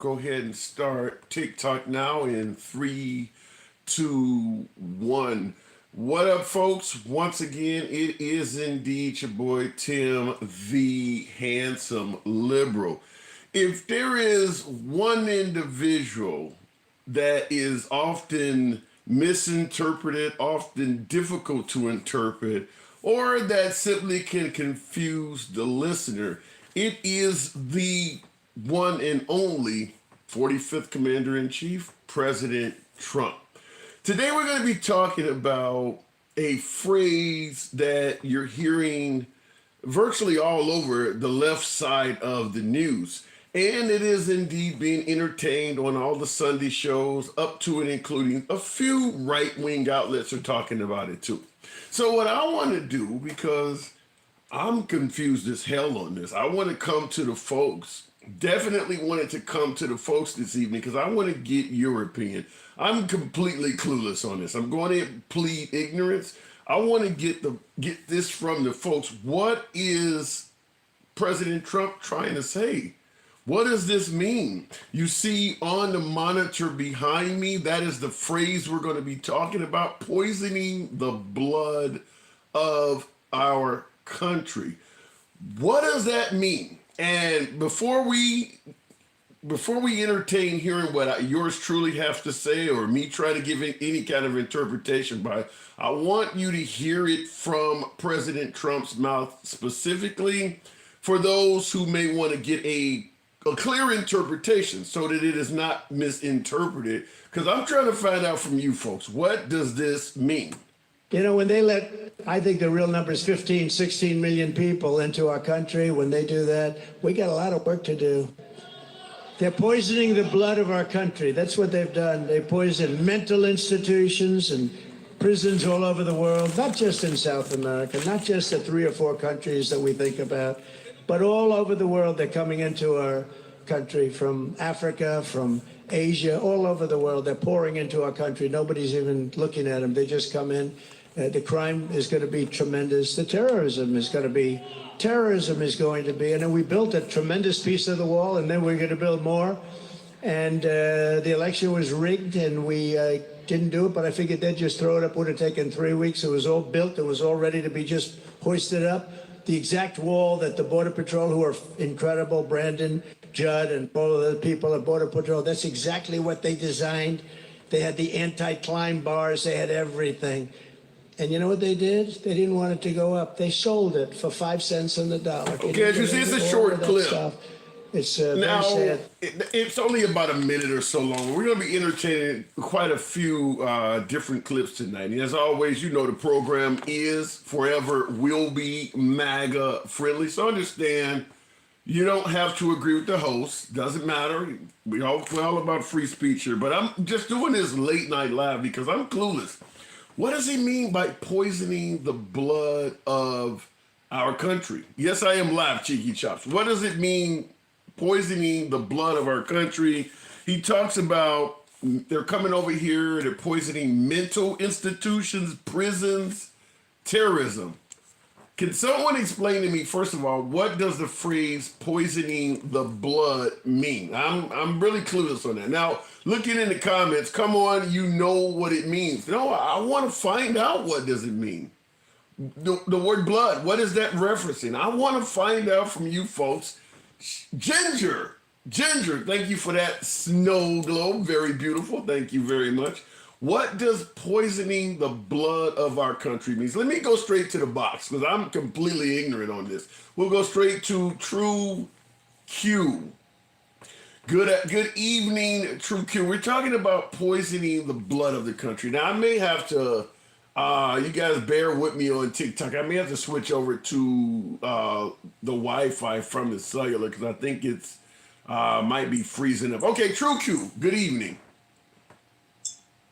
go ahead and start TikTok now in three, two, one. What up, folks? Once again, it is indeed your boy Tim, the handsome liberal. If there is one individual that is often misinterpreted, often difficult to interpret, or that simply can confuse the listener, it is the one and only 45th Commander in Chief, President Trump. Today, we're going to be talking about a phrase that you're hearing virtually all over the left side of the news. And it is indeed being entertained on all the Sunday shows, up to and including a few right wing outlets are talking about it too. So, what I want to do, because I'm confused as hell on this, I want to come to the folks. Definitely wanted to come to the folks this evening because I want to get your opinion. I'm completely clueless on this. I'm going to plead ignorance. I want to get this from the folks. What is President Trump trying to say? What does this mean? You see on the monitor behind me, that is the phrase we're going to be talking about: poisoning the blood of our country. What does that mean? And before we entertain hearing what yours truly have to say, or me try to give it any kind of interpretation by, I want you to hear it from President Trump's mouth specifically, for those who may want to get a clear interpretation so that it is not misinterpreted. Because I'm trying to find out from you folks, what does this mean? You know, when they let, I think the real number is 15, 16 million people into our country, when they do that, we got a lot of work to do. They're poisoning the blood of our country. That's what they've done. They poison mental institutions and prisons all over the world, not just in South America, not just the 3 or 4 countries that we think about, but all over the world. They're coming into our country from Africa, from Asia, all over the world. They're pouring into our country. Nobody's even looking at them. They just come in. The crime is going to be tremendous. The terrorism is going to be, and then we built a tremendous piece of the wall, and then we're going to build more. And the election was rigged, and we didn't do it, but I figured they'd just throw it up. Would have taken 3 weeks. It was all built. It was all ready to be just hoisted up. The exact wall that the Border Patrol, who are incredible, Brandon, Judd, and all of the people at Border Patrol, that's exactly what they designed. They had the anti-climb bars. They had everything. And you know what they did? They didn't want it to go up. They sold it for 5 cents on the dollar. Okay, as you see, it's a short clip. Stuff. It's now, very sad. it's only about a minute or so long. We're going to be entertaining quite a few different clips tonight. And as always, you know the program is, forever will be MAGA friendly. So understand, you don't have to agree with the host. Doesn't matter. We're all about free speech here. But I'm just doing this late night live because I'm clueless. What does he mean by poisoning the blood of our country? Yes, I am live, Cheeky Chops. What does it mean, poisoning the blood of our country? He talks about they're coming over here, they're poisoning mental institutions, prisons, terrorism. Can someone explain to me, first of all, what does the phrase poisoning the blood mean? I'm really clueless on that. Now, looking in the comments, come on, you know what it means. No, I want to find out what does it mean. The word blood, what is that referencing? I want to find out from you folks. Ginger, thank you for that snow globe. Very beautiful. Thank you very much. What does poisoning the blood of our country mean? Let me go straight to the box because I'm completely ignorant on this. We'll go straight to True Q. Good evening, True Q. We're talking about poisoning the blood of the country. Now, I may have to, you guys bear with me on TikTok. I may have to switch over to the Wi-Fi from the cellular because I think it's might be freezing up. Okay, True Q, good evening.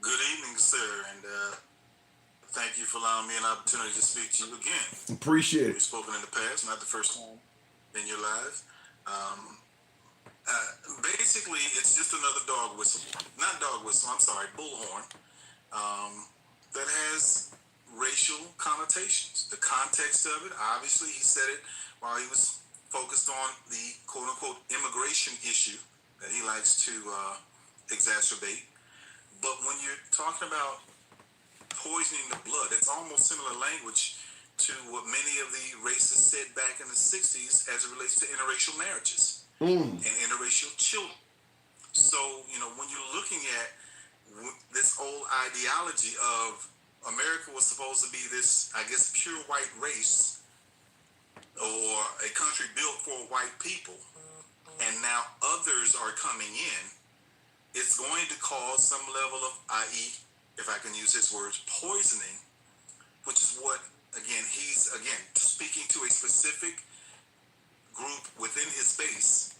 Good evening, sir, and thank you for allowing me an opportunity to speak to you again. Appreciate it. We've spoken in the past, not the first time in your lives. Basically, it's just another dog whistle. Not dog whistle, I'm sorry, bullhorn. That has racial connotations. The context of it, obviously, he said it while he was focused on the quote-unquote immigration issue that he likes to exacerbate. But when you're talking about poisoning the blood, that's almost similar language to what many of the racists said back in the 60s as it relates to interracial marriages and interracial children. So, when you're looking at this old ideology of America was supposed to be this, I guess, pure white race or a country built for white people, and now others are coming in, it's going to cause some level of, i.e., if I can use his words, poisoning, which is what, again, he's, speaking to a specific group within his base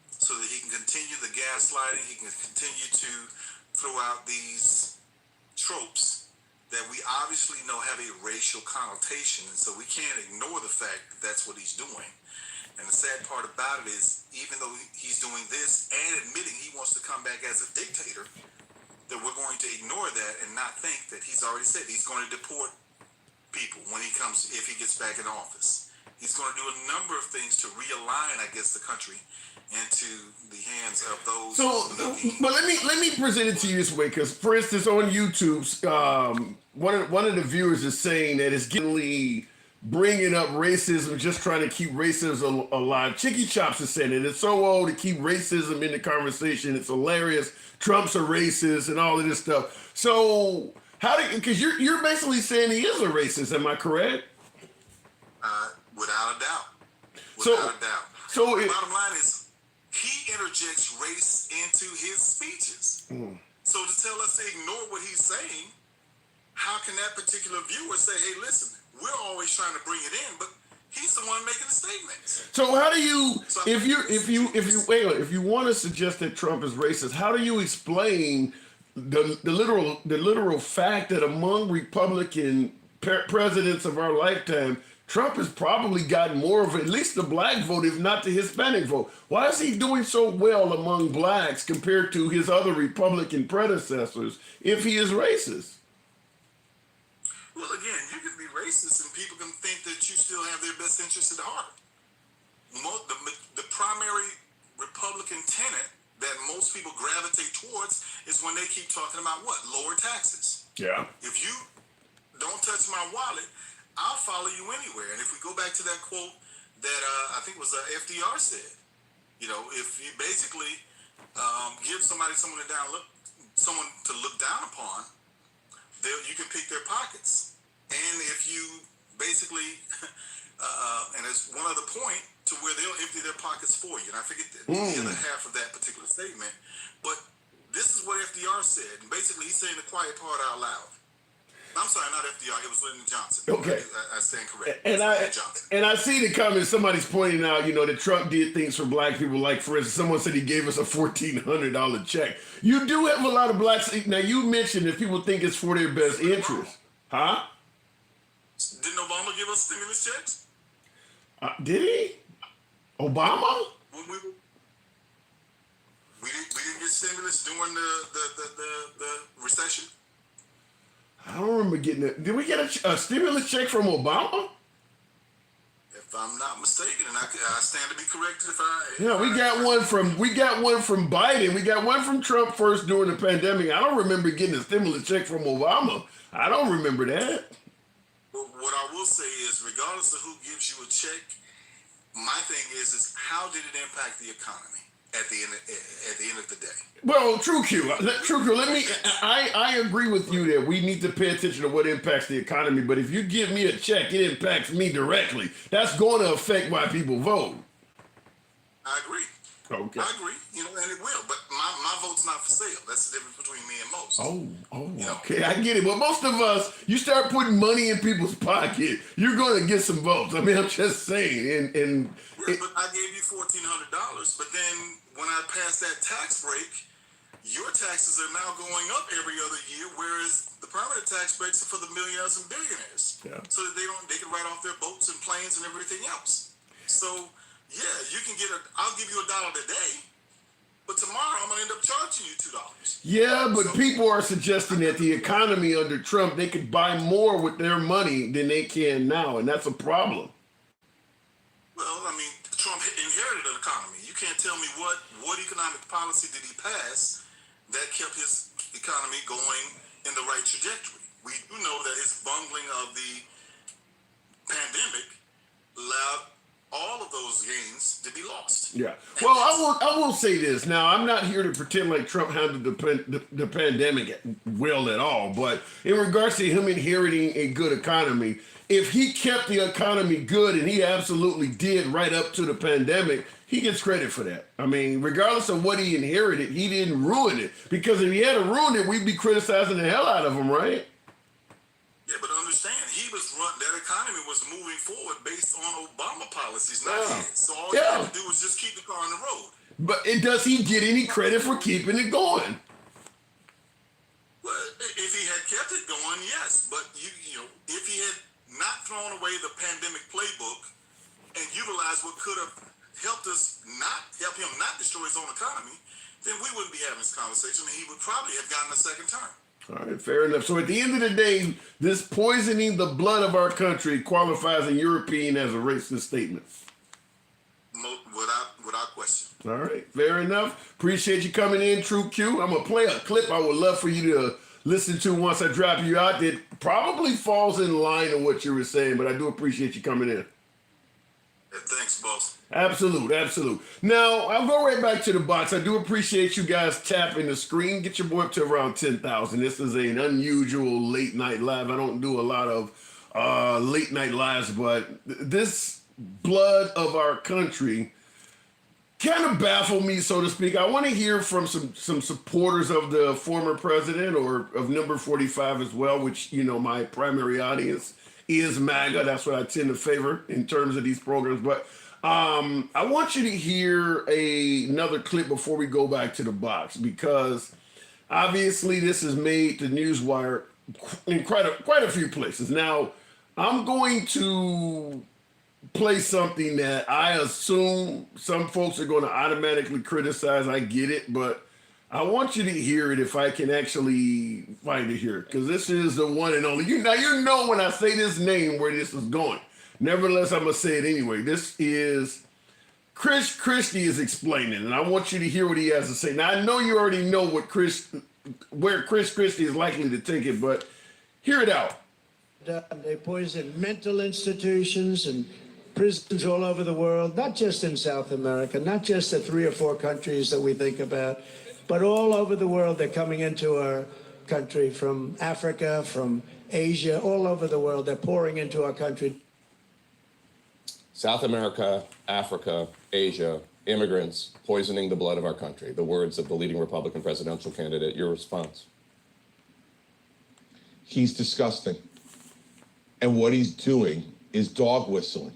so that he can continue the gaslighting, he can continue to throw out these tropes that we obviously know have a racial connotation, and so we can't ignore the fact that that's what he's doing. And the sad part about it is, even though he's doing this and admitting he wants to come back as a dictator, that we're going to ignore that and not think that he's already said he's going to deport people when he comes, if he gets back in office. He's going to do a number of things to realign, I guess, the country into the hands of those. But let me present it to you this way, because, for instance, on YouTube, one of the viewers is saying that it's getting bringing up racism, just trying to keep racism alive. Chicky Chops is saying it. It's so old to keep racism in the conversation. It's hilarious. Trump's a racist and all of this stuff. So because you're basically saying he is a racist, am I correct? Without a doubt. Without a doubt. So the bottom line is he interjects race into his speeches. So to tell us to ignore what he's saying, how can that particular viewer say, hey, listen, we're always trying to bring it in, but he's the one making the statements. So how do you, if you want to suggest that Trump is racist, how do you explain the literal fact that among Republican presidents of our lifetime, Trump has probably gotten more of at least the black vote, if not the Hispanic vote? Why is he doing so well among blacks compared to his other Republican predecessors if he is racist? Well, again, you can be racist and people can think that you still have their best interests at heart. The primary Republican tenet that most people gravitate towards is when they keep talking about what? Lower taxes. Yeah. If you don't touch my wallet, I'll follow you anywhere. And if we go back to that quote that I think was FDR said, if you basically give someone to look down upon, you can pick their pockets. And if you basically, and there's one other point to where they'll empty their pockets for you. And I forget the other half of that particular statement. But this is what FDR said. And basically, he's saying the quiet part out loud. I'm sorry, not FDR. It was Lyndon Johnson. Okay. I stand correct. And I see the comments. Somebody's pointing out, that Trump did things for black people. Like, for instance, someone said he gave us a $1,400 check. You do have a lot of blacks. Now, you mentioned that people think it's for their best interest. Huh? Didn't Obama give us stimulus checks? Did he? Obama? We didn't get stimulus during the recession. I don't remember getting it. Did we get a stimulus check from Obama? If I'm not mistaken, and I stand to be corrected we got one from Biden. We got one from Trump first during the pandemic. I don't remember getting a stimulus check from Obama. I don't remember that. What I will say is, regardless of who gives you a check, my thing is how did it impact the economy at the end of the day? Well, True Q. I agree with you that we need to pay attention to what impacts the economy. But if you give me a check, it impacts me directly. That's going to affect why people vote. I agree. Okay. I agree. And it will. But my vote's not for sale. That's the difference between me and most. Okay. I get it. But most of us, you start putting money in people's pocket, you're going to get some votes. I mean, I'm just saying. But I gave you $1,400. But then when I passed that tax break, your taxes are now going up every other year, whereas the permanent tax breaks are for the millionaires and billionaires. Yeah. So that they can write off their boats and planes and everything else. So yeah, you can I'll give you $1 today, but tomorrow I'm gonna end up charging you $2. Yeah, but people are suggesting that the economy under Trump, they could buy more with their money than they can now, and that's a problem. Well, I mean, Trump inherited an economy. You can't tell me what economic policy did he pass that kept his economy going in the right trajectory. We do know that his bungling of the pandemic allowed all of those gains to be lost. Yeah. Well, I will say this. Now, I'm not here to pretend like Trump handled the pandemic well at all, but in regards to him inheriting a good economy, if he kept the economy good, and he absolutely did right up to the pandemic, he gets credit for that. I mean, regardless of what he inherited, he didn't ruin it. Because if he had ruined it, we'd be criticizing the hell out of him, right? Yeah, but understand, that economy was moving forward based on Obama policies, not his. So all you have to do is just keep the car on the road. But does he get any credit for keeping it going? Well, if he had kept it going, yes. But you know, if he had not thrown away the pandemic playbook and utilized what could have help him not destroy his own economy, then we wouldn't be having this conversation, and he would probably have gotten a second term. All right, fair enough. So at the end of the day, this poisoning the blood of our country qualifies in your opinion as a racist statement. Without question. All right, fair enough. Appreciate you coming in, True Q. I'm going to play a clip I would love for you to listen to once I drop you out that probably falls in line with what you were saying, but I do appreciate you coming in. Thanks, boss. Absolute. Now, I'll go right back to the box. I do appreciate you guys tapping the screen. Get your boy up to around 10,000. This is an unusual late night live. I don't do a lot of late night lives, but this blood of our country kind of baffled me, so to speak. I want to hear from some supporters of the former president or of number 45 as well, which, you know, my primary audience is MAGA. That's what I tend to favor in terms of these programs. But I want you to hear another clip before we go back to the box, because obviously this has made the newswire in quite a few places. Now, I'm going to play something that I assume some folks are going to automatically criticize. I get it, but I want you to hear it if I can actually find it here, because this is the one and only. You know when I say this name where this is going. Nevertheless, I'm going to say it anyway. This is Chris Christie is explaining, and I want you to hear what he has to say. Now, I know you already know where Chris Christie is likely to take it, but hear it out. They poison mental institutions and prisons all over the world, not just in South America, not just the 3 or 4 countries that we think about, but all over the world. They're coming into our country from Africa, from Asia, all over the world. They're pouring into our country. South America, Africa, Asia, immigrants poisoning the blood of our country. The words of the leading Republican presidential candidate. Your response? He's disgusting. And what he's doing is dog whistling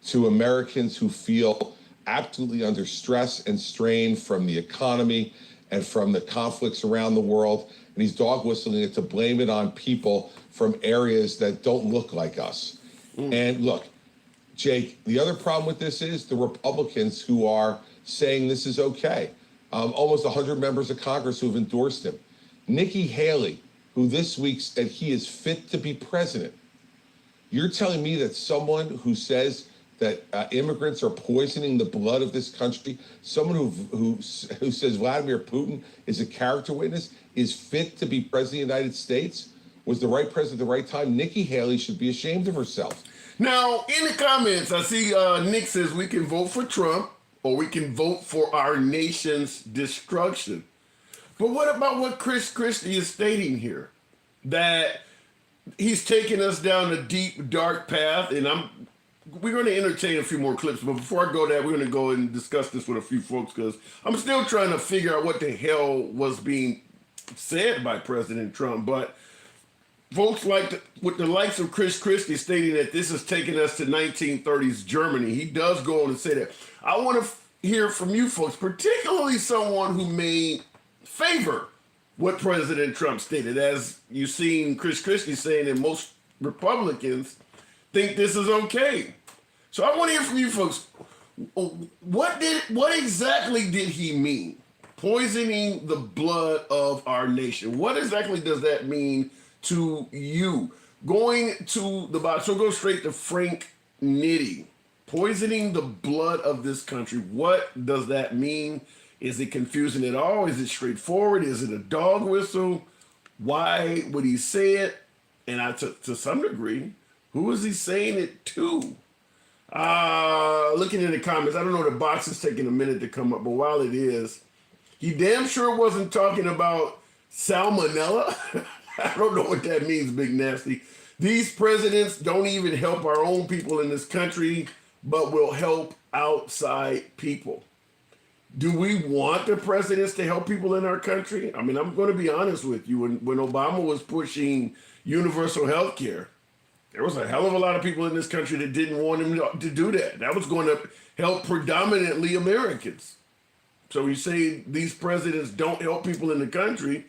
to Americans who feel absolutely under stress and strain from the economy and from the conflicts around the world. And he's dog whistling it to blame it on people from areas that don't look like us. And look, Jake, the other problem with this is the Republicans who are saying this is okay. Almost 100 members of Congress who have endorsed him. Nikki Haley, who this week said he is fit to be president. You're telling me that someone who says that immigrants are poisoning the blood of this country, someone who says Vladimir Putin is a character witness, is fit to be president of the United States, was the right president at the right time? Nikki Haley should be ashamed of herself. Now, in the comments, I see Nick says we can vote for Trump or we can vote for our nation's destruction. But what about what Chris Christie is stating here? That he's taking us down a deep, dark path, and we're going to entertain a few more clips, but before I go there, we're going to go and discuss this with a few folks, because I'm still trying to figure out what the hell was being said by President Trump. But folks with the likes of Chris Christie stating that this is taking us to 1930s Germany, he does go on to say that. I want to hear from you folks, particularly someone who may favor what President Trump stated. As you've seen Chris Christie saying that most Republicans think this is okay. So I want to hear from you folks. What exactly did he mean? Poisoning the blood of our nation. What exactly does that mean to you? Going to the box, so go straight to Frank Nitti. Poisoning the blood of this country. What does that mean? Is it confusing at all? Is it straightforward? Is it a dog whistle? Why would he say it? And to some degree, who is he saying it to? Looking in the comments, I don't know, the box is taking a minute to come up, but while it is, he damn sure wasn't talking about salmonella. I don't know what that means, Big Nasty. These presidents don't even help our own people in this country, but will help outside people. Do we want the presidents to help people in our country? I mean, I'm going to be honest with you. When Obama was pushing universal health care, there was a hell of a lot of people in this country that didn't want him to do that. That was going to help predominantly Americans. So you say these presidents don't help people in the country.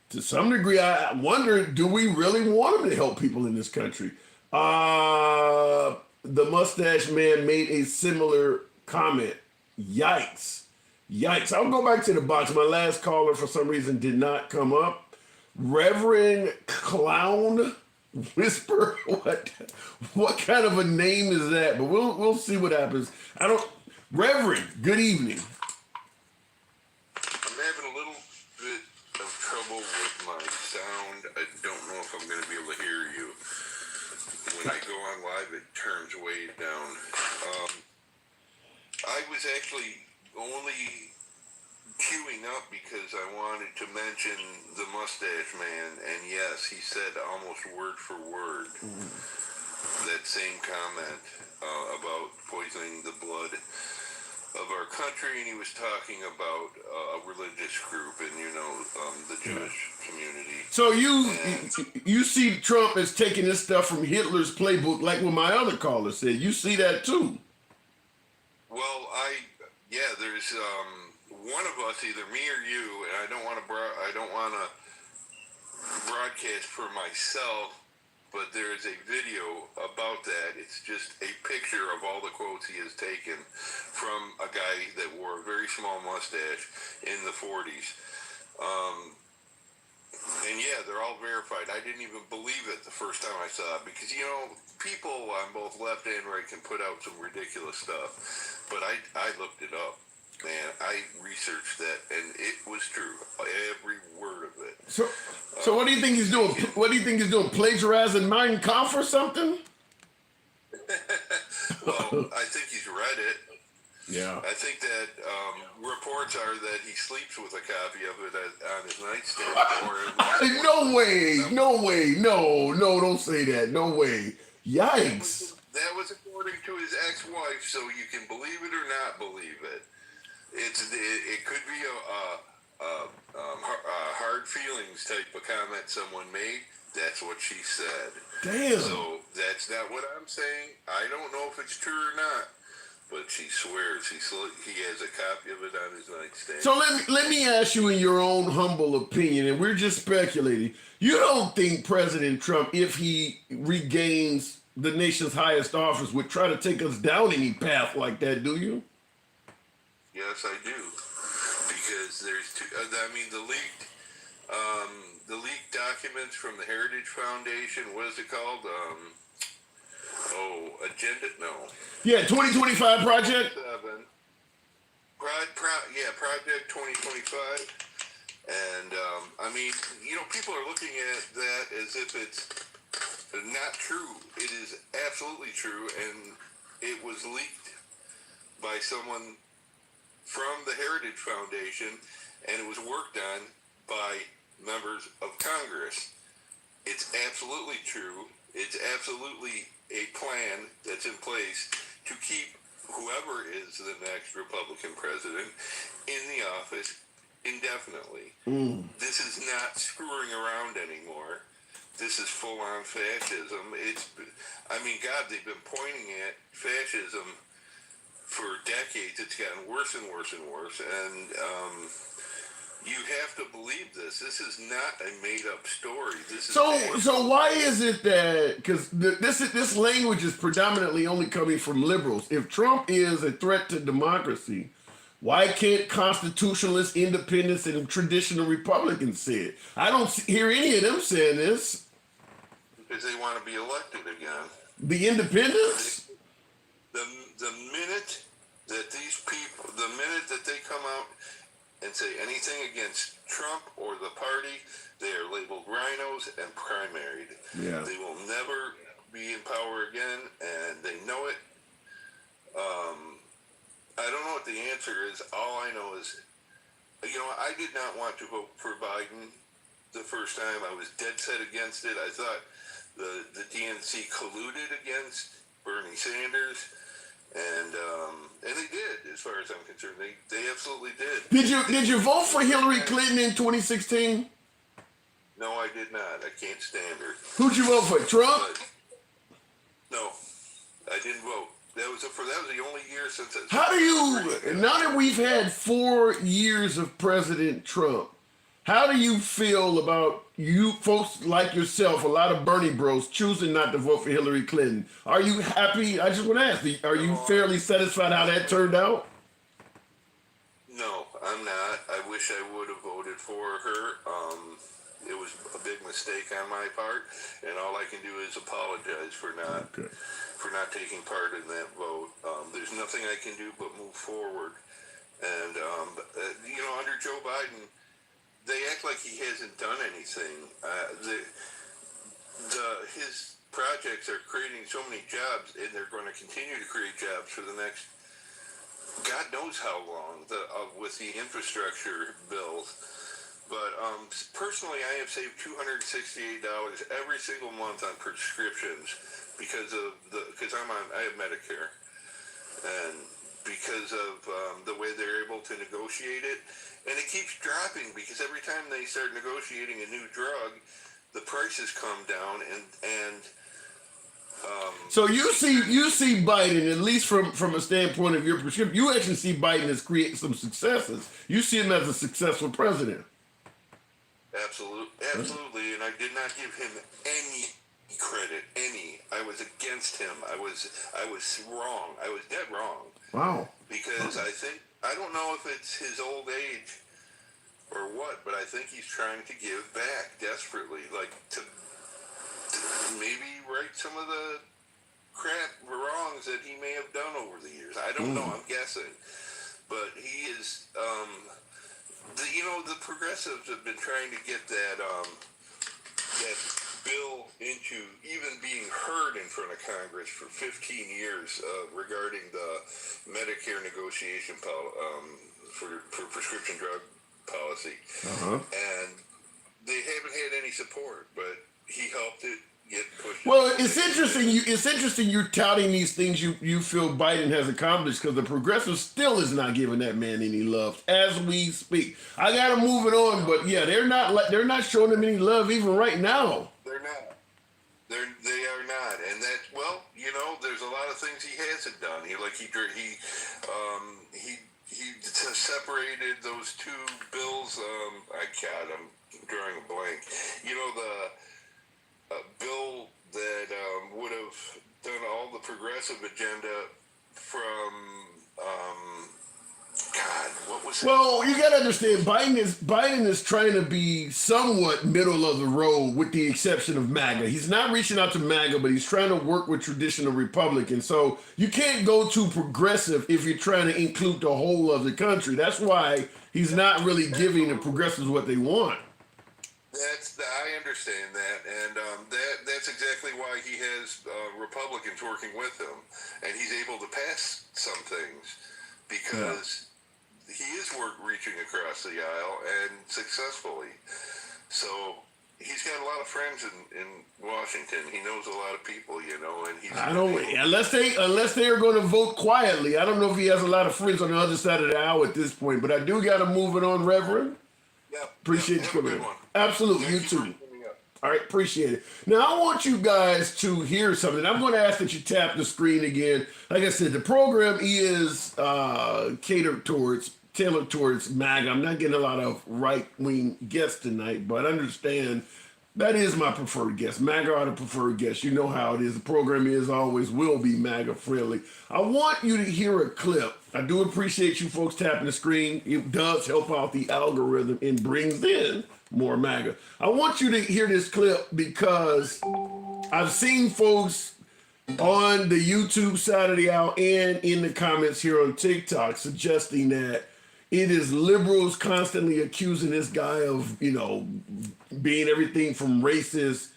To some degree, I wonder, do we really want them to help people in this country? The mustache man made a similar comment. Yikes. Yikes. I'll go back to the box. My last caller, for some reason, did not come up. Reverend Clown Whisper. What kind of a name is that? But we'll see what happens. Reverend, good evening. I'm having a little bit of trouble with my sound. I don't know if I'm going to be able to hear you. When I go on live, it turns way down. I was actually only queuing up because I wanted to mention the mustache man, and yes, he said almost word for word that same comment about poisoning the blood of our country, and he was talking about a religious group and the Jewish community. So you see Trump as taking this stuff from Hitler's playbook, like what my other caller said. You see that too? Well, there's one of us, either me or you, and I don't want to broadcast for myself, but there is a video about that. It's just a picture of all the quotes he has taken from a guy that wore a very small mustache in the 40s. And yeah, they're all verified. I didn't even believe it the first time I saw it because, people on both left and right can put out some ridiculous stuff. But I looked it up. Man, I researched that, and it was true. Every word of it. So what do you think he's doing? What do you think he's doing? Plagiarizing Mein Kampf or something? Well, I think he's read it. Yeah. I think that reports are that he sleeps with a copy of it on his nightstand. No way. No, don't say that. No way. Yikes. That was according to his ex-wife, so you can believe it or not believe it. It could be a hard feelings type of comment someone made. That's what she said. Damn. So that's not what I'm saying. I don't know if it's true or not, but she swears he has a copy of it on his nightstand. So let me ask you, in your own humble opinion, and we're just speculating, you don't think President Trump, if he regains the nation's highest office, would try to take us down any path like that, do you? Yes, I do, because there's two. The leaked documents from the Heritage Foundation. What is it called? Agenda? No. Yeah, 2025 project. Project 2025, and people are looking at that as if it's not true. It is absolutely true, and it was leaked by someone from the Heritage Foundation, and it was worked on by members of Congress. It's absolutely true. It's absolutely a plan that's in place to keep whoever is the next Republican president in the office indefinitely. This is not screwing around anymore. This is full-on fascism. They've been pointing at fascism for decades. It's gotten worse and worse and worse, and you have to believe this. This is not a made-up story. So why is it that, because this language is predominantly only coming from liberals. If Trump is a threat to democracy, why can't constitutionalists, independents, and traditional Republicans say it? I don't hear any of them saying this. Because they want to be elected again. The independents? the minute that these people, the minute that they come out and say anything against Trump or the party, they are labeled rhinos and primaried. Yeah. They will never be in power again, and they know it. I don't know what the answer is. All I know is, I did not want to vote for Biden the first time. I was dead set against it. I thought the DNC colluded against Bernie Sanders, and they did, as far as I'm concerned. They absolutely did. Did you vote for Hillary Clinton in 2016? No, I did not. I can't stand her. Who'd you vote for? Trump? But, no, I didn't vote. That was the only year since. How do you, now that we've had 4 years of President Trump, how do you feel about you folks like yourself, a lot of Bernie bros, choosing not to vote for Hillary Clinton? Are you happy? I just want to ask, are you fairly satisfied how that turned out? No, I'm not. I wish I would have voted for her. It was a big mistake on my part, and all I can do is apologize for not taking part in that vote. There's nothing I can do but move forward. And under Joe Biden, they act like he hasn't done anything. His projects are creating so many jobs, and they're going to continue to create jobs for the next God knows how long with the infrastructure bills. But personally, I have saved $268 every single month on prescriptions because I have Medicare, and because of the way they're able to negotiate it, and it keeps dropping because every time they start negotiating a new drug, the prices come down, and so you see Biden, at least from a standpoint of your prescription, you actually see Biden as creating some successes. You see him as a successful president. Absolutely, and I did not give him any credit. I was against him. I was wrong. I was dead wrong. Wow. Because I don't know if it's his old age or what, but I think he's trying to give back desperately, like to maybe right some of the wrongs that he may have done over the years. I don't know. I'm guessing, but he is. The progressives have been trying to get that bill into even being heard in front of Congress for 15 years regarding the Medicare negotiation for prescription drug policy. And they haven't had any support, but he helped it get pushed. Well, it's interesting you're touting these things you feel Biden has accomplished, because the progressive still is not giving that man any love as we speak. I gotta move it on, but yeah, they're not showing him any love even right now. They're not. They are not, and there's a lot of things he hasn't done. He separated those two bills. I'm drawing a blank. The bill that would have done all the progressive agenda from what was it? Well, you got to understand, Biden is trying to be somewhat middle of the road, with the exception of MAGA. He's not reaching out to MAGA, but he's trying to work with traditional Republicans. So you can't go too progressive if you're trying to include the whole of the country. That's why he's not really giving the progressives what they want. I understand that, and that's exactly why he has Republicans working with him, and he's able to pass some things because he is reaching across the aisle, and successfully. So he's got a lot of friends in Washington. He knows a lot of people, and he's. Unless they are going to vote quietly. I don't know if he has a lot of friends on the other side of the aisle at this point, but I do got to move it on, Reverend. Appreciate you coming in. Absolutely, you too. All right, appreciate it. Now, I want you guys to hear something. I'm going to ask that you tap the screen again. Like I said, the program is tailored towards MAGA. I'm not getting a lot of right-wing guests tonight, but understand that is my preferred guest. MAGA are the preferred guest. You know how it is. The program will be MAGA friendly. I want you to hear a clip. I do appreciate you folks tapping the screen. It does help out the algorithm and brings in more MAGA. I want you to hear this clip because I've seen folks on the YouTube side of the hour and in the comments here on TikTok, suggesting that it is liberals constantly accusing this guy of, being everything from racist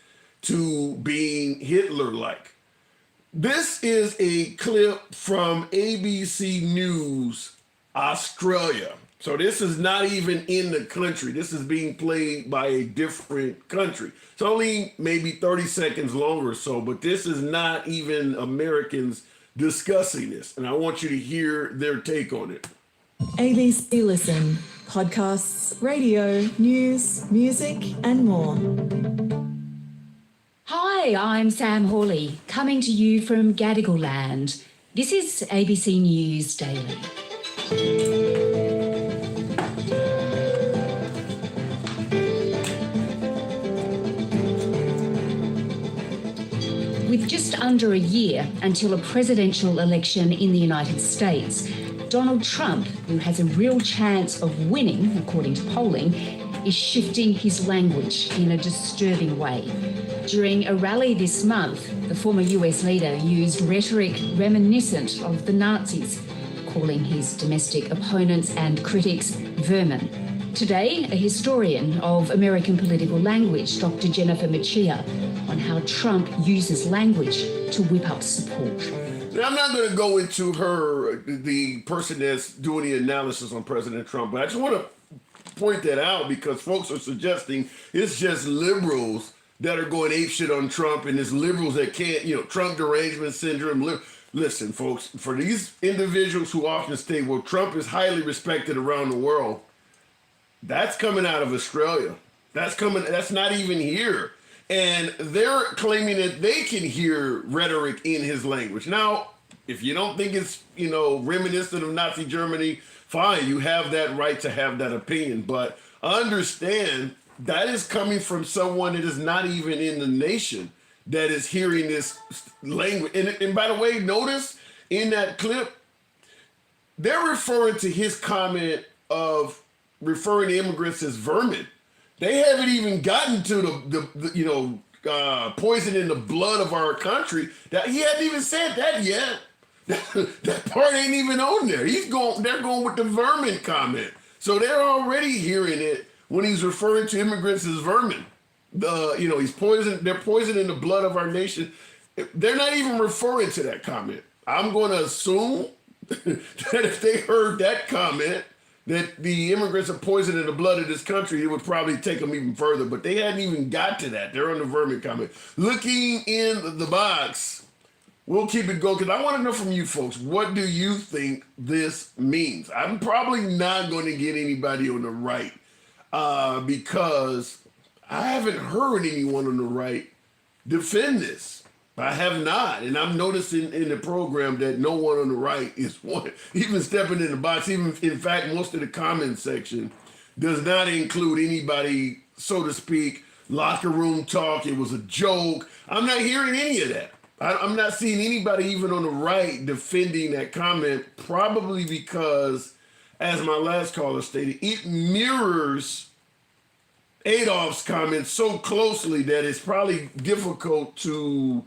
to being Hitler-like. This is a clip from ABC News, Australia. So this is not even in the country. This is being played by a different country. It's only maybe 30 seconds long or so, but this is not even Americans discussing this. And I want you to hear their take on it. ABC Listen, podcasts, radio, news, music, and more. Hi, I'm Sam Hawley, coming to you from Gadigal Land. This is ABC News Daily. With just under a year until a presidential election in the United States, Donald Trump, who has a real chance of winning, according to polling, is shifting his language in a disturbing way. During a rally this month, the former US leader used rhetoric reminiscent of the Nazis, calling his domestic opponents and critics vermin. Today, a historian of American political language, Dr. Jennifer Machia, on how Trump uses language to whip up support. Now, I'm not going to go into the person that's doing the analysis on President Trump, but I just want to point that out because folks are suggesting it's just liberals that are going apeshit on Trump, and it's liberals that can't, Trump derangement syndrome. Listen, folks, for these individuals who often state, well, Trump is highly respected around the world, that's coming out of Australia. That's not even here. And they're claiming that they can hear rhetoric in his language. Now, if you don't think it's, reminiscent of Nazi Germany, fine, you have that right to have that opinion. But understand that is coming from someone that is not even in the nation that is hearing this language. And by the way, notice in that clip, they're referring to his comment of referring to immigrants as vermin. They haven't even gotten to the poison in the blood of our country. That he hadn't even said that yet. That part ain't even on there. They're going with the vermin comment. So they're already hearing it when he's referring to immigrants as vermin. He's poison. They're poisoning the blood of our nation. They're not even referring to that comment. I'm going to assume that if they heard that comment, that the immigrants are poisoning the blood of this country, it would probably take them even further. But they hadn't even got to that. They're on the vermin comment. Looking in the box, we'll keep it going because I want to know from you folks, what do you think this means? I'm probably not going to get anybody on the right because I haven't heard anyone on the right defend this. I have not, and I'm noticing in the program that no one on the right is even stepping in the box. Even, in fact, most of the comment section does not include anybody, so to speak, locker room talk. It was a joke. I'm not hearing any of that. I'm not seeing anybody even on the right defending that comment, probably because, as my last caller stated, it mirrors Adolf's comments so closely that it's probably difficult to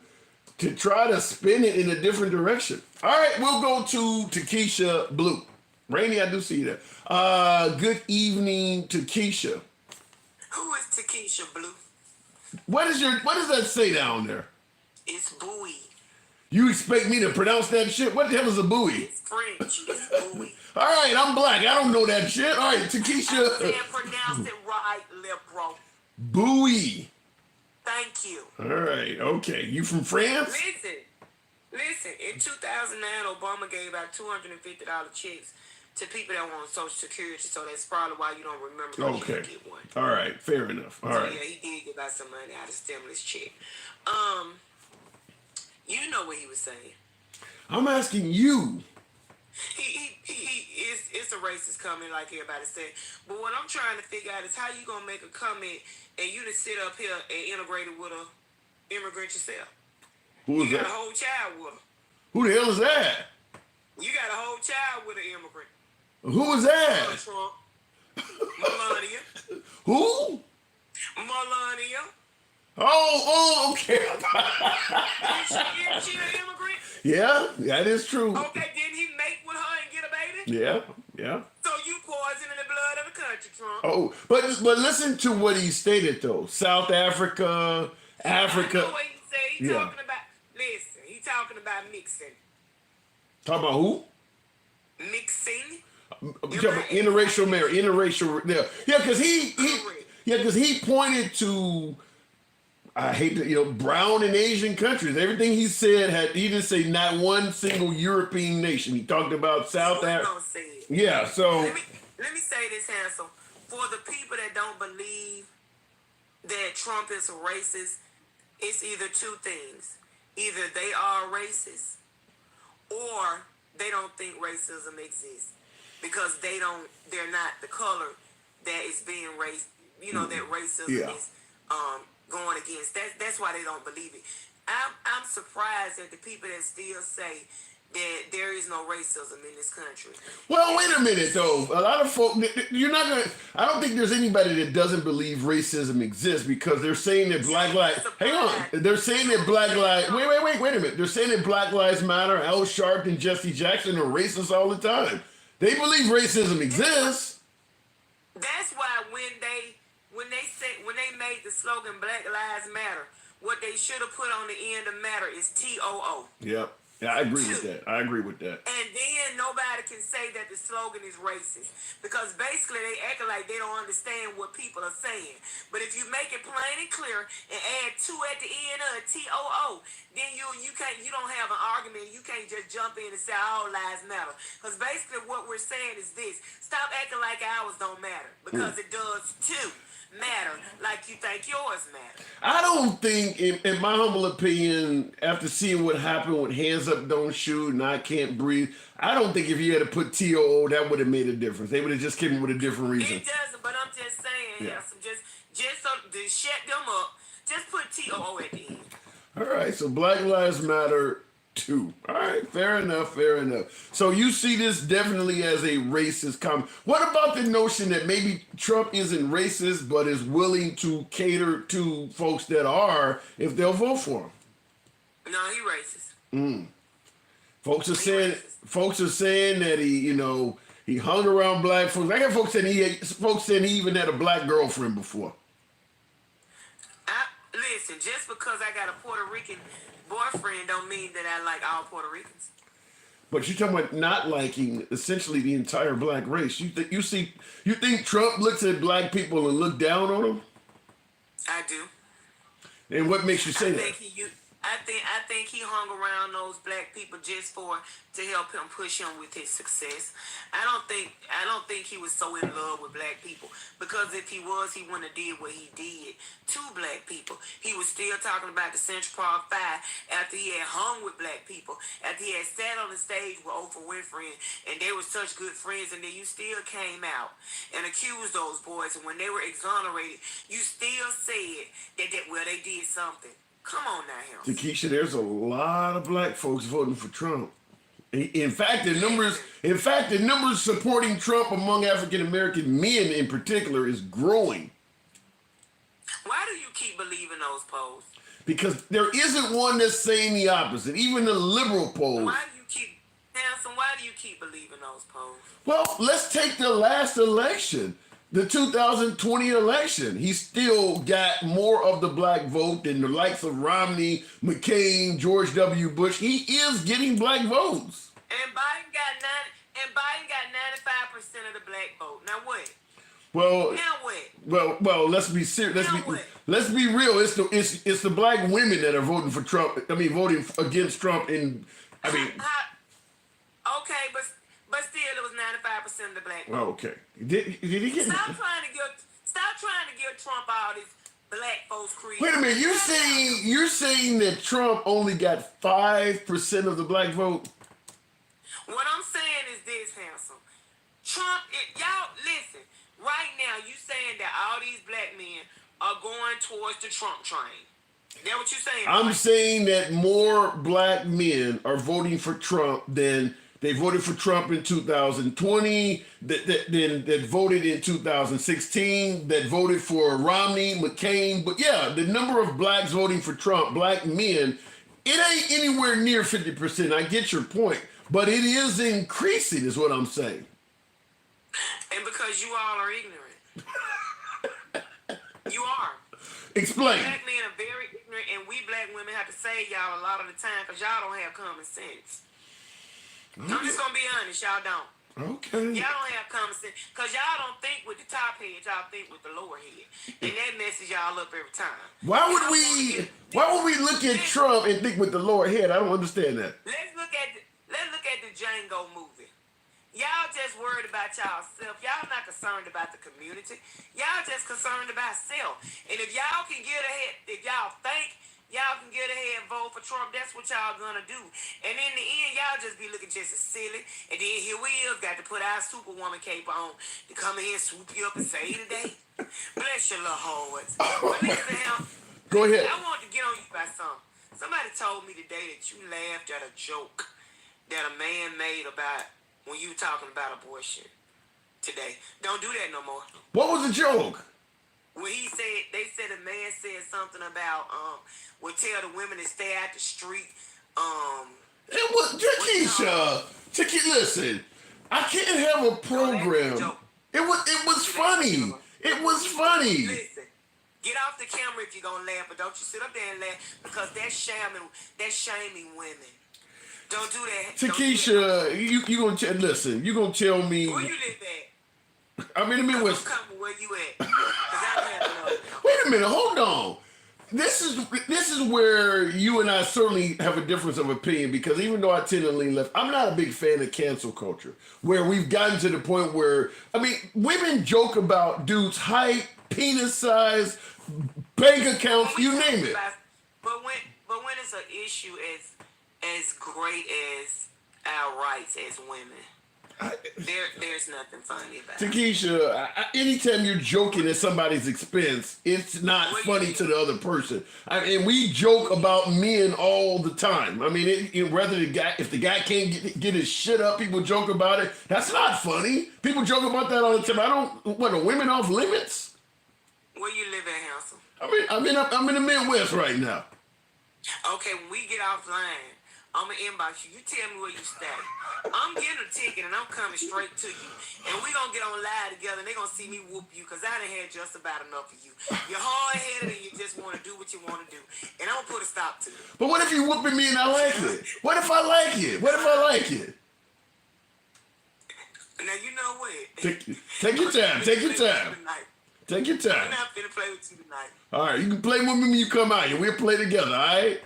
try to spin it in a different direction. All right, we'll go to Keisha Blue. Rainey, I do see that. Good evening, Keisha. Who is Takesha Blue? What does that say down there? It's buoy. You expect me to pronounce that shit? What the hell is a buoy? It's French. It's buoy. All right, I'm black. I don't know that shit. All right, Takesha. I said pronounce it right, liberal. Buoy. Thank you. All right, okay. You from France? Listen. In 2009, Obama gave out $250 checks to people that want Social Security, so that's probably why you don't remember. Okay. Get one. All right, fair enough. All right. Yeah, he did give out some money out of stimulus check. You know what he was saying. I'm asking you. It's a racist comment like everybody said. But what I'm trying to figure out is how you gonna make a comment and you just sit up here and integrate it with a immigrant yourself. Who is You that? got a whole child with her. Who the hell is that? You got a whole child with an immigrant. Who is that? Trump. Melania. Who? Melania. Oh, okay. She an Yeah, that is true. Okay, didn't he mate with her and get a baby? Yeah, yeah. So you poisoning the blood of the country, Trump. Oh, but listen to what he stated though. South Africa, I Africa. know what he said. He Yeah. talking about, listen, he talking about mixing. Talk about who? Mixing? Interracial marriage, interracial. Yeah, because he pointed to. I hate to, brown and Asian countries. Everything he said he didn't say not one single European nation. He talked about South Africa. Yeah, so Let me say this, Hansel. For the people that don't believe that Trump is a racist, it's either two things. Either they are racist or they don't think racism exists because they're not the color that is being that racism is going against. That's why they don't believe it. I'm surprised at the people that still say that there is no racism in this country. Well, wait a minute though. A lot of folk, I don't think there's anybody that doesn't believe racism exists because they're saying that Black Lives. Hang on. They're saying that Black Lives. Wait a minute. They're saying that Black Lives Matter, Al Sharpton, and Jesse Jackson are racist all the time. They believe racism exists. That's why when they made the slogan Black Lives Matter, what they should have put on the end of matter is TOO. Yep. Yeah, I agree with that. And then nobody can say that the slogan is racist because basically they act like they don't understand what people are saying. But if you make it plain and clear and add two at the end of TOO, then you don't have an argument. You can't just jump in and say all lives matter. Because basically what we're saying is this: stop acting like ours don't matter because it does too matter, like you think yours matter. I don't think, in my humble opinion, after seeing what happened with Hands Up, Don't Shoot, and I Can't Breathe, I don't think if you had to put TOO, that would have made a difference. They would have just came up with a different reason. It doesn't, but I'm just saying, just so to shut them up, just put TOO at the end. All right, so Black Lives Matter 2. All right, fair enough. So you see this definitely as a racist comment. What about the notion that maybe Trump isn't racist but is willing to cater to folks that are if they'll vote for him? No, he racist. Folks are saying that he hung around black folks. I got folks saying he even had a black girlfriend before. Listen, just because I got a Puerto Rican boyfriend don't mean that I like all Puerto Ricans. But you're talking about not liking essentially the entire black race. You think Trump looks at black people and look down on them? I do. And what makes you say that? I think he hung around those black people just to help him push him with his success. I don't think he was so in love with black people because if he was, he wouldn't have did what he did to black people. He was still talking about the Central Park Five after he had hung with black people, after he had sat on the stage with Oprah Winfrey, and they were such good friends, and then you still came out and accused those boys, and when they were exonerated, you still said that they did something. Come on now, him. Takesha, there's a lot of black folks voting for Trump. In fact, the numbers supporting Trump among African American men in particular is growing. Why do you keep believing those polls? Because there isn't one that's saying the opposite. Even the liberal polls. Why do you keep believing those polls? Well, let's take the last election. The 2020 election, he still got more of the black vote than the likes of Romney, McCain, George W. Bush. He is getting black votes. And Biden got 95% of the black vote. Now what? Well, now what? Well. Let's be serious. Let's be real. It's the black women that are voting for Trump. Voting against Trump. Okay, but still, it was 95% of the black vote. Oh, okay. Did he get? Stop trying to give Trump all this black folks credit. Wait a minute. You're saying that Trump only got 5% of the black vote? What I'm saying is this, handsome. Trump, y'all listen. Right now, you saying that all these black men are going towards the Trump train. That what you saying? I'm saying that more black men are voting for Trump than they voted for Trump in 2020, that voted in 2016, that voted for Romney, McCain. But yeah, the number of blacks voting for Trump, black men, it ain't anywhere near 50%. I get your point, but it is increasing, is what I'm saying. And because you all are ignorant. You are. Explain. Black men are very ignorant, and we black women have to save y'all a lot of the time because y'all don't have common sense. I'm just going to be honest, y'all don't. Okay. Y'all don't have common sense because y'all don't think with the top head, y'all think with the lower head. And that messes y'all up every time. Why would we look at Trump and think with the lower head? I don't understand that. Let's look at the Django movie. Y'all just worried about y'allself. Y'all not concerned about the community. Y'all just concerned about self. And if y'all can get ahead, if y'all think y'all can get ahead and vote for Trump, that's what y'all gonna do. And in the end, y'all just be looking just as silly. And then here we is, got to put our Superwoman cape on to come in here, swoop you up and save the day. Bless your little hearts. But listen, Go ahead. I want to get on you about something. Somebody told me today that you laughed at a joke that a man made about when you talking about abortion today. Don't do that no more. What was the joke? When they said a man said something about would tell the women to stay out the street. It was Takesha. Listen, I can't have a program. It was funny. It was funny. Listen, get off the camera if you're gonna laugh, but don't you sit up there and laugh because that's shaming women. Don't do that. Takesha, you gonna listen? You gonna tell me? Where you live at? I'm in the Midwest. I'm coming where you at? 'Cause I don't have enough. Wait a minute, hold on. This is where you and I certainly have a difference of opinion because even though I tend to lean left, I'm not a big fan of cancel culture. Where we've gotten to the point where women joke about dudes' height, penis size, bank accounts, you name it. But when it's an issue as great as our rights as women, there's nothing funny about it. Takesha, anytime you're joking at somebody's expense, it's not funny to the other person. And we joke about men all the time. If the guy can't get his shit up, people joke about it. That's not funny. People joke about that all the time. Are women off limits? Where you live at, handsome? I'm in the Midwest right now. Okay, when we get offline, I'm gonna inbox you. You tell me where you stay. I'm getting a ticket and I'm coming straight to you. And we gonna get on live together and they gonna see me whoop you because I done had just about enough of you. You're hard-headed and you just want to do what you want to do. And I'm gonna put a stop to it. But what if you whooping me and I like it? What if I like it? Now you know what? Take your time. Take your time. Take your time. I'm not finna play with you tonight. All right, you can play with me when you come out here. We'll play together, all right?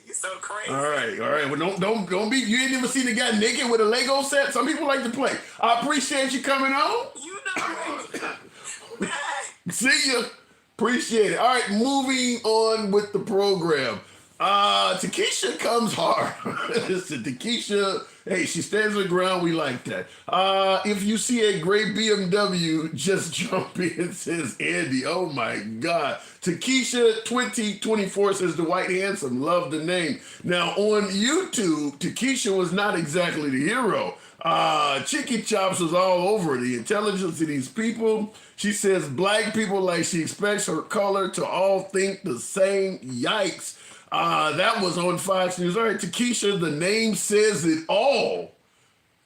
You're so crazy. All right. Well, don't be. You ain't never seen a guy naked with a Lego set. Some people like to play. I appreciate you coming on. You know it. See ya. Appreciate it. All right, moving on with the program. Takesha comes hard. Listen, Takesha, hey, she stands her ground. We like that. If you see a gray BMW, just jump in, says Andy. Oh my God. Takesha 2024 says the white handsome. Love the name. Now on YouTube, Takesha was not exactly the hero. Chicky Chops was all over the intelligence of these people. She says black people, like she expects her color to all think the same. Yikes. That was on Fox News. All right, Takesha, the name says it all.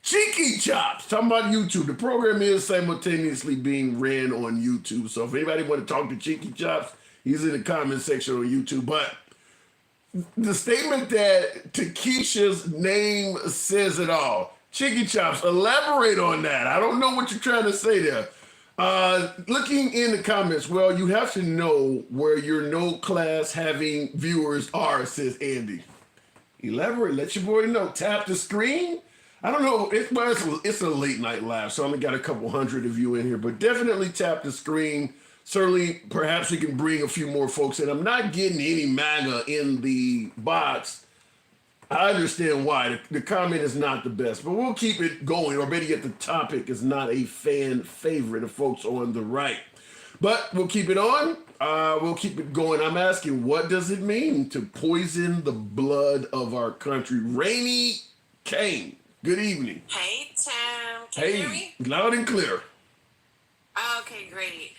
Cheeky Chops, talking about YouTube. The program is simultaneously being ran on YouTube. So if anybody want to talk to Cheeky Chops, he's in the comment section on YouTube. But the statement that Takesha's name says it all. Cheeky Chops, elaborate on that. I don't know what you're trying to say there. Looking in the comments, well, you have to know where your no class having viewers are, says Andy. Elaborate, let your boy know. Tap the screen. I don't know. It's a late night live, so I only got a couple hundred of you in here, but definitely tap the screen. Certainly, perhaps we can bring a few more folks in. I'm not getting any MAGA in the box. I understand why. The comment is not the best, but we'll keep it going, or better yet, the topic is not a fan favorite of folks on the right. But we'll keep it on. We'll keep it going. I'm asking, what does it mean to poison the blood of our country? Rainy Kane, good evening. Hey, Tim. Can you hear me? Loud and clear. Okay, great.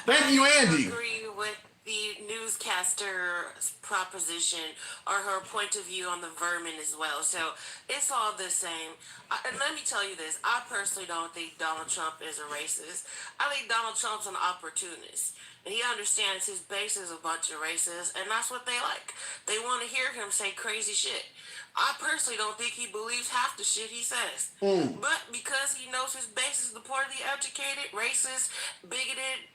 Thank you, Andy. I agree with the newscaster's proposition or her point of view on the vermin as well. So it's all the same. And let me tell you this: I personally don't think Donald Trump is a racist. I think Donald Trump's an opportunist. And he understands his base is a bunch of racists, and that's what they like. They want to hear him say crazy shit. I personally don't think he believes half the shit he says. But because he knows his base is the poorly educated, racist, bigoted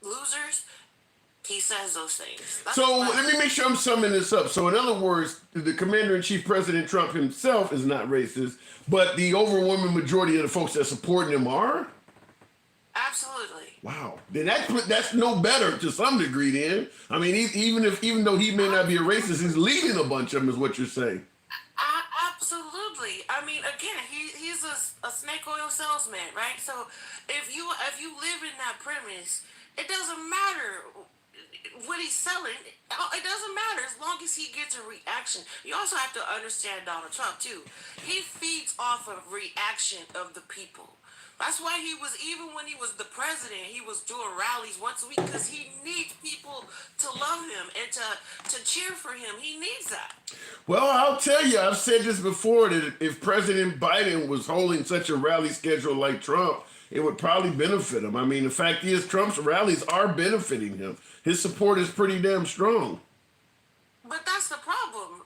losers, he says those things. That's So why- let me make sure I'm summing this up. So in other words, the Commander-in-Chief, President Trump himself, is not racist, but the overwhelming majority of the folks that are supporting him are? Absolutely. Wow. Then that's no better to some degree then. I mean, even though he may not be a racist, he's leading a bunch of them is what you're saying. Absolutely. I mean, again, he's a snake oil salesman, right? So if you live in that premise, it doesn't matter what he's selling. It doesn't matter as long as he gets a reaction. You also have to understand Donald Trump too. He feeds off of reaction of the people. That's why even when he was the president, he was doing rallies once a week because he needs people to love him and to cheer for him. He needs that. Well, I'll tell you, I've said this before, that if President Biden was holding such a rally schedule like Trump, it would probably benefit him. I mean, the fact is, Trump's rallies are benefiting him. His support is pretty damn strong. But that's the problem.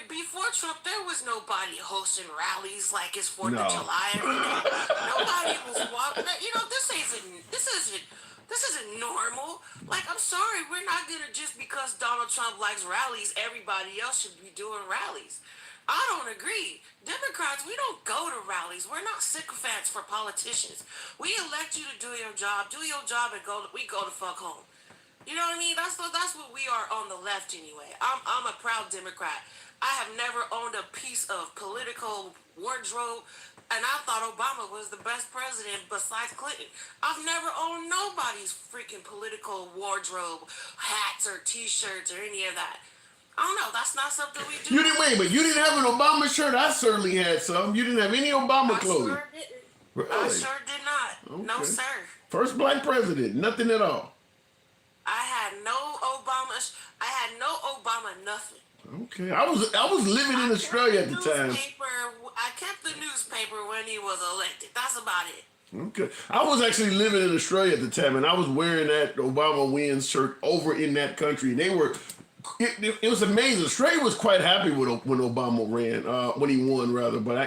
Before Trump, there was nobody hosting rallies like his 4th of July. Nobody was walking. You know, this isn't normal. Like, I'm sorry, we're not gonna just because Donald Trump likes rallies, everybody else should be doing rallies. I don't agree. Democrats, we don't go to rallies. We're not sycophants for politicians. We elect you to do your job, and we go to fuck home. You know what I mean? That's what we are on the left anyway. I'm a proud Democrat. I have never owned a piece of political wardrobe, and I thought Obama was the best president besides Clinton. I've never owned nobody's freaking political wardrobe, hats or T-shirts or any of that. I don't know. That's not something we do. But you didn't have an Obama shirt? I certainly had some. You didn't have any Obama clothing? Sure didn't. Really? I sure did not. No, Okay. sir. First black president, nothing at all. I had no Obama nothing. Okay, I was living in Australia at the time. I kept the newspaper when he was elected. That's about it. Okay, I was actually living in Australia at the time, and I was wearing that Obama wins shirt over in that country. They were, it was amazing. Australia was quite happy when Obama ran, when he won rather. But I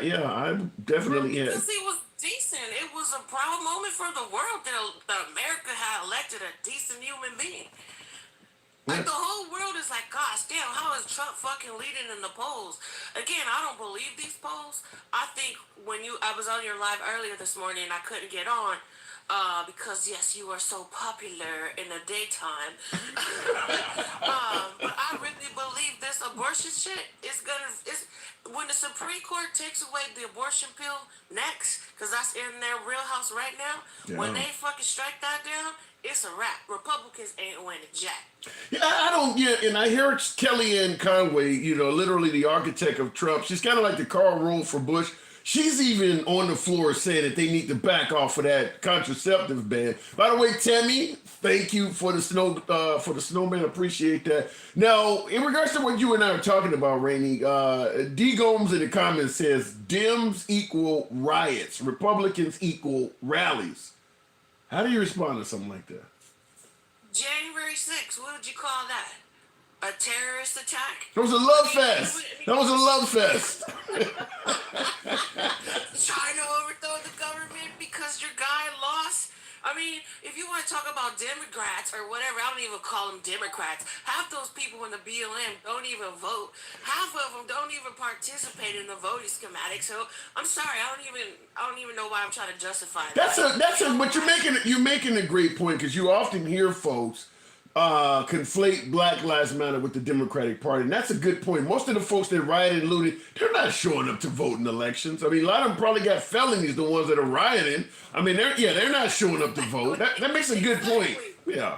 definitely had. Because he was decent. It was a proud moment for the world that America had elected a decent human being. Like, the whole world is like, gosh, damn, how is Trump fucking leading in the polls? Again, I don't believe these polls. I think I was on your live earlier this morning and I couldn't get on because, yes, you are so popular in the daytime. But I really believe this abortion shit when the Supreme Court takes away the abortion pill next, because that's in their real house right now, when they fucking strike that down, it's a wrap. Republicans ain't winning jack. And I hear Kellyanne Conway, literally the architect of Trump. She's kind of like the Karl Rove for Bush. She's even on the floor saying that they need to back off of that contraceptive ban. By the way, Tammy, thank you for the snowman. Appreciate that. Now, in regards to what you and I are talking about, Rainey, D. Gomes in the comments says Dems equal riots, Republicans equal rallies. How do you respond to something like that? January 6th, what would you call that? A terrorist attack? It was a love fest. That was a love fest. Trying to overthrow the government because your guy lost? I mean, if you want to talk about Democrats or whatever, I don't even call them Democrats. Half those people in the BLM don't even vote. Half of them don't even participate in the voting schematic. So I'm sorry, I don't even know why I'm trying to justify that. But you're making a great point, because you often hear folks conflate Black Lives Matter with the Democratic Party, and that's a good point. Most of the folks that rioted and looted, they're not showing up to vote in elections. I mean, a lot of them probably got felonies, the ones that are rioting. I mean, they're not showing up to vote. That makes a good point. Yeah.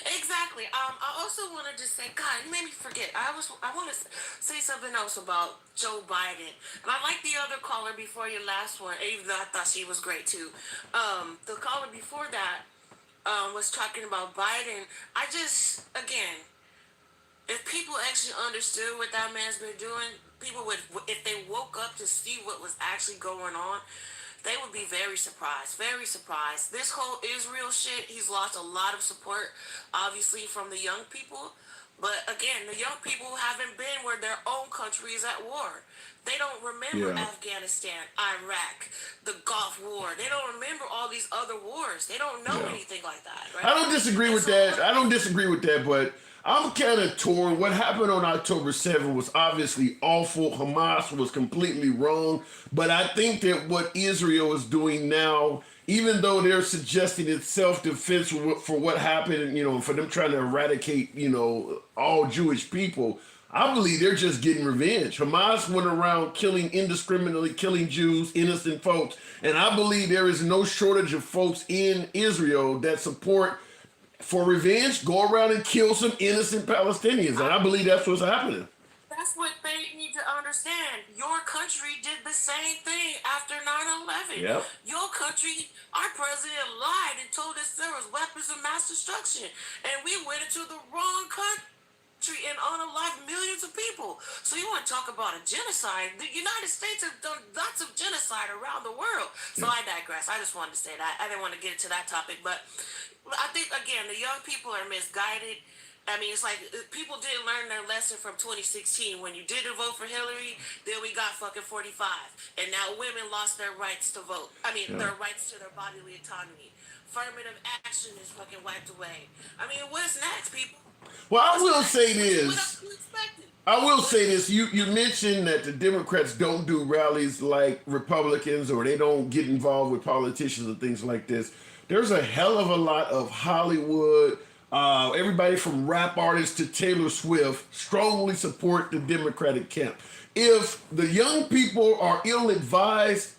Exactly. I also wanted to say, God, you made me forget. I want to say something else about Joe Biden. And I like the other caller before your last one, even though I thought she was great too. The caller before that, was talking about Biden. I just, again, if people actually understood what that man's been doing, people would, if they woke up to see what was actually going on, they would be very surprised. Very surprised. This whole Israel shit, he's lost a lot of support, obviously, from the young people. But again, the young people haven't been where their own country is at war. They don't remember Yeah. Afghanistan, Iraq, the Gulf War. They don't remember all these other wars. They don't know anything like that, right? I don't disagree with that. I don't disagree with that, but I'm kind of torn. What happened on October 7th was obviously awful. Hamas was completely wrong. But I think that what Israel is doing now, even though they're suggesting it's self-defense for what happened, for them trying to eradicate, all Jewish people, I believe they're just getting revenge. Hamas went around indiscriminately killing Jews, innocent folks, and I believe there is no shortage of folks in Israel that support for revenge, go around and kill some innocent Palestinians, and I believe that's what's happening. That's what they need to understand. Your country did the same thing after 9/11. Yep. Your country, our president lied and told us there was weapons of mass destruction, and we went into the wrong country and unalived millions of people. So you want to talk about a genocide? The United States have done lots of genocide around the world. So I digress. I just wanted to say that. I didn't want to get into that topic, but I think, again, the young people are misguided. I mean, it's like people didn't learn their lesson from 2016. When you didn't vote for Hillary, then we got fucking 45. And now women lost their rights to vote. I mean, their rights to their bodily autonomy. Affirmative action is fucking wiped away. I mean, what's next, people? Well, I will say this. You mentioned that the Democrats don't do rallies like Republicans, or they don't get involved with politicians and things like this. There's a hell of a lot of Hollywood, everybody from rap artists to Taylor Swift strongly support the Democratic camp. If the young people are ill-advised,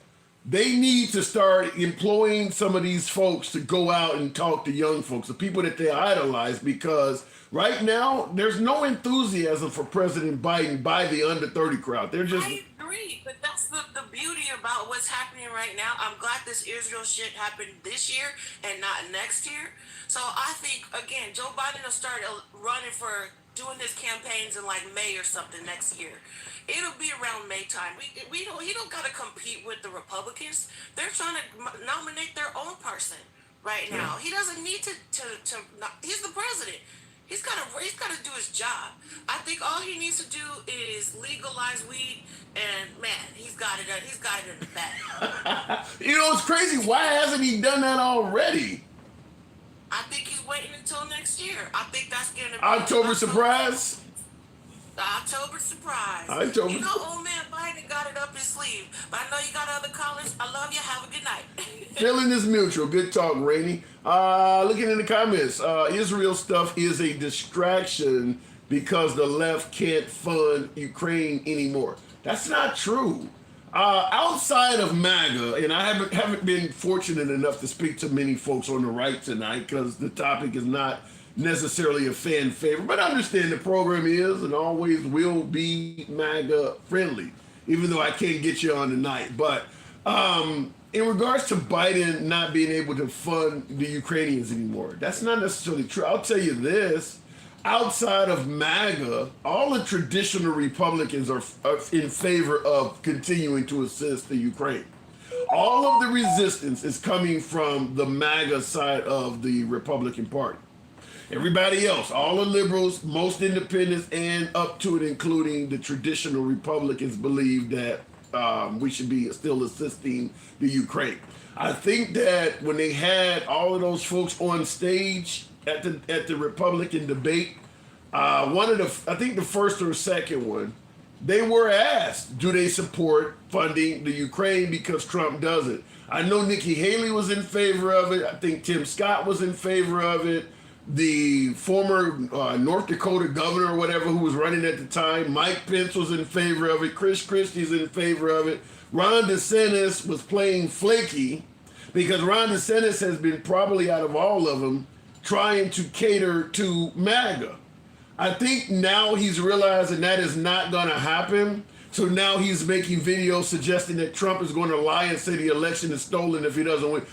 they need to start employing some of these folks to go out and talk to young folks, the people that they idolize, because right now there's no enthusiasm for President Biden by the under 30 crowd. They're just... I agree, but that's the beauty about what's happening right now. I'm glad this Israel shit happened this year and not next year. So I think, again, Joe Biden will start running for doing his campaigns in like May or something next year. It'll be around May time. He don't gotta compete with the Republicans. They're trying to nominate their own person right now. He doesn't need to he's the president. He's gotta do his job. I think all he needs to do is legalize weed, and man, he's got it in the bag. It's crazy. Why hasn't he done that already? I think he's waiting until next year. I think that's gonna be October surprise. October surprise. October. Old man Biden got it up his sleeve. But I know you got other callers. I love you. Have a good night. Feeling is mutual. Good talk, Rainey. Looking in the comments, Israel stuff is a distraction because the left can't fund Ukraine anymore. That's not true. Outside of MAGA, and I haven't been fortunate enough to speak to many folks on the right tonight because the topic is not necessarily a fan favorite, but I understand the program is and always will be MAGA friendly, even though I can't get you on tonight. But in regards to Biden not being able to fund the Ukrainians anymore, that's not necessarily true. I'll tell you this. Outside of MAGA, all the traditional Republicans are in favor of continuing to assist the Ukraine. All of the resistance is coming from the MAGA side of the Republican Party. Everybody else, all the liberals, most independents, and up to and including the traditional Republicans believe that we should be still assisting the Ukraine. I think that when they had all of those folks on stage at the Republican debate, I think the first or second one, they were asked, do they support funding the Ukraine because Trump does it? I know Nikki Haley was in favor of it. I think Tim Scott was in favor of it. The former North Dakota governor or whatever who was running at the time, Mike Pence, was in favor of it. Chris Christie's in favor of it. Ron DeSantis was playing flaky because Ron DeSantis has been probably out of all of them trying to cater to MAGA. I think now he's realizing that is not going to happen. So now he's making videos suggesting that Trump is going to lie and say the election is stolen if he doesn't win.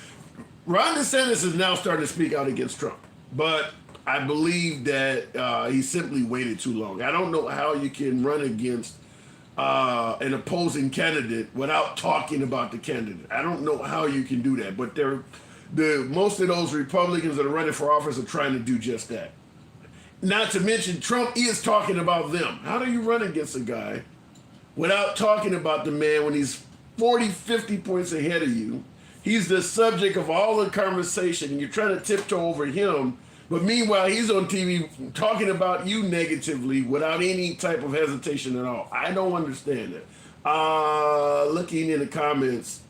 Ron DeSantis is now starting to speak out against Trump, but I believe that he simply waited too long. I don't know how you can run against an opposing candidate without talking about the candidate. I don't know how you can do that, but most of those Republicans that are running for office are trying to do just that. Not to mention, Trump is talking about them. How do you run against a guy without talking about the man when he's 40, 50 points ahead of you? He's the subject of all the conversation, and you're trying to tiptoe over him. But meanwhile, he's on TV talking about you negatively without any type of hesitation at all. I don't understand it. Looking in the comments,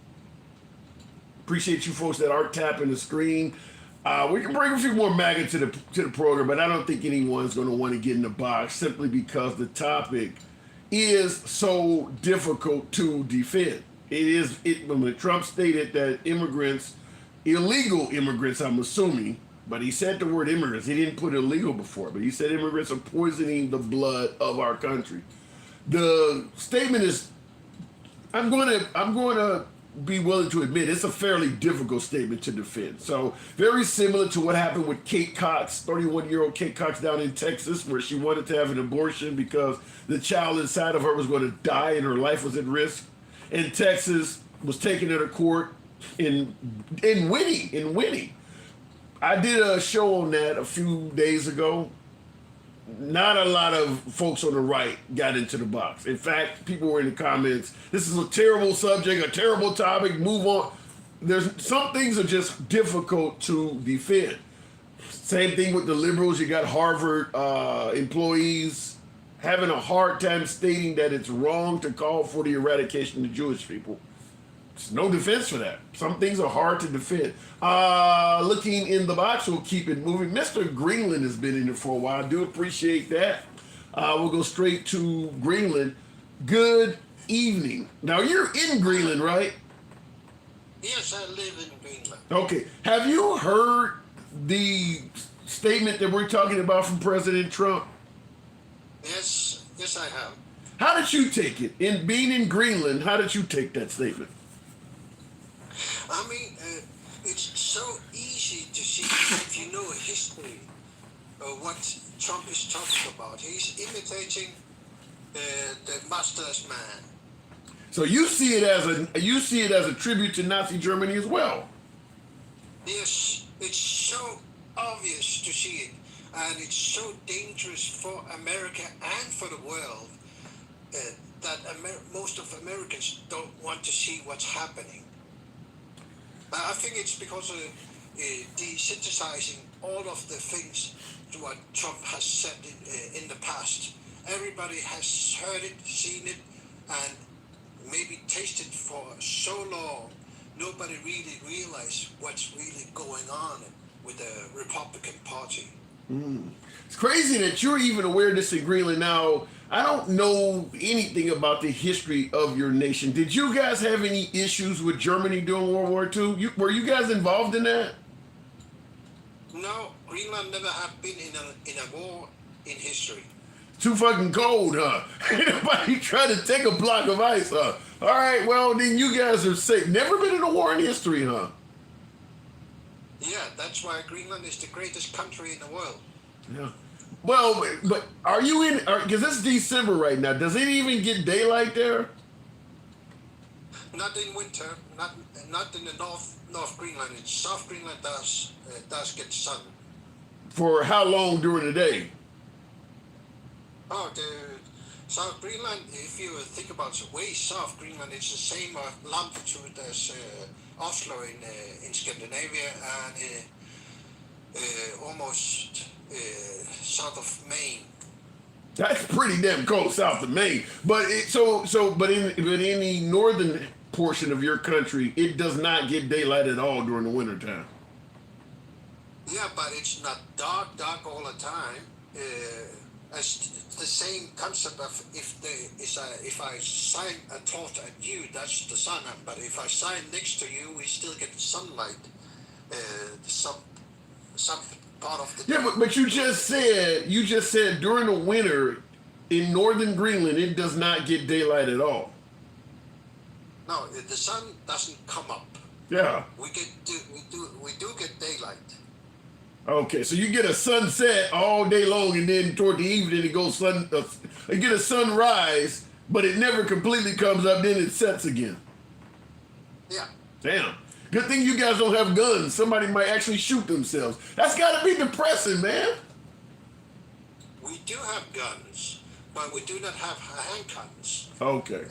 appreciate you folks that aren't tapping the screen. We can bring a few more MAGA to the program, but I don't think anyone's going to want to get in the box simply because the topic is so difficult to defend. When Trump stated that immigrants, illegal immigrants, I'm assuming, but he said the word immigrants. He didn't put illegal before, but he said immigrants are poisoning the blood of our country. The statement is, I'm going to be willing to admit it's a fairly difficult statement to defend. So very similar to what happened with Kate Cox, 31-year-old Kate Cox down in Texas, where she wanted to have an abortion because the child inside of her was going to die and her life was at risk. And Texas was taking her to court in winning. I did a show on that a few days ago. Not a lot of folks on the right got into the box. In fact, people were in the comments, this is a terrible subject, a terrible topic, move on. Some things are just difficult to defend. Same thing with the liberals. You got Harvard employees having a hard time stating that it's wrong to call for the eradication of Jewish people. There's no defense for that. Some things are hard to defend. Looking in the box, we'll keep it moving. Mr. Greenland has been in it for a while. I do appreciate that. We'll go straight to Greenland. Good evening. Now, you're in Greenland, right? Yes, I live in Greenland. Okay. Have you heard the statement that we're talking about from President Trump? Yes, I have. How did you take it? In being in Greenland, how did you take that statement? I mean, it's so easy to see if you know history of what Trump is talking about. He's imitating the master's man. So you see it as a tribute to Nazi Germany as well. Yes, it's so obvious to see it, and it's so dangerous for America and for the world that most of Americans don't want to see what's happening. I think it's because of desensitizing all of the things to what Trump has said in the past. Everybody has heard it, seen it, and maybe tasted for so long, nobody really realized what's really going on with the Republican Party. It's crazy that you're even aware of this in Greenland. Now, I don't know anything about the history of your nation. Did you guys have any issues with Germany during World War II? Were you guys involved in that? No, Greenland never have been in a war in history. Too fucking cold, huh? Ain't nobody trying to take a block of ice, huh? All right, well, then you guys are safe. Never been in a war in history, huh? Yeah, that's why Greenland is the greatest country in the world. Yeah. Well, but are you in, because it's December right now, does it even get daylight there? Not in winter, not in the North Greenland. In South Greenland does get sun. For how long during the day? Oh, the South Greenland, if you think about the way South Greenland, it's the same longitude as Oslo in Scandinavia and almost south of Maine. That's pretty damn cold south of Maine. But but in the northern portion of your country, it does not get daylight at all during the wintertime. Yeah, but it's not dark all the time. It's the same concept of if I shine a torch at you, that's the sun. But if I shine next to you, we still get the sunlight. Some part of the day. Yeah, but you just said during the winter in northern Greenland, it does not get daylight at all. No, the sun doesn't come up. Yeah. We do get daylight. Okay, so you get a sunset all day long, and then toward the evening it goes you get a sunrise, but it never completely comes up. Then it sets again. Yeah. Damn. Good thing you guys don't have guns. Somebody might actually shoot themselves. That's got to be depressing, man. We do have guns, but we do not have handguns. Okay.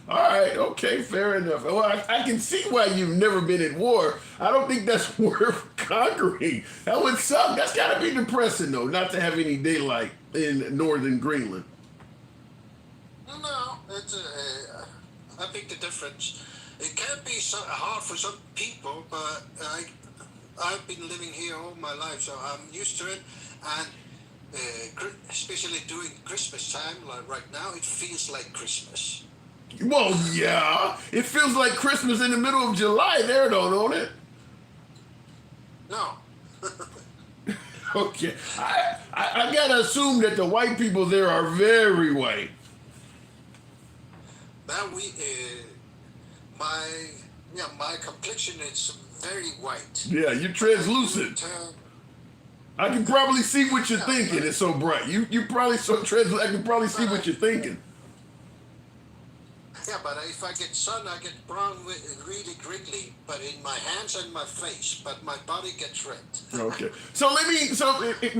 All right. Okay. Fair enough. Well, I can see why you've never been at war. I don't think that's worth conquering. That would suck. That's got to be depressing, though, not to have any daylight in northern Greenland. No, it's I think the difference. It can be hard for some people, but I've been living here all my life, so I'm used to it. And especially during Christmas time, like right now, it feels like Christmas. Well, yeah. It feels like Christmas in the middle of July there, though, don't it? No. Okay. I got to assume that the white people there are very white. Now my complexion is very white. Yeah, you're translucent. I can probably see what you're thinking. It's so bright. You probably so translucent. I can probably see what you're thinking. Yeah, but if I get sun, I get brown, really grizzly, but in my hands and my face, but my body gets red. Okay. So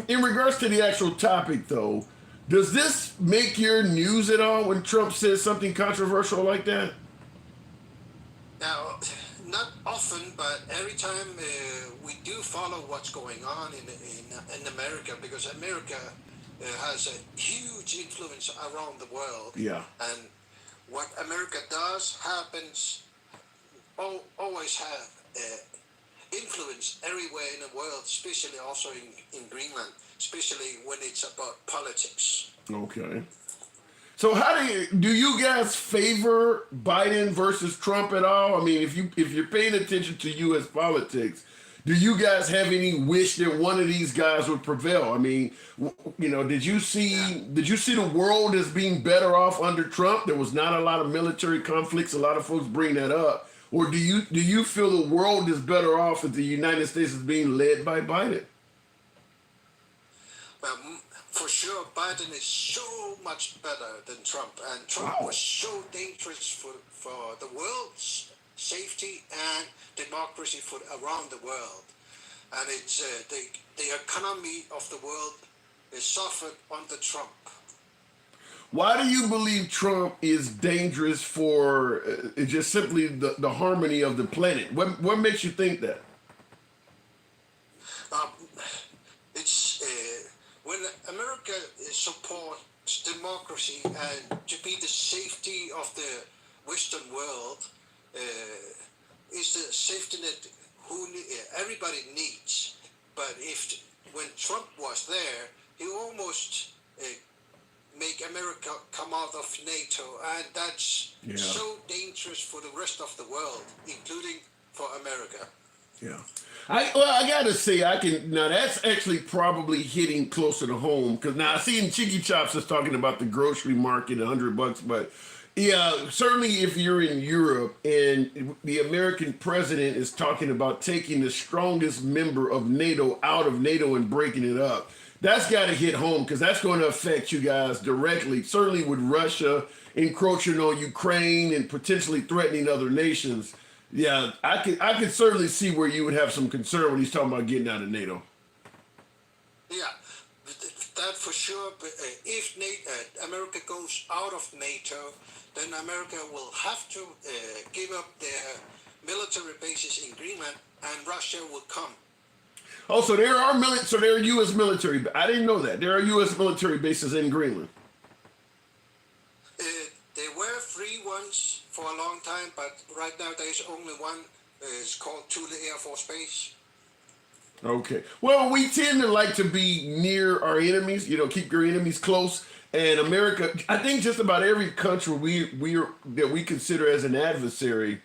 in regards to the actual topic, though, does this make your news at all when Trump says something controversial like that? Now, not often, but every time we do follow what's going on in America, because America has a huge influence around the world. Yeah. And what America does happens, always have influence everywhere in the world, especially also in Greenland, especially when it's about politics. Okay. So how do you guys favor Biden versus Trump at all? I mean, if you're paying attention to U.S. politics, do you guys have any wish that one of these guys would prevail? I mean, did you see the world as being better off under Trump? There was not a lot of military conflicts. A lot of folks bring that up. Or do you feel the world is better off if the United States is being led by Biden? Well, for sure, Biden is so much better than Trump, and Trump was so dangerous for the world's safety and democracy around the world. And it's the economy of the world is suffered under Trump. Why do you believe Trump is dangerous for just simply the harmony of the planet? What makes you think that? It's when America supports democracy and to be the safety of the Western world, is the safety net everybody needs. But when Trump was there, he almost make America come out of NATO, and that's so dangerous for the rest of the world, including for America. Yeah. I gotta say, that's actually probably hitting closer to home, because now I see in Chicky Chops is talking about the grocery market, $100, but yeah, certainly if you're in Europe and the American president is talking about taking the strongest member of NATO out of NATO and breaking it up, that's got to hit home, because that's going to affect you guys directly. Certainly with Russia encroaching on Ukraine and potentially threatening other nations. Yeah, I could certainly see where you would have some concern when he's talking about getting out of NATO. Yeah, that for sure. But if America goes out of NATO, then America will have to give up their military bases in Greenland, and Russia will come. Oh, so there are U.S. military. I didn't know that. There are U.S. military bases in Greenland. There were 3 ones for a long time, but right now there's only one. It's called Thule Air Force Base. Okay. Well, we tend to like to be near our enemies. Keep your enemies close. And America, I think just about every country that we consider as an adversary,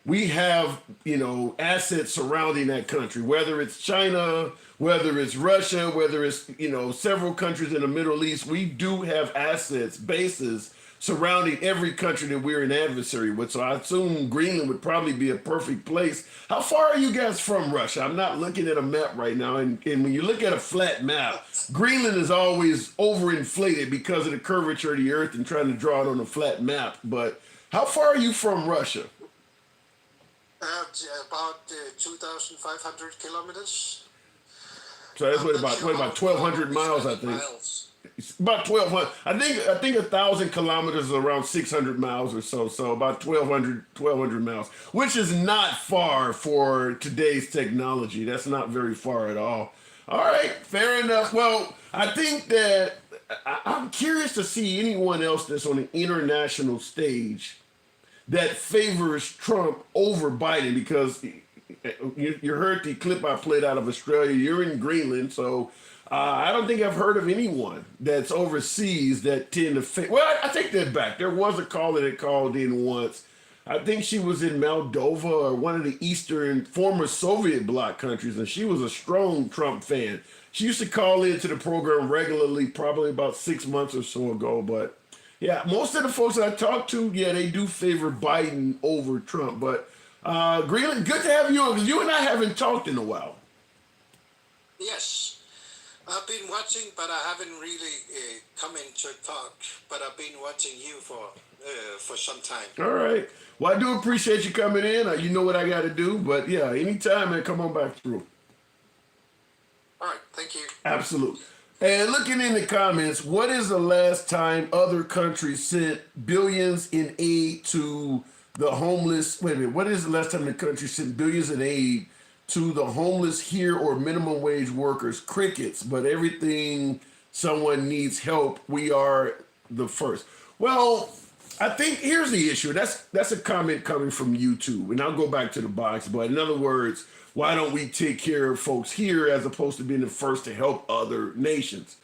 we have, assets surrounding that country, whether it's China, whether it's Russia, whether it's, several countries in the Middle East. We do have assets, bases surrounding every country that we're an adversary with. So I assume Greenland would probably be a perfect place. How far are you guys from Russia? I'm not looking at a map right now. And when you look at a flat map, Greenland is always overinflated because of the curvature of the earth and trying to draw it on a flat map. But how far are you from Russia? About 2,500 kilometers. So that's I'm what not about sure what, how about 1,200 far miles, I it's think. miles. It's about 1,200. I think 1,000 kilometers is around 600 miles or so. So about 1,200 miles, which is not far for today's technology. That's not very far at all. All right, fair enough. Well, I think that I'm curious to see anyone else that's on an international stage that favors Trump over Biden, because you heard the clip I played out of Australia. You're in Greenland, so I don't think I've heard of anyone that's overseas that tend to favor. Well, I take that back. There was a caller that called in once. I think she was in Moldova or one of the eastern former Soviet bloc countries, and she was a strong Trump fan. She used to call into the program regularly, probably about 6 months or so ago. But yeah, most of the folks I talk to, yeah, they do favor Biden over Trump. But Greenland, good to have you on, because you and I haven't talked in a while. Yes. I've been watching, but I haven't really come in to talk. But I've been watching you for some time. All right. Well, I do appreciate you coming in. You know what I got to do. But yeah, anytime, man, come on back through. All right. Thank you. Absolutely. And looking in the comments, what is the last time other countries sent billions in aid to the homeless? Wait a minute. What is the last time the country sent billions in aid to the homeless here or minimum wage workers? Crickets, but everything someone needs help, we are the first. Well, I think here's the issue. That's a comment coming from YouTube, and I'll go back to the box. But in other words, why don't we take care of folks here as opposed to being the first to help other nations?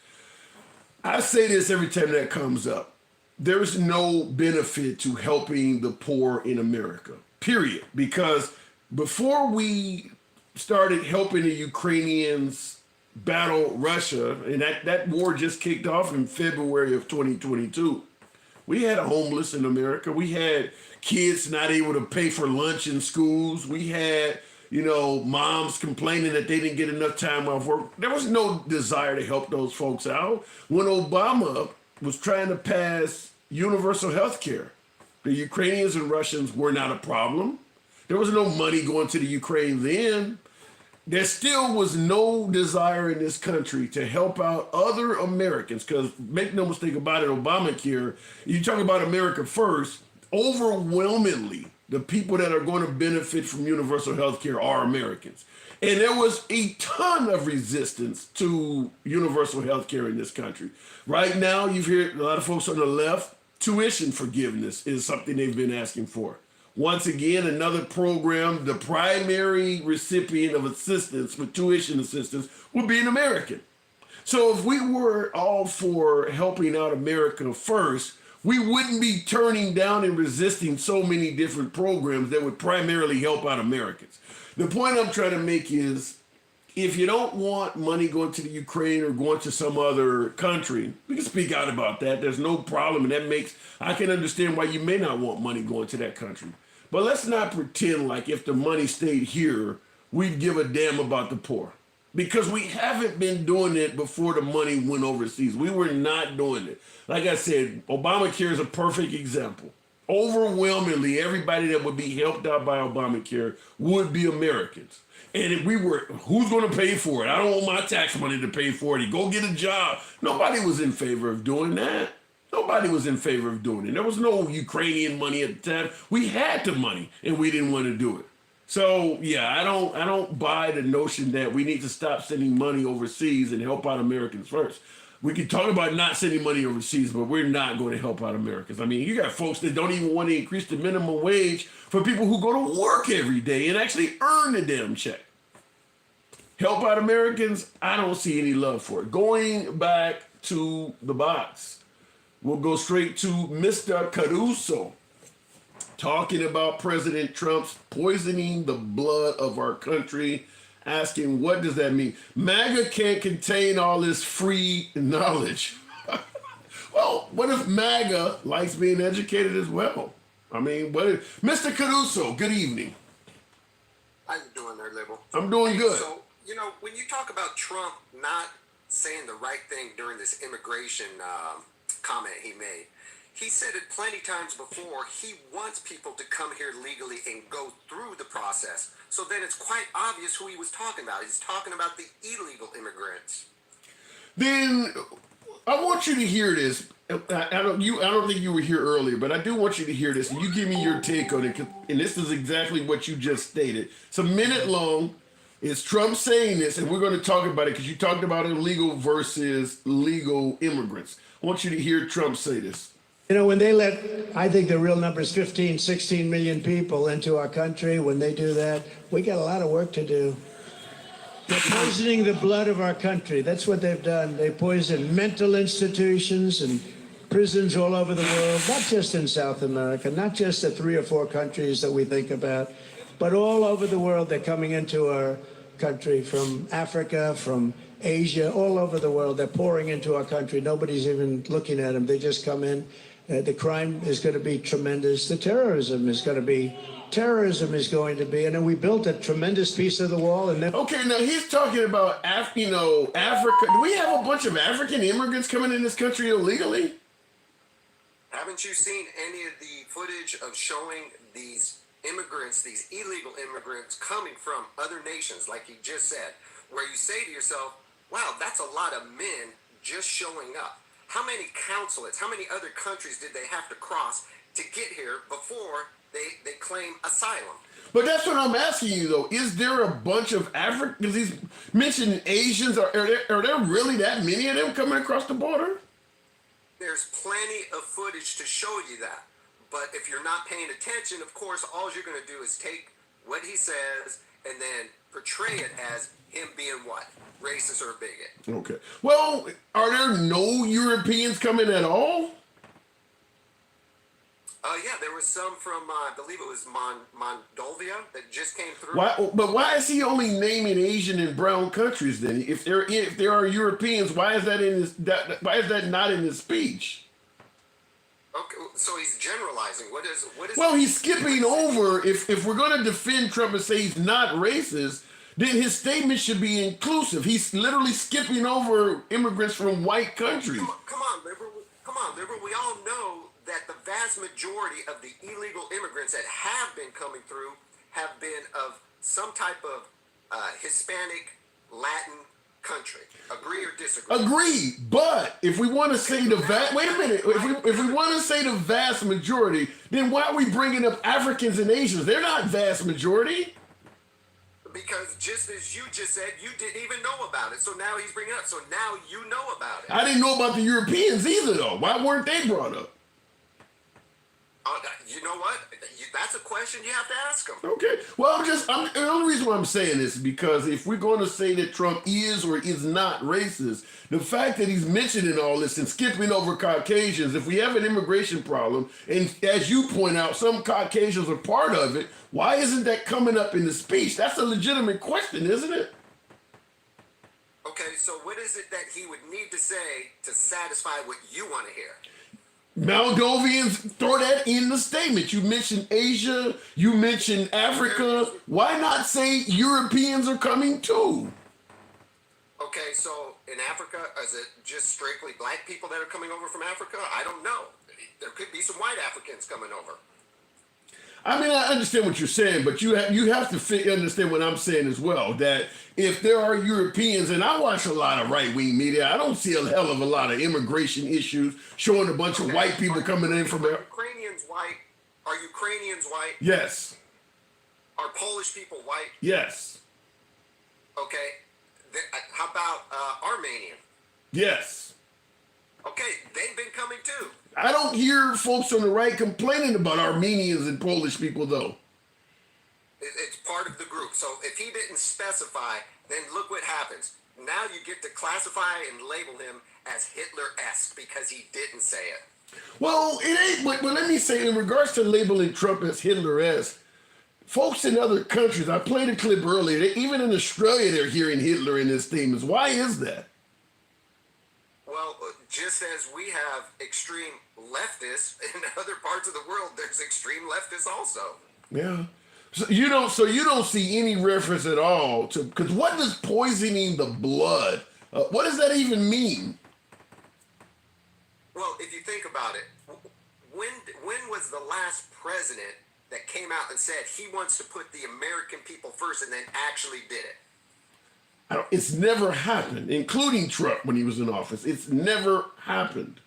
I say this every time that comes up. There's no benefit to helping the poor in America, period. Because before we started helping the Ukrainians battle Russia, and that war just kicked off in February of 2022, we had homeless in America. We had kids not able to pay for lunch in schools. We had, moms complaining that they didn't get enough time off work. There was no desire to help those folks out. When Obama was trying to pass universal health care, the Ukrainians and Russians were not a problem. There was no money going to the Ukraine then. There still was no desire in this country to help out other Americans, because make no mistake about it, Obamacare, you talk about America first, overwhelmingly, the people that are going to benefit from universal health care are Americans. And there was a ton of resistance to universal health care in this country. Right now, you've heard a lot of folks on the left, tuition forgiveness is something they've been asking for. Once again, another program, the primary recipient of assistance with tuition assistance would be an American. So if we were all for helping out America first, we wouldn't be turning down and resisting so many different programs that would primarily help out Americans. The point I'm trying to make is, if you don't want money going to the Ukraine or going to some other country, we can speak out about that. There's no problem. And I can understand why you may not want money going to that country. But let's not pretend like if the money stayed here, we'd give a damn about the poor. Because we haven't been doing it before the money went overseas. We were not doing it. Like I said, Obamacare is a perfect example. Overwhelmingly, everybody that would be helped out by Obamacare would be Americans. And if we were, who's going to pay for it? I don't want my tax money to pay for it. You go get a job. Nobody was in favor of doing that. Nobody was in favor of doing it. There was no Ukrainian money at the time. We had the money, and we didn't want to do it. So yeah, I don't buy the notion that we need to stop sending money overseas and help out Americans first. We can talk about not sending money overseas, but we're not going to help out Americans. I mean, you got folks that don't even want to increase the minimum wage for people who go to work every day and actually earn the damn check. Help out Americans, I don't see any love for it. Going back to the box, we'll go straight to Mr. Caruso, talking about President Trump's poisoning the blood of our country, asking, what does that mean? MAGA can't contain all this free knowledge. Well, what if MAGA likes being educated as well? I mean, what if, Mr. Caruso, good evening. How you doing there, Liberal? I'm doing good. So, when you talk about Trump not saying the right thing during this immigration comment he made, he said it plenty times before. He wants people to come here legally and go through the process. So then it's quite obvious who he was talking about. He's talking about the illegal immigrants. Then I want you to hear this. I don't think you were here earlier, but I do want you to hear this, and you give me your take on it. And this is exactly what you just stated. It's a minute long. It's Trump saying this, and we're going to talk about it because you talked about illegal versus legal immigrants. I want you to hear Trump say this. When they let, I think the real number is 15, 16 million people into our country, when they do that, we got a lot of work to do. They're poisoning the blood of our country. That's what they've done. They poison mental institutions and prisons all over the world, not just in South America, not just the 3 or 4 countries that we think about, but all over the world. They're coming into our country from Africa, from Asia, all over the world. They're pouring into our country. Nobody's even looking at them. They just come in. The crime is going to be tremendous. The terrorism is going to be, and then we built a tremendous piece of the wall. And then okay, now he's talking about Africa. Do we have a bunch of African immigrants coming in this country illegally? Haven't you seen any of the footage of showing these immigrants, these illegal immigrants coming from other nations, like he just said, where you say to yourself, wow, that's a lot of men just showing up. How many consulates, how many other countries did they have to cross to get here before they claim asylum? But that's what I'm asking you, though. Is there a bunch of Africans? Because he's mentioned Asians. Are there really that many of them coming across the border? There's plenty of footage to show you that. But if you're not paying attention, of course, all you're going to do is take what he says and then portray it as him being what? Racist or a bigot. Okay. Well, are there no Europeans coming at all? Yeah, there was some from, I believe it was Moldova that just came through. Why is he only naming Asian and brown countries then? If there are Europeans, why is that not in his speech? Okay, so he's generalizing. What is? Well, he's skipping over. If we're going to defend Trump and say he's not racist, then his statement should be inclusive. He's literally skipping over immigrants from white countries. Come on, liberal. We all know that the vast majority of the illegal immigrants that have been coming through have been of some type of Hispanic, Latin country. Agree or disagree? Agree, but if we want to say wait a minute. If we want to say the vast majority, then why are we bringing up Africans and Asians? They're not vast majority. Because just as you just said, you didn't even know about it. So now he's bringing it up. So now you know about it. I didn't know about the Europeans either, though. Why weren't they brought up? You know what? That's a question you have to ask him. Okay. Well, the only reason why I'm saying this is because if we're going to say that Trump is or is not racist, the fact that he's mentioning all this and skipping over Caucasians, if we have an immigration problem, and as you point out, some Caucasians are part of it, why isn't that coming up in the speech? That's a legitimate question, isn't it? Okay, so what is it that he would need to say to satisfy what you want to hear? Moldovians, throw that in the statement. You mentioned Asia, you mentioned Africa. Why not say Europeans are coming too? Okay, so in Africa, is it just strictly black people that are coming over from Africa? I don't know. There could be some white Africans coming over. I mean, I understand what you're saying, but you have to understand what I'm saying as well, that if there are Europeans, and I watch a lot of right-wing media, I don't see a hell of a lot of immigration issues showing a bunch of white people coming in from there. Ukrainians white? Are Ukrainians white? Yes. Are Polish people white? Yes. Okay. How about Armenian? Yes. Okay, they've been coming too. I don't hear folks on the right complaining about Armenians and Polish people, though. It's part of the group. So if he didn't specify, then look what happens. Now you get to classify and label him as Hitler-esque because he didn't say it. Well, it ain't, but let me say, in regards to labeling Trump as Hitler-esque, folks in other countries, I played a clip earlier, even in Australia, they're hearing Hitler in his statements. Why is that? Well, just as we have extreme leftists in other parts of the world, there's extreme leftists also. Yeah. So you don't see any reference at all to, because what does poisoning the blood? What does that even mean? Well, if you think about it, when was the last president that came out and said he wants to put the American people first and then actually did it? It's never happened, including Trump when he was in office. It's never happened.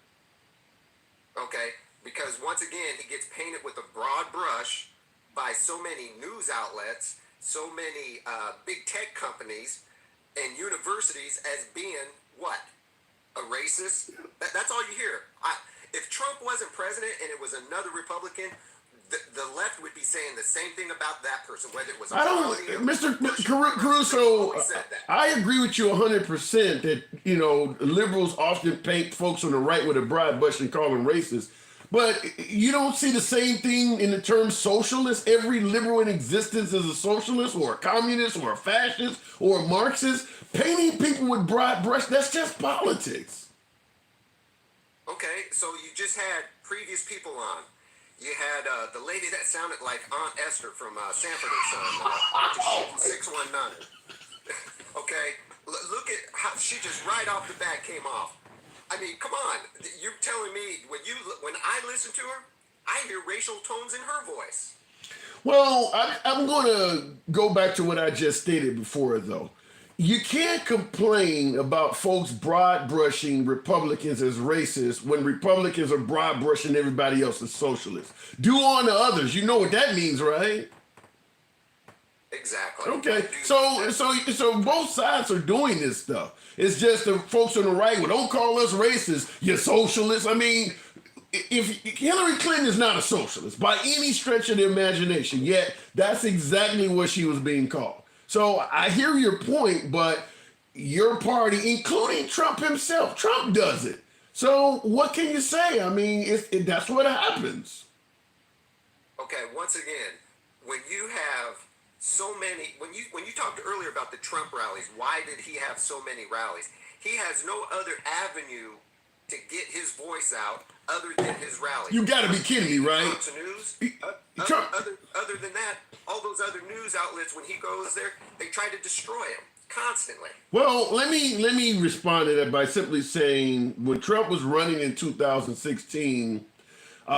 Okay, because once again, he gets painted with a broad brush by so many news outlets, so many big tech companies, and universities as being what? A racist? That's all you hear. If Trump wasn't president and it was another Republican, the left would be saying the same thing about that person, whether it was Mr. Caruso, I agree with you 100% that, liberals often paint folks on the right with a broad brush and call them racist. But you don't see the same thing in the term socialist. Every liberal in existence is a socialist or a communist or a fascist or a Marxist. Painting people with broad brush, that's just politics. Okay, so you just had previous people on. You had the lady that sounded like Aunt Esther from Sanford and Son, 619. Okay, look at how she just right off the bat came off. I mean, come on. You're telling me when I listen to her, I hear racial tones in her voice. Well, I'm going to go back to what I just stated before, though. You can't complain about folks broad brushing Republicans as racist when Republicans are broad brushing everybody else as socialists. Do on to others. You know what that means, right? Exactly. Okay. So both sides are doing this stuff. It's just the folks on the right, well, don't call us racist, you socialists. I mean, if Hillary Clinton is not a socialist by any stretch of the imagination, yet that's exactly what she was being called. So I hear your point, but your party, including Trump himself, Trump does it. So what can you say? I mean, that's what happens. Okay, once again, when you have so many, when you talked earlier about the Trump rallies, why did he have so many rallies? He has no other avenue to get his voice out other than his rallies. You got to be kidding me, right? News. Other than that, all those other news outlets, when he goes there, they try to destroy him constantly. Well, let me respond to that by simply saying when Trump was running in 2016,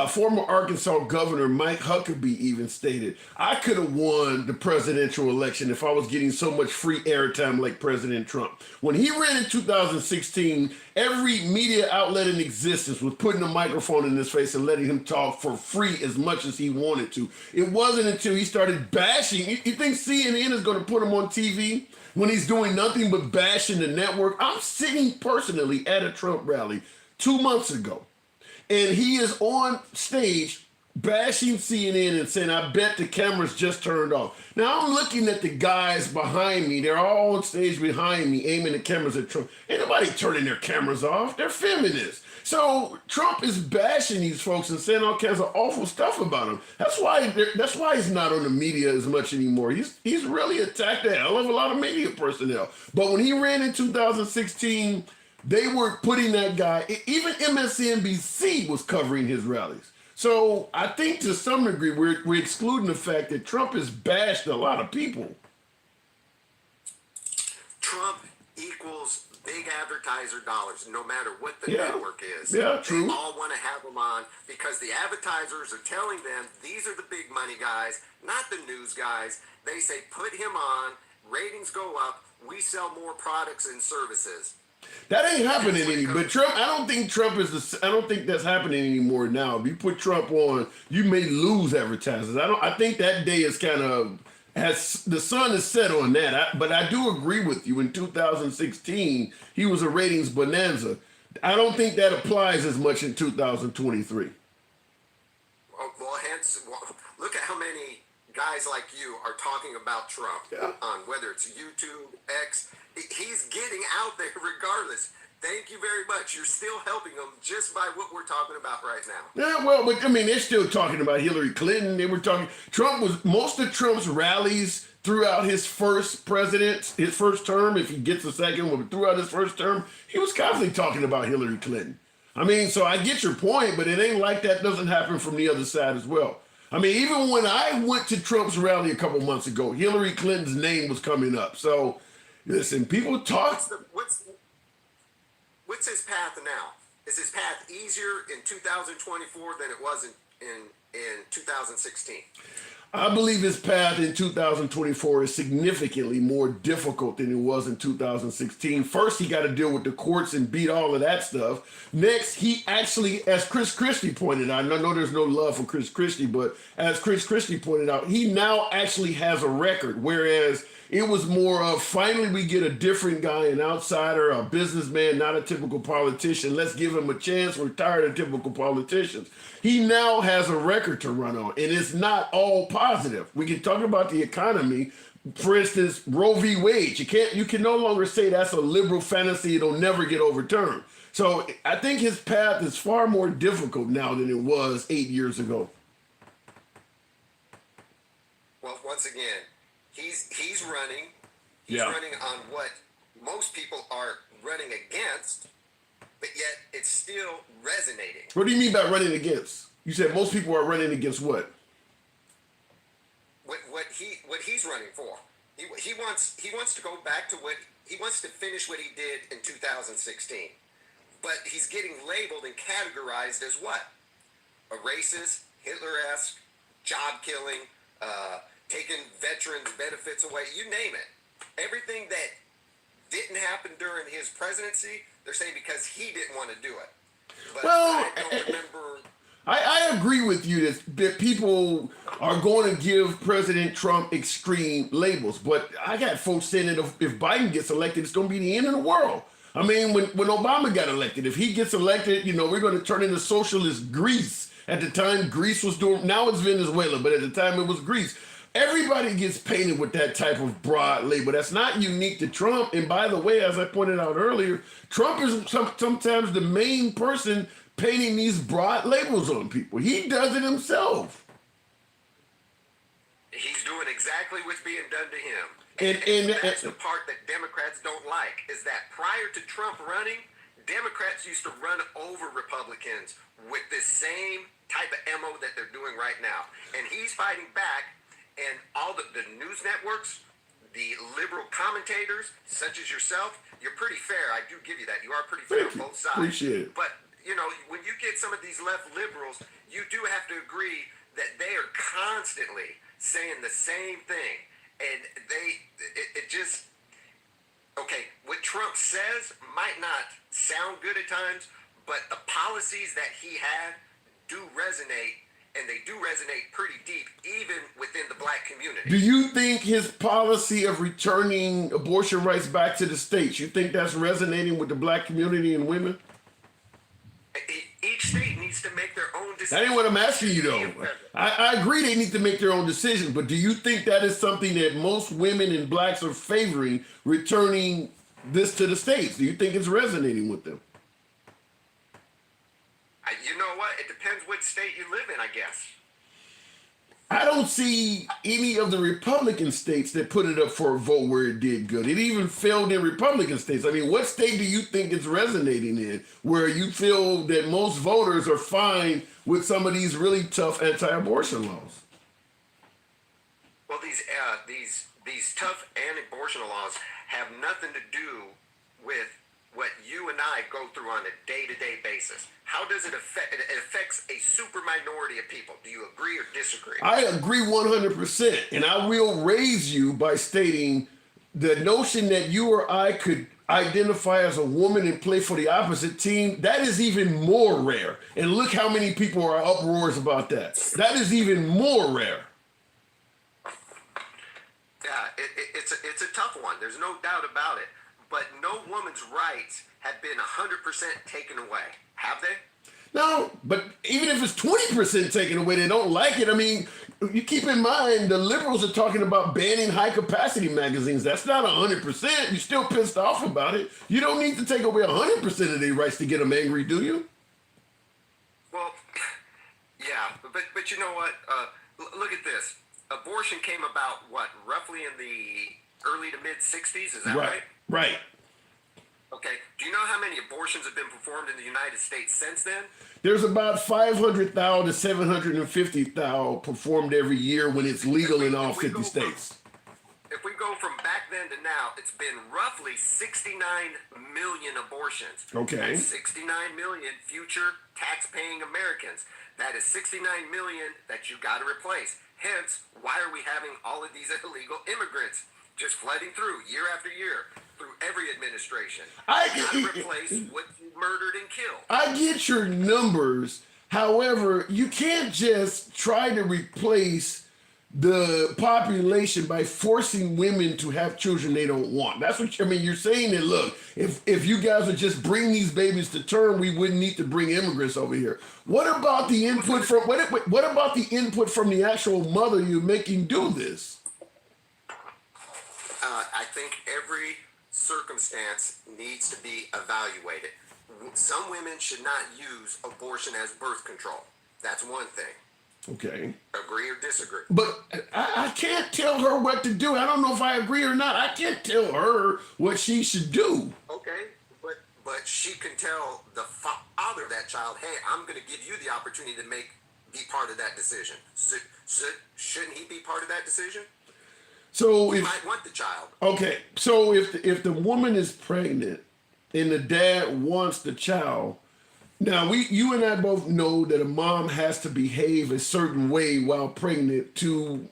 former Arkansas Governor Mike Huckabee even stated, I could have won the presidential election if I was getting so much free airtime like President Trump. When he ran in 2016, every media outlet in existence was putting a microphone in his face and letting him talk for free as much as he wanted to. It wasn't until he started bashing. You think CNN is going to put him on TV when he's doing nothing but bashing the network? I'm sitting personally at a Trump rally 2 months ago. And he is on stage bashing CNN and saying, I bet the cameras just turned off. Now I'm looking at the guys behind me. They're all on stage behind me, aiming the cameras at Trump. Ain't nobody turning their cameras off. They're feminists. So Trump is bashing these folks and saying all kinds of awful stuff about them. That's why he's not on the media as much anymore. He's really attacked a hell of a lot of media personnel. But when he ran in 2016, they were putting that guy, even MSNBC was covering his rallies. So I think to some degree, we're excluding the fact that Trump has bashed a lot of people. Trump equals big advertiser dollars, no matter what the network is. Yeah, true. They all want to have him on because the advertisers are telling them these are the big money guys, not the news guys. They say, put him on, ratings go up, we sell more products and services. That ain't happening anymore. But Trump, I don't think that's happening anymore now. If you put Trump on, you may lose advertisers. I think that day is the sun is set on that. But I do agree with you. In 2016, he was a ratings bonanza. I don't think that applies as much in 2023. Well, look at how many guys like you are talking about Trump on whether it's YouTube, X. He's getting out there regardless. Thank you very much. You're still helping them just by what we're talking about right now. Yeah, well, but I mean, they're still talking about Hillary Clinton. They were talking. Trump was most of Trump's rallies throughout his first term. If he gets a second, but throughout his first term, he was constantly talking about Hillary Clinton. I mean, so I get your point, but it ain't like that doesn't happen from the other side as well. I mean, even when I went to Trump's rally a couple months ago, Hillary Clinton's name was coming up. So, listen, people talk. What's his path now? Is his path easier in 2024 than it was in 2016? I believe his path in 2024 is significantly more difficult than it was in 2016. First, he got to deal with the courts and beat all of that stuff. Next, he actually, as Chris Christie pointed out, and I know there's no love for Chris Christie, but as Chris Christie pointed out, he now actually has a record, whereas it was more of finally we get a different guy, an outsider, a businessman, not a typical politician. Let's give him a chance. We're tired of typical politicians. He now has a record to run on, and it's not all positive. We can talk about the economy. For instance, Roe v. Wade. You can no longer say that's a liberal fantasy. It'll never get overturned. So I think his path is far more difficult now than it was 8 years ago. Well, once again, he's running. He's Yeah. running on what most people are running against, but yet it's still resonating. What do you mean by running against? You said most people are running against what? What he's running for. He wants to go back to what he wants to finish what he did in 2016. But he's getting labeled and categorized as what? A racist, Hitler-esque, job killing, taking veterans' benefits away, you name it. Everything that didn't happen during his presidency, they're saying because he didn't want to do it. But Well, I don't remember. I agree with you that people are going to give President Trump extreme labels, but I got folks saying that if Biden gets elected, it's going to be the end of the world. I mean, when Obama got elected, if he gets elected, we're going to turn into socialist Greece. At the time, Greece was doing, now it's Venezuela, but at the time it was Greece. Everybody gets painted with that type of broad label. That's not unique to Trump. And by the way, as I pointed out earlier, Trump is sometimes the main person painting these broad labels on people. He does it himself. He's doing exactly what's being done to him. And that's the part that Democrats don't like, is that prior to Trump running, Democrats used to run over Republicans with this same type of MO that they're doing right now. And he's fighting back, and all the news networks, the liberal commentators, such as yourself, you're pretty fair. I do give you that. You are pretty fair on both sides. Appreciate it. But, when you get some of these left liberals, you do have to agree that they are constantly saying the same thing. And it just, okay, what Trump says might not sound good at times, but the policies that he had do resonate, and they do resonate pretty deep, even within the black community. Do you think his policy of returning abortion rights back to the states, you think that's resonating with the black community and women? Each state needs to make their own decisions. That ain't what I'm asking you, though. I agree they need to make their own decisions, but do you think that is something that most women and blacks are favoring, returning this to the states? Do you think it's resonating with them? You know what? It depends which state you live in, I guess. I don't see any of the Republican states that put it up for a vote where it did good. It even failed in Republican states. I mean, what state do you think it's resonating in where you feel that most voters are fine with some of these really tough anti-abortion laws? Well, these tough anti-abortion laws have nothing to do with what you and I go through on a day-to-day basis. How does it affect? It affects a super minority of people. Do you agree or disagree? I agree 100%. And I will raise you by stating the notion that you or I could identify as a woman and play for the opposite team, that is even more rare. And look how many people are uproars about that. That is even more rare. Yeah, it's a tough one. There's no doubt about it. But no woman's rights have been 100% taken away, have they? No, but even if it's 20% taken away, they don't like it. I mean, you keep in mind the liberals are talking about banning high capacity magazines. That's not 100%. You're still pissed off about it. You don't need to take away 100% of their rights to get them angry, do you? Well, yeah, but you know what? Look at this. Abortion came about, what, roughly in the early to mid 60s? Is that right? Right. Okay. Do you know how many abortions have been performed in the United States since then? There's about 500,000 to 750,000 performed every year when it's legal in all 50 states. If we go from back then to now, it's been roughly 69 million abortions. Okay. That's 69 million future tax-paying Americans. That is 69 million that you got to replace. Hence, why are we having all of these illegal immigrants just flooding through year after year through every administration? Got to replace what you murdered and killed. I get your numbers. However, you can't just try to replace the population by forcing women to have children they don't want. That's what I mean. You're saying that, look, if you guys would just bring these babies to term, we wouldn't need to bring immigrants over here. What about the input from what about the input from the actual mother you're making do this? I think every circumstance needs to be evaluated. Some women should not use abortion as birth control. That's one thing. Okay. Agree or disagree? But I can't tell her what to do. I don't know if I agree or not. I can't tell her what she should do. Okay, but she can tell the father of that child, hey, I'm going to give you the opportunity to be part of that decision. Shouldn't he be part of that decision? So he if might want the child. Okay, so if the woman is pregnant and the dad wants the child, now you and I both know that a mom has to behave a certain way while pregnant to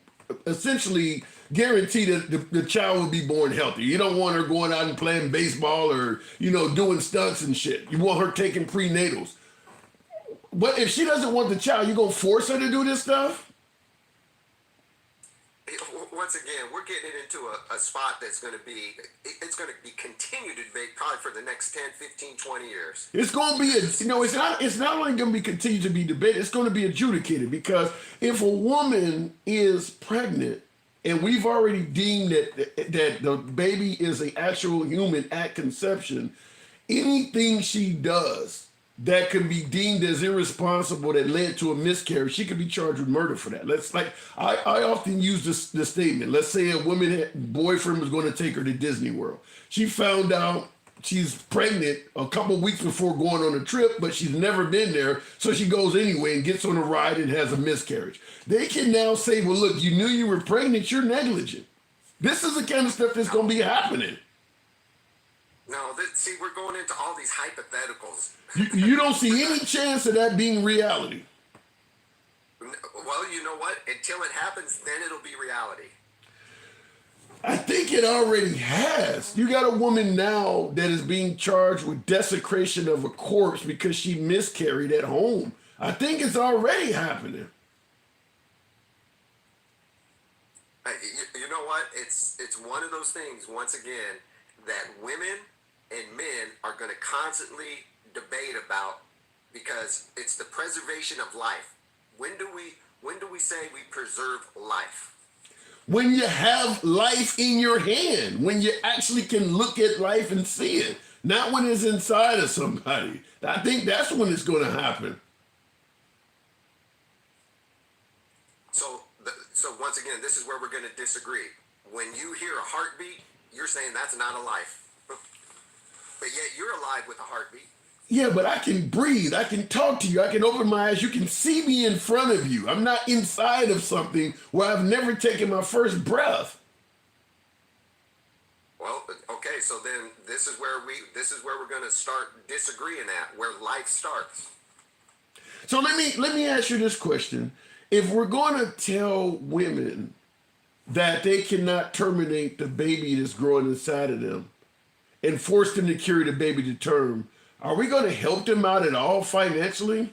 essentially guarantee that the child will be born healthy. You don't want her going out and playing baseball or doing stunts and shit. You want her taking prenatals. But if she doesn't want the child, you gonna force her to do this stuff? Once again, we're getting it into a spot that's going to be continued debate probably for the next 10, 15, 20 years. It's going to be, it's not only going to be continued to be debated, it's going to be adjudicated, because if a woman is pregnant and we've already deemed that the baby is an actual human at conception, anything she does that can be deemed as irresponsible that led to a miscarriage, she could be charged with murder for that. I often use this statement. Let's say a woman boyfriend was going to take her to Disney World. She found out she's pregnant a couple weeks before going on a trip, but she's never been there, so she goes anyway and gets on a ride and has a miscarriage. They can now say, well, look, you knew you were pregnant, you're negligent. This is the kind of stuff that's going to be happening. No, see, we're going into all these hypotheticals. You don't see any chance of that being reality. Well, you know what? Until it happens, then it'll be reality. I think it already has. You got a woman now that is being charged with desecration of a corpse because she miscarried at home. I think it's already happening. You know what? It's one of those things, once again, that women and men are going to constantly debate about, because it's the preservation of life. When do we say we preserve life? When you have life in your hand, when you actually can look at life and see it, not when it's inside of somebody. I think that's when it's going to happen. So once again, this is where we're going to disagree. When you hear a heartbeat, you're saying that's not a life. But yet you're alive with a heartbeat. Yeah, but I can breathe. I can talk to you. I can open my eyes. You can see me in front of you. I'm not inside of something where I've never taken my first breath. Well, okay, so then this is where we're going to start disagreeing at, where life starts. So let me ask you this question. If we're going to tell women that they cannot terminate the baby that's growing inside of them and force them to carry the baby to term, are we going to help them out at all financially?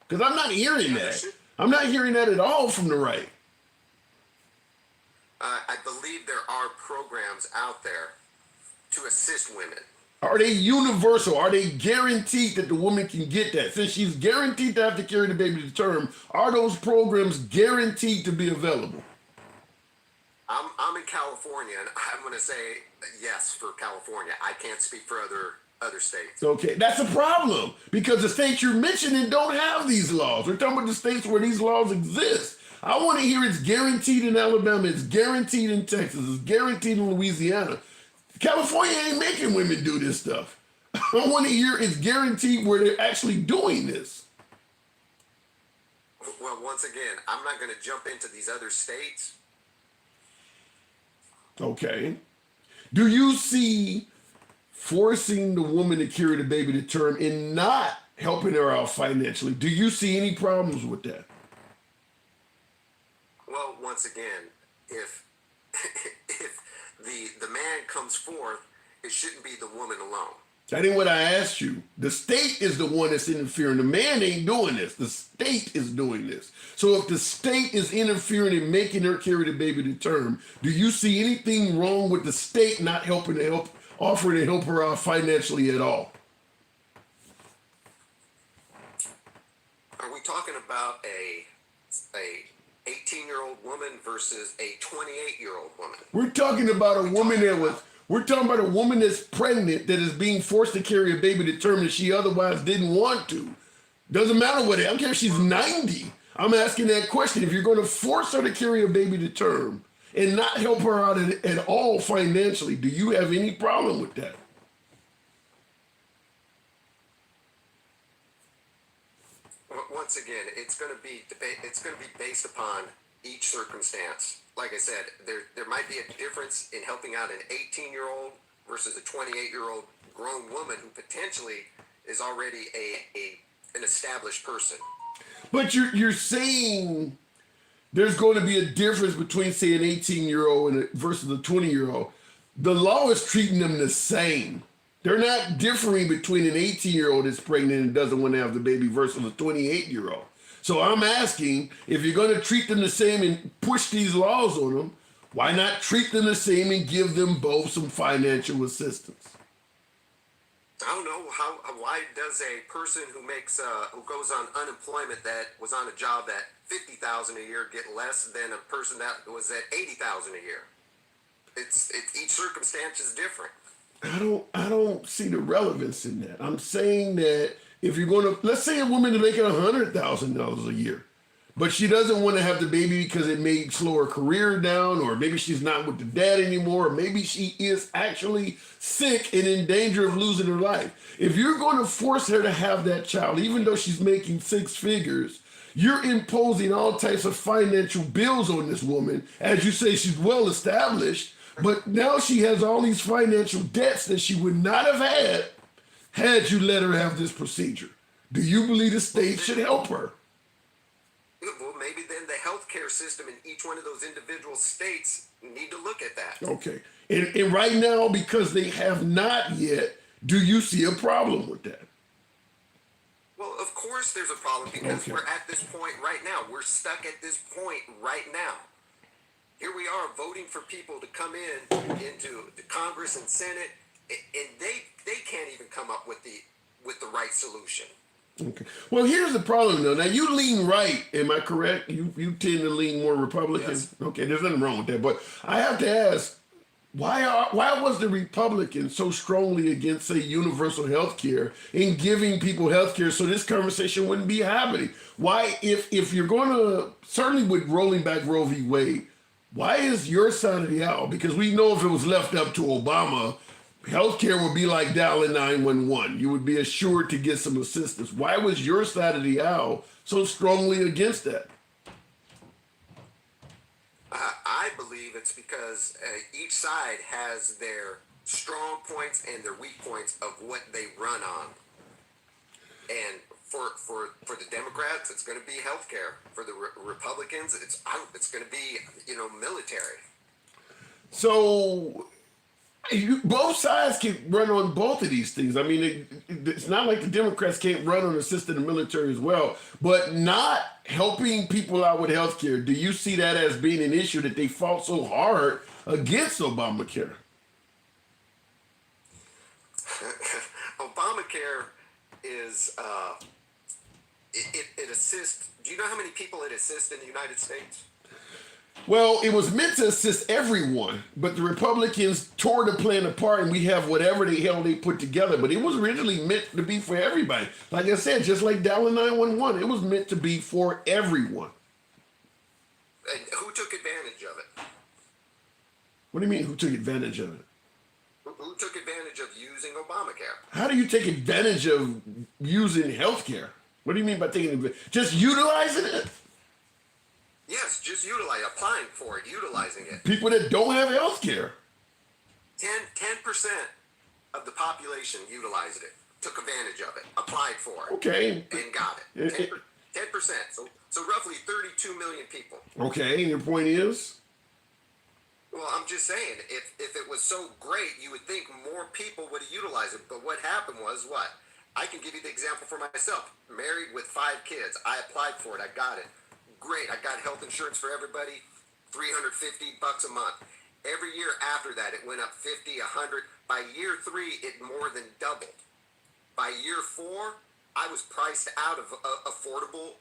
Because I'm not hearing that. I'm not hearing that at all from the right. I believe there are programs out there to assist women. Are they universal? Are they guaranteed that the woman can get that? Since she's guaranteed to have to carry the baby to term, are those programs guaranteed to be available? I'm in California, and I'm going to say yes for California. I can't speak for other states. Okay, that's a problem because the states you're mentioning don't have these laws. We're talking about the states where these laws exist. I want to hear it's guaranteed in Alabama, it's guaranteed in Texas, it's guaranteed in Louisiana. California ain't making women do this stuff. I want to hear it's guaranteed where they're actually doing this. Well, once again, I'm not going to jump into these other states. Okay. Do you see forcing the woman to carry the baby to term and not helping her out financially? Do you see any problems with that? Well, once again, if if the man comes forth, it shouldn't be the woman alone. That ain't what I asked you. The state is the one that's interfering. The man ain't doing this. The state is doing this. So if the state is interfering and making her carry the baby to term, do you see anything wrong with the state not offering to help her out financially at all? Are we talking about a 18-year-old woman versus a 28-year-old woman? We're talking about a woman we're talking about a woman that's pregnant that is being forced to carry a baby to term that she otherwise didn't want to. Doesn't matter what, I don't care if she's 90. I'm asking that question. If you're going to force her to carry a baby to term and not help her out at all financially, do you have any problem with that? Once again, it's going to be based upon each circumstance. Like I said, there might be a difference in helping out an 18-year-old versus a 28-year-old grown woman who potentially is already an established person. But you're saying there's going to be a difference between, say, an 18-year-old versus a 20-year-old. The law is treating them the same. They're not differing between an 18-year-old that's pregnant and doesn't want to have the baby versus a 28-year-old. So I'm asking, if you're going to treat them the same and push these laws on them, why not treat them the same and give them both some financial assistance? I don't know why does a person who goes on unemployment that was on a job at $50,000 a year get less than a person that was at $80,000 a year? It's each circumstance is different. I don't see the relevance in that. I'm saying that if you're going to, let's say a woman is making $100,000 a year, but she doesn't want to have the baby because it may slow her career down, or maybe she's not with the dad anymore, or maybe she is actually sick and in danger of losing her life. If you're going to force her to have that child, even though she's making six figures, you're imposing all types of financial bills on this woman. As you say, she's well established, but now she has all these financial debts that she would not have had you let her have this procedure. Do you believe the state should help her? Well, maybe then the healthcare system in each one of those individual states need to look at that. Okay. And right now, because they have not yet, do you see a problem with that? Well, of course there's a problem because we're at this point right now. We're stuck at this point right now. Here we are voting for people to come into the Congress and Senate, and they can't even come up with the right solution. Okay. Well, here's the problem, though. Now, you lean right. Am I correct? You tend to lean more Republican. Yes. Okay, there's nothing wrong with that. But I have to ask, why was the Republican so strongly against, say, universal health care and giving people health care so this conversation wouldn't be happening? Why, if you're going to, certainly with rolling back Roe v. Wade, why is your side of the aisle? Because we know if it was left up to Obama, healthcare would be like dialing 911. You would be assured to get some assistance. Why was your side of the aisle so strongly against that? I believe it's because each side has their strong points and their weak points of what they run on. And for the Democrats, it's going to be healthcare. For the Republicans, it's going to be military. So both sides can run on both of these things. I mean, it's not like the Democrats can't run on assisting the military as well, but not helping people out with healthcare. Do you see that as being an issue that they fought so hard against Obamacare? Obamacare is it assists. Do you know how many people it assists in the United States? Well, it was meant to assist everyone, but the Republicans tore the plan apart, and we have whatever the hell they put together. But it was originally meant to be for everybody. Like I said, just like Dial 911, it was meant to be for everyone. And who took advantage of it? What do you mean, who took advantage of it? Who took advantage of using Obamacare? How do you take advantage of using healthcare? What do you mean by taking advantage? Just utilizing it? Yes, just applying for it, utilizing it. People that don't have healthcare. 10% of the population utilized it, took advantage of it, applied for it, Okay. and got it. 10%. So roughly 32 million people. Okay, and your point is? Well, I'm just saying, if it was so great, you would think more people would have utilized it. But what happened was what? I can give you the example for myself. Married with 5 kids. I applied for it. I got it. Great. I got health insurance for everybody, $350 a month. Every year after that, it went up 50, 100. By year 3, it more than doubled. By year 4, I was priced out of affordable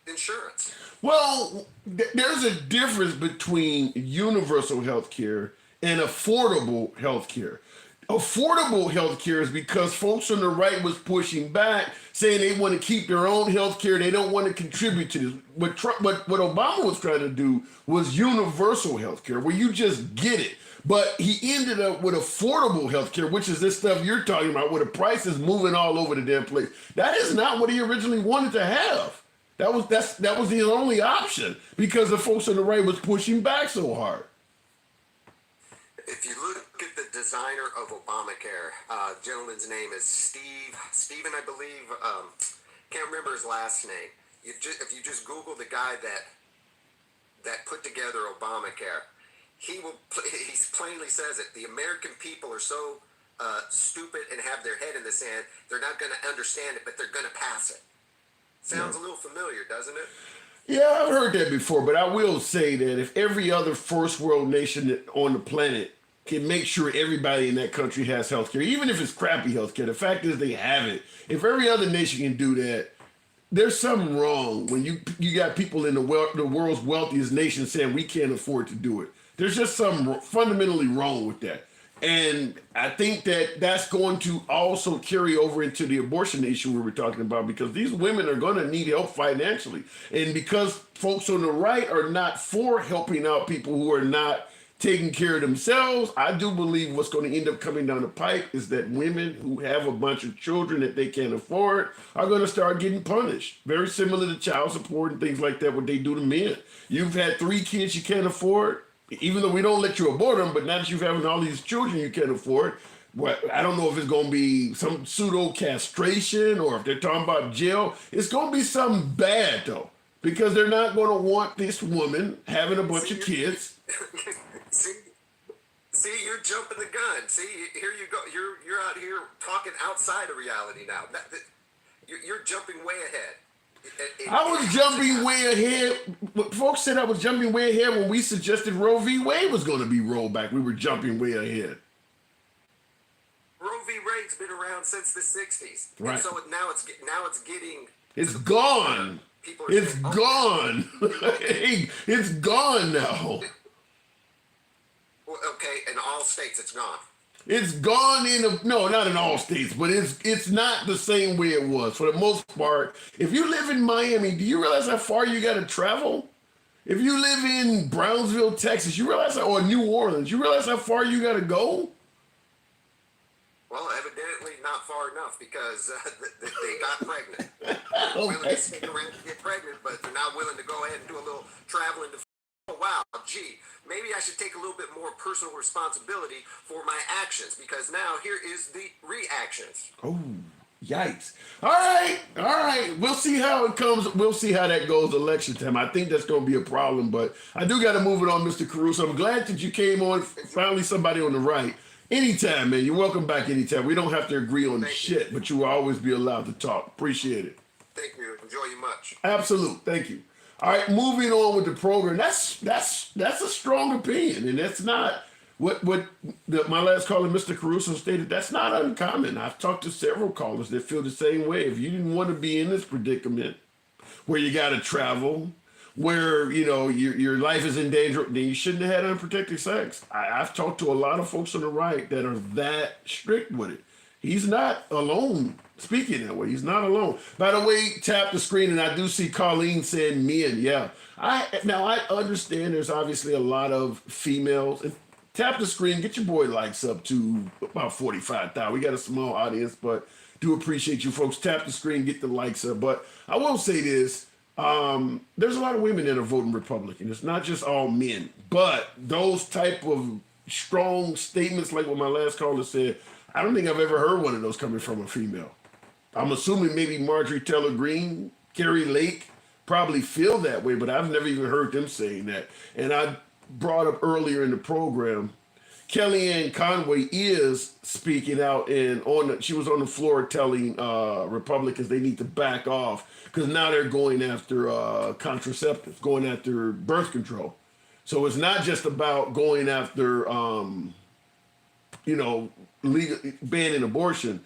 insurance. Well, there's a difference between universal health care and affordable health care. Affordable health care is because folks on the right was pushing back, saying they want to keep their own health care. They don't want to contribute to this. What Obama was trying to do was universal health care, where you just get it. But he ended up with affordable health care, which is this stuff you're talking about, where the price is moving all over the damn place. That is not what he originally wanted to have. That was the only option because the folks on the right was pushing back so hard. If you look at the designer of Obamacare, gentleman's name is Stephen, I believe. Can't remember his last name. If you just Google the guy that put together Obamacare, he plainly says it. The American people are so stupid and have their head in the sand. They're not going to understand it, but they're going to pass it. Sounds a little familiar, doesn't it? Yeah, I've heard that before, but I will say that if every other first world nation on the planet can make sure everybody in that country has health care, even if it's crappy health care, the fact is they have it. If every other nation can do that, there's something wrong when you got people in the world's wealthiest nation saying we can't afford to do it. There's just something fundamentally wrong with that. And I think that that's going to also carry over into the abortion issue we were talking about, because these women are going to need help financially. And because folks on the right are not for helping out people who are not taking care of themselves, I do believe what's going to end up coming down the pipe is that women who have a bunch of children that they can't afford are going to start getting punished. Very similar to child support and things like that, what they do to men. You've had 3 kids you can't afford, even though we don't let you abort them, but now that you're having all these children you can't afford, I don't know if it's going to be some pseudo castration or if they're talking about jail. It's going to be something bad, though, because they're not going to want this woman having a bunch of kids. See, you're jumping the gun. See, here you go. You're out here talking outside of reality now. You're jumping way ahead. I was jumping way ahead. Folks said I was jumping way ahead when we suggested Roe v. Wade was going to be rolled back. We were jumping way ahead. Roe v. Wade's been around since the 60s. Right. And so now it's getting... It's gone. It's gone. It's gone now. Well, okay, in all states it's gone. It's gone no, not in all states, but it's not the same way it was for the most part. If you live in Miami, do you realize how far you got to travel? If you live in Brownsville, Texas, you realize or New Orleans, you realize how far you got to go? Well, evidently not far enough because they got pregnant. Okay. Willing to stick around to get pregnant, but they're not willing to go ahead and do a little traveling to. Oh, wow, gee, maybe I should take a little bit more personal responsibility for my actions, because now here is the reactions. Oh, yikes. All right. We'll see how it comes. We'll see how that goes election time. I think that's going to be a problem, but I do got to move it on, Mr. Caruso. I'm glad that you came on, finally somebody on the right. Anytime, man. You're welcome back anytime. We don't have to agree on shit, but you will always be allowed to talk. Appreciate it. Thank you. Enjoy you much. Absolute. Thank you. All right, moving on with the program. That's a strong opinion, and that's not My last caller, Mr. Caruso, stated, that's not uncommon. I've talked to several callers that feel the same way. If you didn't want to be in this predicament where you got to travel, where your life is in danger, then you shouldn't have had unprotected sex. I've talked to a lot of folks on the right that are that strict with it. He's not alone speaking that way. He's not alone. By the way, tap the screen, and I do see Colleen saying men. Yeah. I understand there's obviously a lot of females. And tap the screen, get your boy likes up to about 45,000. We got a small audience, but do appreciate you folks. Tap the screen, get the likes up. But I will say this. There's a lot of women that are voting Republican. It's not just all men. But those type of strong statements like what my last caller said, I don't think I've ever heard one of those coming from a female. I'm assuming maybe Marjorie Taylor Greene, Carrie Lake probably feel that way, but I've never even heard them saying that. And I brought up earlier in the program, Kellyanne Conway is speaking out, and she was on the floor telling Republicans they need to back off because now they're going after contraceptives, going after birth control. So it's not just about going after legal banning abortion.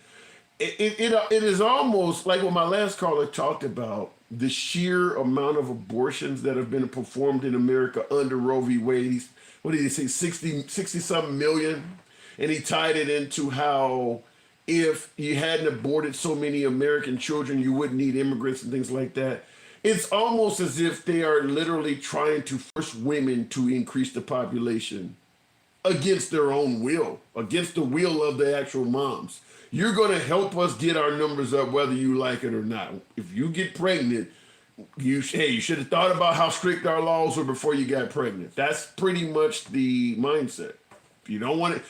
It is almost like what my last caller talked about, the sheer amount of abortions that have been performed in America under Roe v. Wade. What did he say, 60-something million? And he tied it into how if you hadn't aborted so many American children, you wouldn't need immigrants and things like that. It's almost as if they are literally trying to force women to increase the population against their own will, against the will of the actual moms. You're going to help us get our numbers up whether you like it or not. If you get pregnant, you should have thought about how strict our laws were before you got pregnant. That's pretty much the mindset. If you don't want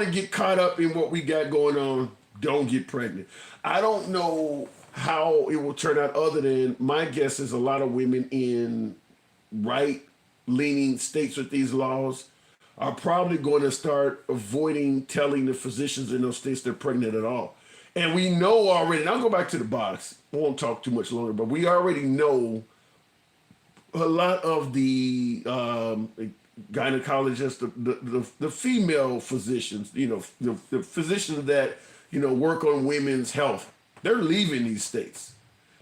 to get caught up in what we got going on, don't get pregnant. I don't know how it will turn out other than my guess is a lot of women in right-leaning states with these laws are probably going to start avoiding telling the physicians in those states they're pregnant at all. And we know already, and I'll go back to the box, I won't talk too much longer, but we already know a lot of the gynecologists, the female physicians, the physicians that, work on women's health, they're leaving these states.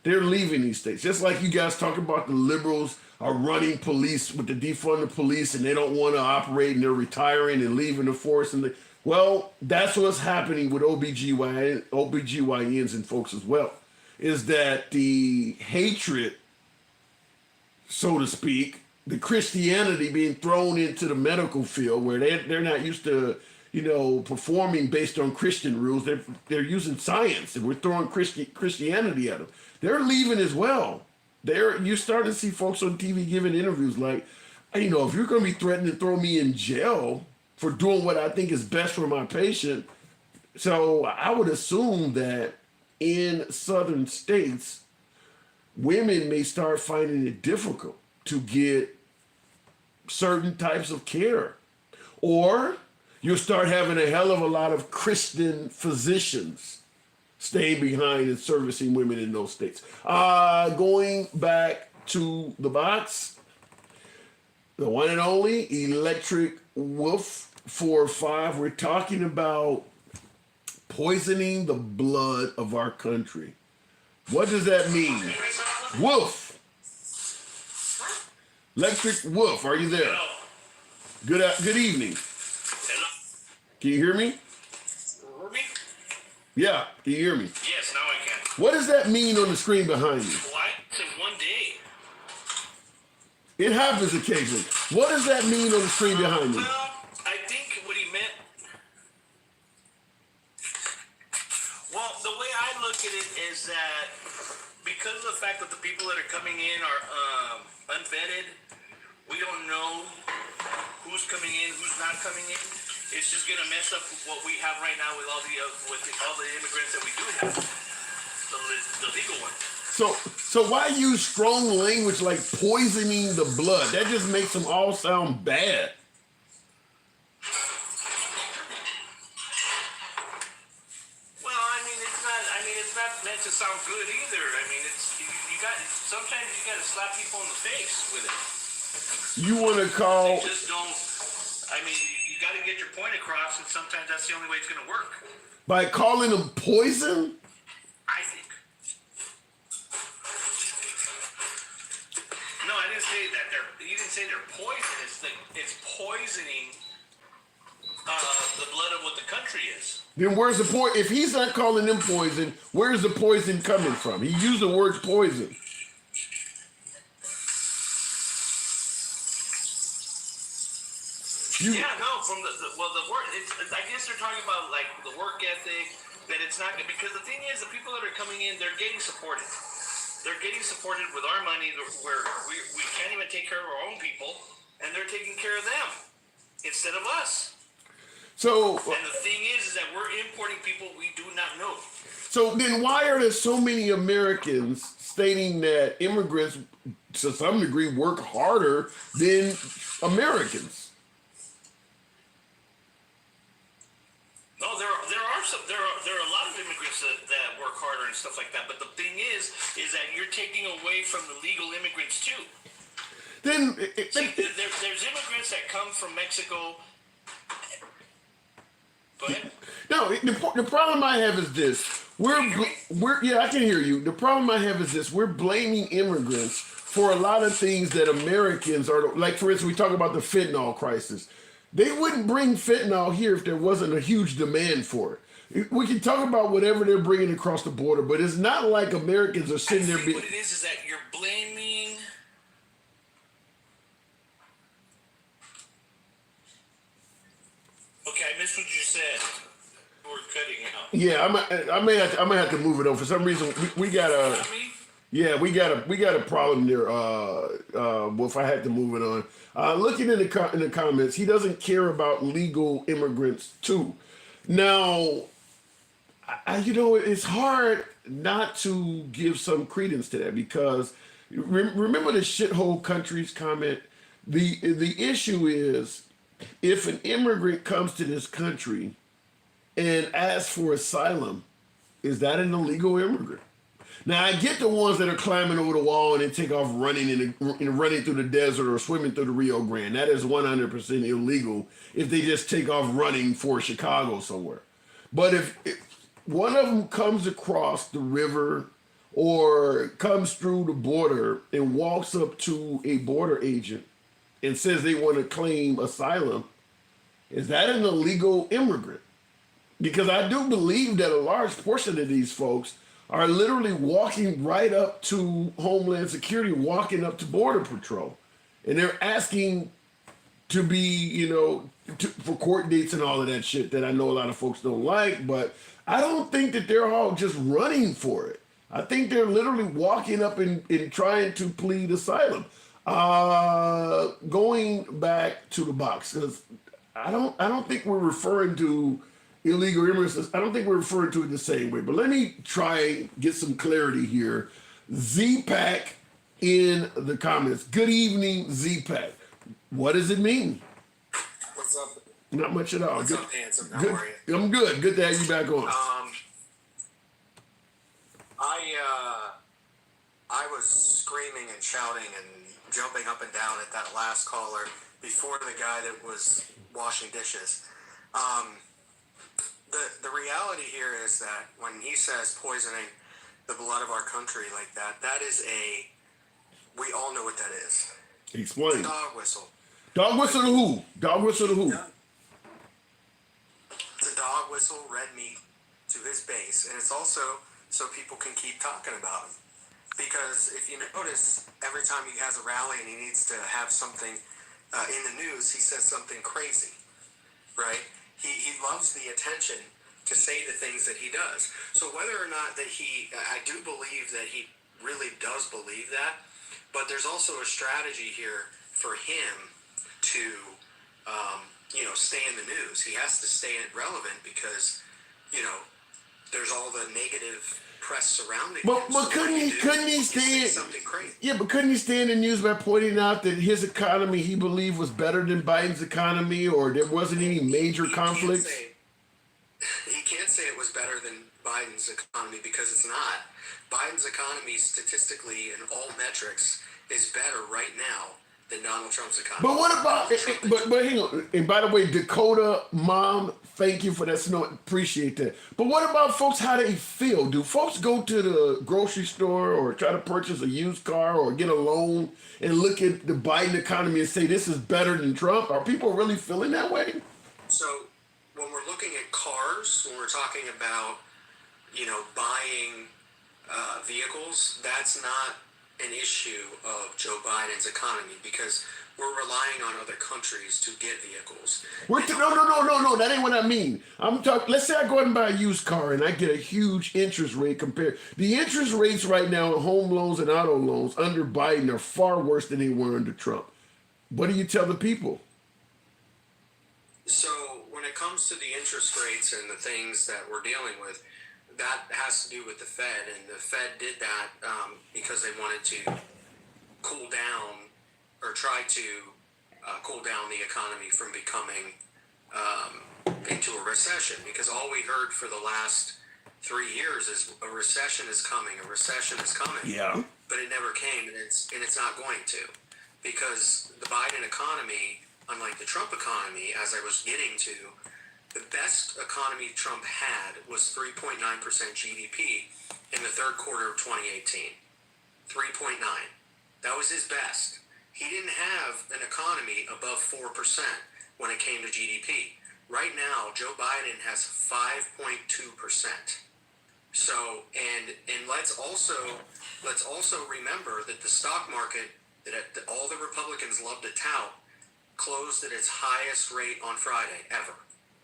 Just like you guys talk about the liberals are running police with the defund the police and they don't want to operate and they're retiring and leaving the force. Well, that's what's happening with OBGYNs and folks as well, is that the hatred, so to speak, the Christianity being thrown into the medical field where they're not used to, performing based on Christian rules. They're using science and we're throwing Christianity at them. They're leaving as well. You're starting to see folks on TV giving interviews like, if you're going to be threatening to throw me in jail for doing what I think is best for my patient. So I would assume that in southern states, women may start finding it difficult to get certain types of care. Or you'll start having a hell of a lot of Christian physicians staying behind and servicing women in those states. Going back to the box, the one and only Electric Wolf 4-5. We're talking about poisoning the blood of our country. What does that mean? Wolf. Electric Wolf, are you there? Good evening. Can you hear me? Yeah, can you hear me? Yes, now I can. What does that mean on the screen behind you? Why? It's in one day. It happens occasionally. What does that mean on the screen behind you? Well, I think what he meant... Well, the way I look at it is that because of the fact that the people that are coming in are unvetted, we don't know who's coming in, who's not coming in. It's just gonna mess up what we have right now with all the immigrants that we do have, the legal ones. So why use strong language like poisoning the blood? That just makes them all sound bad. Well, it's not meant to sound good either. Sometimes you gotta slap people in the face with it. You want to call? They just don't. you got to get your point across, and sometimes that's the only way it's going to work. By calling them poison? I think. No, I didn't say that you didn't say they're poisonous. It's poisoning the blood of what the country is. Then where's the poison? If he's not calling them poison, where's the poison coming from? He used the word poison. From the work. I guess they're talking about like the work ethic. That it's not good because the thing is, the people that are coming in, they're getting supported. They're getting supported with our money, where we can't even take care of our own people, and they're taking care of them instead of us. So, and the thing is that we're importing people we do not know. So then why are there so many Americans stating that immigrants, to some degree, work harder than Americans? No, there are a lot of immigrants that work harder and stuff like that. But the thing is that you're taking away from the legal immigrants too. Then there's immigrants that come from Mexico. Go ahead. No, the problem I have is this. Yeah, I can hear you. The problem I have is this. We're blaming immigrants for a lot of things that Americans are, like, for instance, we talk about the fentanyl crisis. They wouldn't bring fentanyl here if there wasn't a huge demand for it. We can talk about whatever they're bringing across the border, but it's not like Americans are sitting there. What it is that you're blaming. Okay, I missed what you said. We're cutting out. Yeah, I may have to move it on. For some reason, we got a. Yeah, we got a problem there. Well, if I had to move it on, looking in the comments, he doesn't care about legal immigrants too. Now, it's hard not to give some credence to that because remember the shithole countries comment. The issue is if an immigrant comes to this country and asks for asylum, is that an illegal immigrant? Now, I get the ones that are climbing over the wall and then take off running running through the desert or swimming through the Rio Grande. That is 100% illegal if they just take off running for Chicago somewhere. But if one of them comes across the river or comes through the border and walks up to a border agent and says they want to claim asylum, is that an illegal immigrant? Because I do believe that a large portion of these folks are literally walking right up to Homeland Security, walking up to Border Patrol. And they're asking to be, for court dates and all of that shit that I know a lot of folks don't like. But I don't think that they're all just running for it. I think they're literally walking up and trying to plead asylum. Going back to the box, because I don't think we're referring to illegal immigrants. I don't think we're referring to it the same way, but let me try get some clarity here. Z-Pack in the comments. Good evening, Z-Pack. What does it mean? What's up? Not much at all. What's good. up, handsome? How Good. are you? I'm good. Good to have you back on. I was screaming and shouting and jumping up and down at that last caller before the guy that was washing dishes. The reality here is that when he says poisoning the blood of our country like that, we all know what that is. Explain. It's a dog whistle. Dog whistle to who? Dog whistle to who? It's a dog whistle, red meat to his base, and it's also so people can keep talking about him. Because if you notice, every time he has a rally and he needs to have something in the news, he says something crazy, right? He loves the attention to say the things that he does. So whether or not that I do believe that he really does believe that, but there's also a strategy here for him to, stay in the news. He has to stay relevant because, there's all the negative press surrounding him. But couldn't he stay? Something crazy. Yeah, but couldn't he stay in the news by pointing out that his economy he believed was better than Biden's economy, or there wasn't any major conflicts? He can't say it was better than Biden's economy because it's not. Biden's economy, statistically in all metrics, is better right now than Donald Trump's economy. But what about? But hang on. And by the way, Dakota mom, thank you for that snow. Appreciate that. But what about folks? How they feel? Do folks go to the grocery store or try to purchase a used car or get a loan and look at the Biden economy and say this is better than Trump? Are people really feeling that way? So when we're looking at cars, when we're talking about, buying vehicles, that's not an issue of Joe Biden's economy because we're relying on other countries to get vehicles. No. That ain't what I mean. I'm talking. Let's say I go out and buy a used car and I get a huge interest rate compared. The interest rates right now on home loans and auto loans under Biden are far worse than they were under Trump. What do you tell the people? So when it comes to the interest rates and the things that we're dealing with, that has to do with the Fed, and the Fed did that because they wanted to cool down or try to cool down the economy from becoming into a recession. Because all we heard for the last 3 years is a recession is coming, a recession is coming. Yeah. But it never came, and it's not going to, because the Biden economy, unlike the Trump economy, as I was getting to, the best economy Trump had was 3.9% GDP in the third quarter of 2018. 3.9. That was his best. He didn't have an economy above 4% when it came to GDP. Right now, Joe Biden has 5.2%. So, and let's also remember that the stock market that all the Republicans love to tout closed at its highest rate on Friday ever.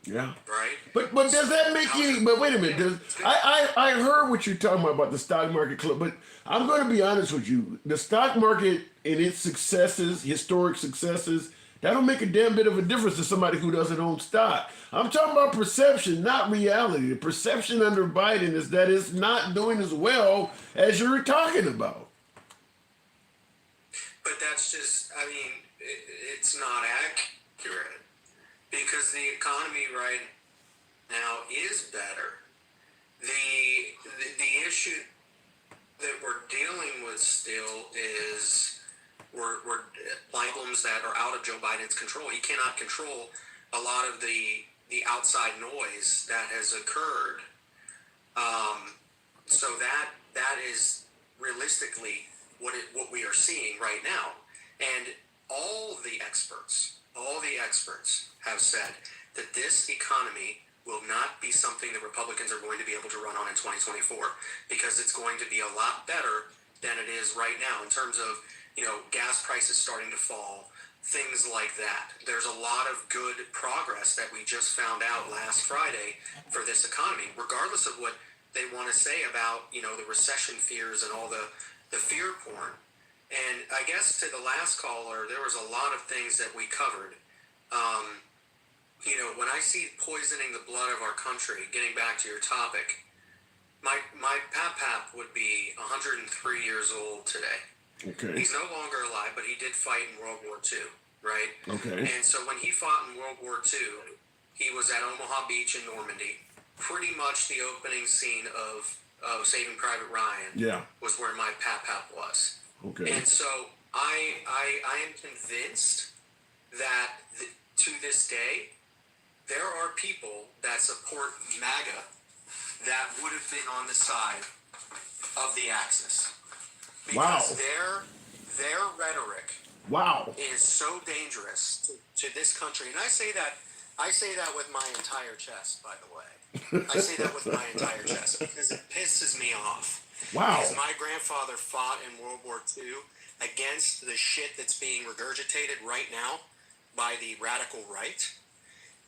Yeah. Right. But does that make any? But wait a minute. I heard what you're talking about the stock market club. But I'm going to be honest with you. The stock market and its successes, historic successes, that don't make a damn bit of a difference to somebody who doesn't own stock. I'm talking about perception, not reality. The perception under Biden is that it's not doing as well as you're talking about. But that's just, it's not accurate. Because the economy right now is better. The issue that we're dealing with still is we're problems that are out of Joe Biden's control. He cannot control a lot of the outside noise that has occurred. So that is realistically what we are seeing right now. And all the experts have said that this economy will not be something that Republicans are going to be able to run on in 2024 because it's going to be a lot better than it is right now in terms of, gas prices starting to fall, things like that. There's a lot of good progress that we just found out last Friday for this economy, regardless of what they want to say about, the recession fears and all the fear porn. And I guess to the last caller, there was a lot of things that we covered. When I see poisoning the blood of our country, getting back to your topic, my pap would be 103 years old today. Okay. He's no longer alive, but he did fight in World War II, right? Okay. And so when he fought in World War II, he was at Omaha Beach in Normandy. Pretty much the opening scene of Saving Private Ryan was where my pap was. Okay. And so I am convinced that to this day, there are people that support MAGA that would have been on the side of the Axis. Because their rhetoric is so dangerous to this country. And I say that with my entire chest, by the way. I say that with my entire chest because it pisses me off. Wow. Because my grandfather fought in World War II against the shit that's being regurgitated right now by the radical right.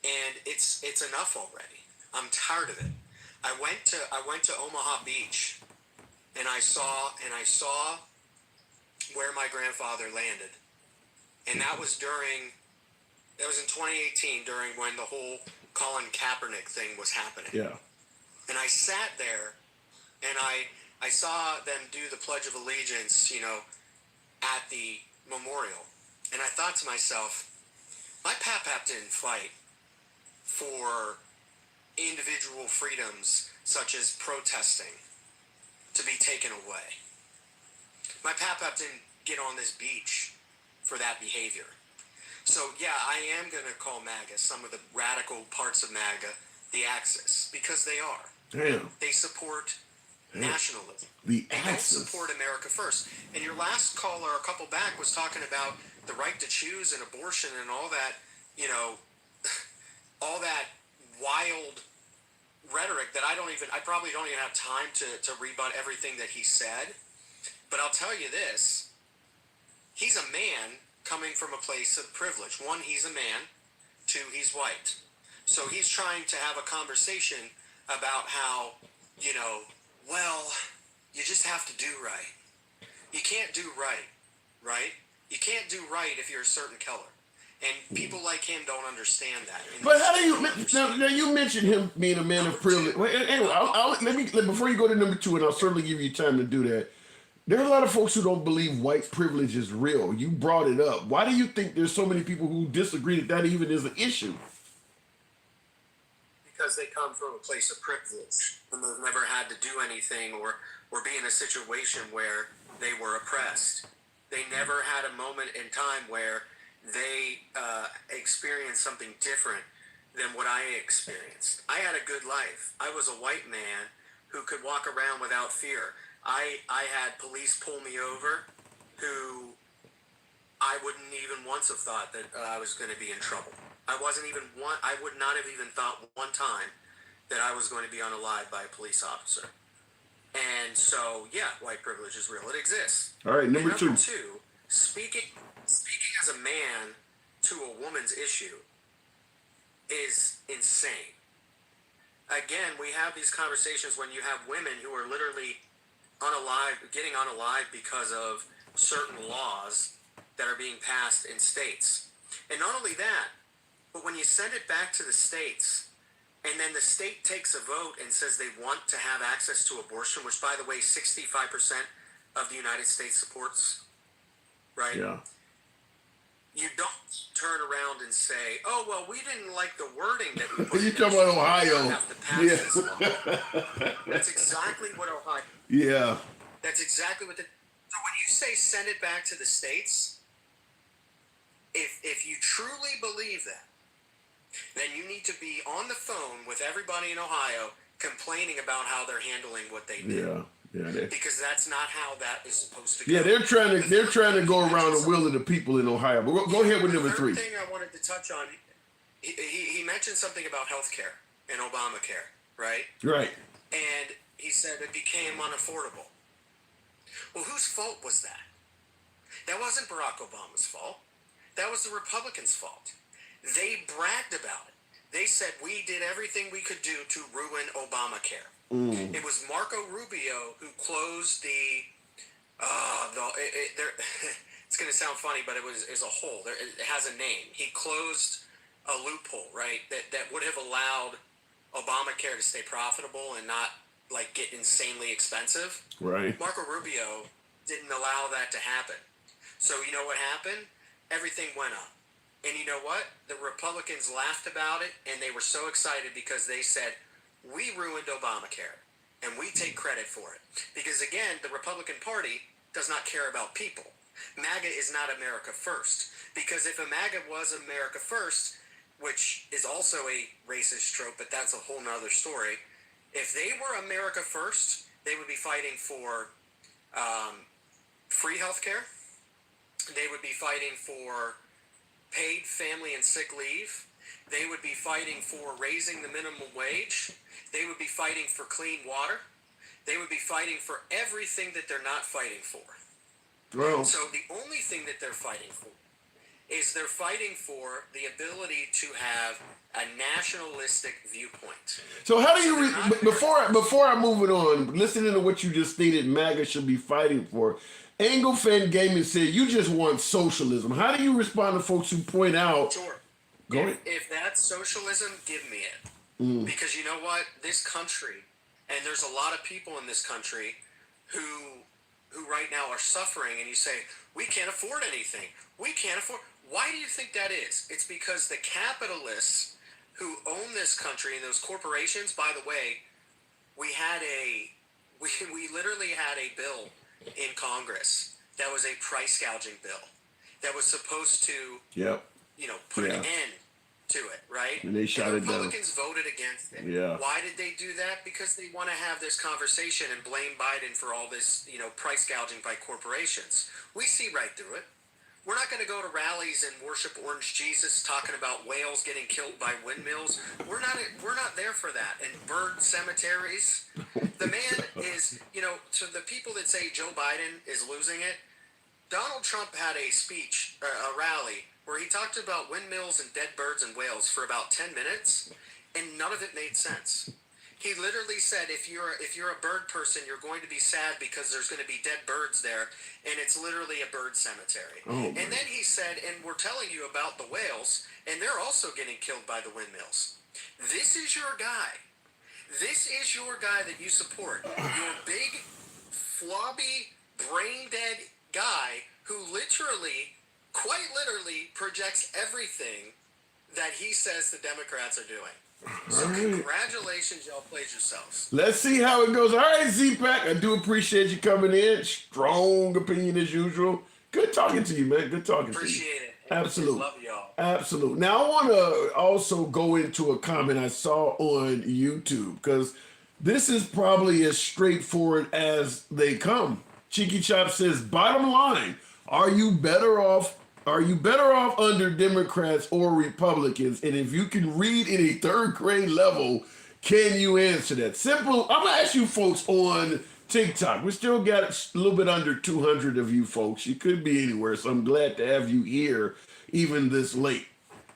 And it's enough already. I'm tired of it. I went to Omaha Beach and I saw where my grandfather landed. And that was in 2018 during when the whole Colin Kaepernick thing was happening. Yeah. And I sat there and I saw them do the Pledge of Allegiance, at the memorial. And I thought to myself, my pap didn't fight for individual freedoms such as protesting to be taken away. My pap didn't get on this beach for that behavior. So yeah, I am going to call MAGA, some of the radical parts of MAGA, the Axis, because they are. Damn. They support nationalism. The They don't Axis. support America first. And your last caller, a couple back, was talking about the right to choose and abortion and all that, you know, all that wild rhetoric that I probably don't even have time to rebut everything that he said. But I'll tell you this, he's a man coming from a place of privilege. One, he's a man. Two, he's white. So he's trying to have a conversation about how, you know, well, you just have to do right. You can't do right, right? You can't do right if you're a certain color. And people like him don't understand that. And But how do you now you mentioned him being a man of privilege? Well, anyway, let me before you go to number two, and I'll certainly give you time to do that. There are a lot of folks who don't believe white privilege is real. You brought it up. Why do you think there's so many people who disagree that even is an issue? because they come from a place of privilege and they've never had to do anything or be in a situation where they were oppressed. They never had a moment in time where they experienced something different than what I experienced. I had a good life. I was a white man who could walk around without fear. I had police pull me over who I wouldn't even once have thought that I was going to be in trouble. I would not have even thought one time that I was going to be unalived by a police officer. And so, yeah, white privilege is real. It exists. All right, number two. Speaking as a man to a woman's issue is insane. Again, we have these conversations when you have women who are literally getting unalived because of certain laws that are being passed in states. And not only that, but when you send it back to the states, and then the state takes a vote and says they want to have access to abortion, which, by the way, 65% of the United States supports, right? Yeah. You don't turn around and say, oh, well, we didn't like the wording that we put You in talking there, about so we Ohio. have to pass this law. That's exactly what Ohio. Yeah. That's exactly what so when you say send it back to the states, if you truly believe that, then you need to be on the phone with everybody in Ohio complaining about how they're handling what they do. Yeah. Because that's not how that is supposed to go. Yeah, they're trying to go around the will of the people in Ohio. But go ahead with number three. The third thing I wanted to touch on, he mentioned something about healthcare and Obamacare, right? Right. And he said it became unaffordable. Well, whose fault was that? That wasn't Barack Obama's fault. That was the Republicans' fault. They bragged about it. They said we did everything we could do to ruin Obamacare. It was Marco Rubio who closed it's going to sound funny, but it was a hole. It has a name. He closed a loophole, right? That would have allowed Obamacare to stay profitable and not like get insanely expensive. Right. Marco Rubio didn't allow that to happen. So you know what happened? Everything went up. And you know what? The Republicans laughed about it, and they were so excited because they said, we ruined Obamacare, and we take credit for it. Because again, the Republican Party does not care about people. MAGA is not America first. Because if a MAGA was America first, which is also a racist trope, but that's a whole nother story, if they were America first, they would be fighting for free health care. They would be fighting for paid family and sick leave. They would be fighting for raising the minimum wage. They would be fighting for clean water. They would be fighting for everything that they're not fighting for. Well, so the only thing that they're fighting for is they're fighting for the ability to have a nationalistic viewpoint. So how do you before I move it on, listening to what you just stated, MAGA should be fighting for. Angle Fan Gaming said you just want socialism. How do you respond to folks who point out? Sure. Go ahead. If that's socialism, give me it. Because you know what? This country, and there's a lot of people in this country who right now are suffering, and you say, we can't afford anything. We can't afford. Why do you think that is? It's because the capitalists who own this country and those corporations, by the way, we literally had a bill in Congress that was a price gouging bill. that was supposed to, Yep. put an end to it, right? And they shot it down. Republicans voted against it. Yeah. Why did they do that? Because they want to have this conversation and blame Biden for all this, price gouging by corporations. We see right through it. We're not going to go to rallies and worship orange Jesus talking about whales getting killed by windmills. We're not there for that. And bird cemeteries. The man is, to the people that say Joe Biden is losing it, Donald Trump had a speech, a rally, where he talked about windmills and dead birds and whales for about 10 minutes, and none of it made sense. He literally said, if you're a bird person, you're going to be sad because there's going to be dead birds there, and it's literally a bird cemetery. And then he said, and we're telling you about the whales, and they're also getting killed by the windmills. This is your guy. This is your guy that you support. Your big, flobby, brain-dead guy who quite literally projects everything that he says the Democrats are doing. So congratulations, y'all played yourselves. Let's see how it goes. All right, Z-Pack, I do appreciate you coming in. Strong opinion as usual. Good talking to you, man. Good talking to you. Appreciate it. Absolutely. Love y'all. Absolutely. Now, I want to also go into a comment I saw on YouTube, because this is probably as straightforward as they come. Cheeky Chop says, bottom line, are you better off under Democrats or Republicans? And if you can read in a third grade level, can you answer that? Simple. I'm going to ask you folks on TikTok. We still got a little bit under 200 of you folks. You could be anywhere, so I'm glad to have you here even this late.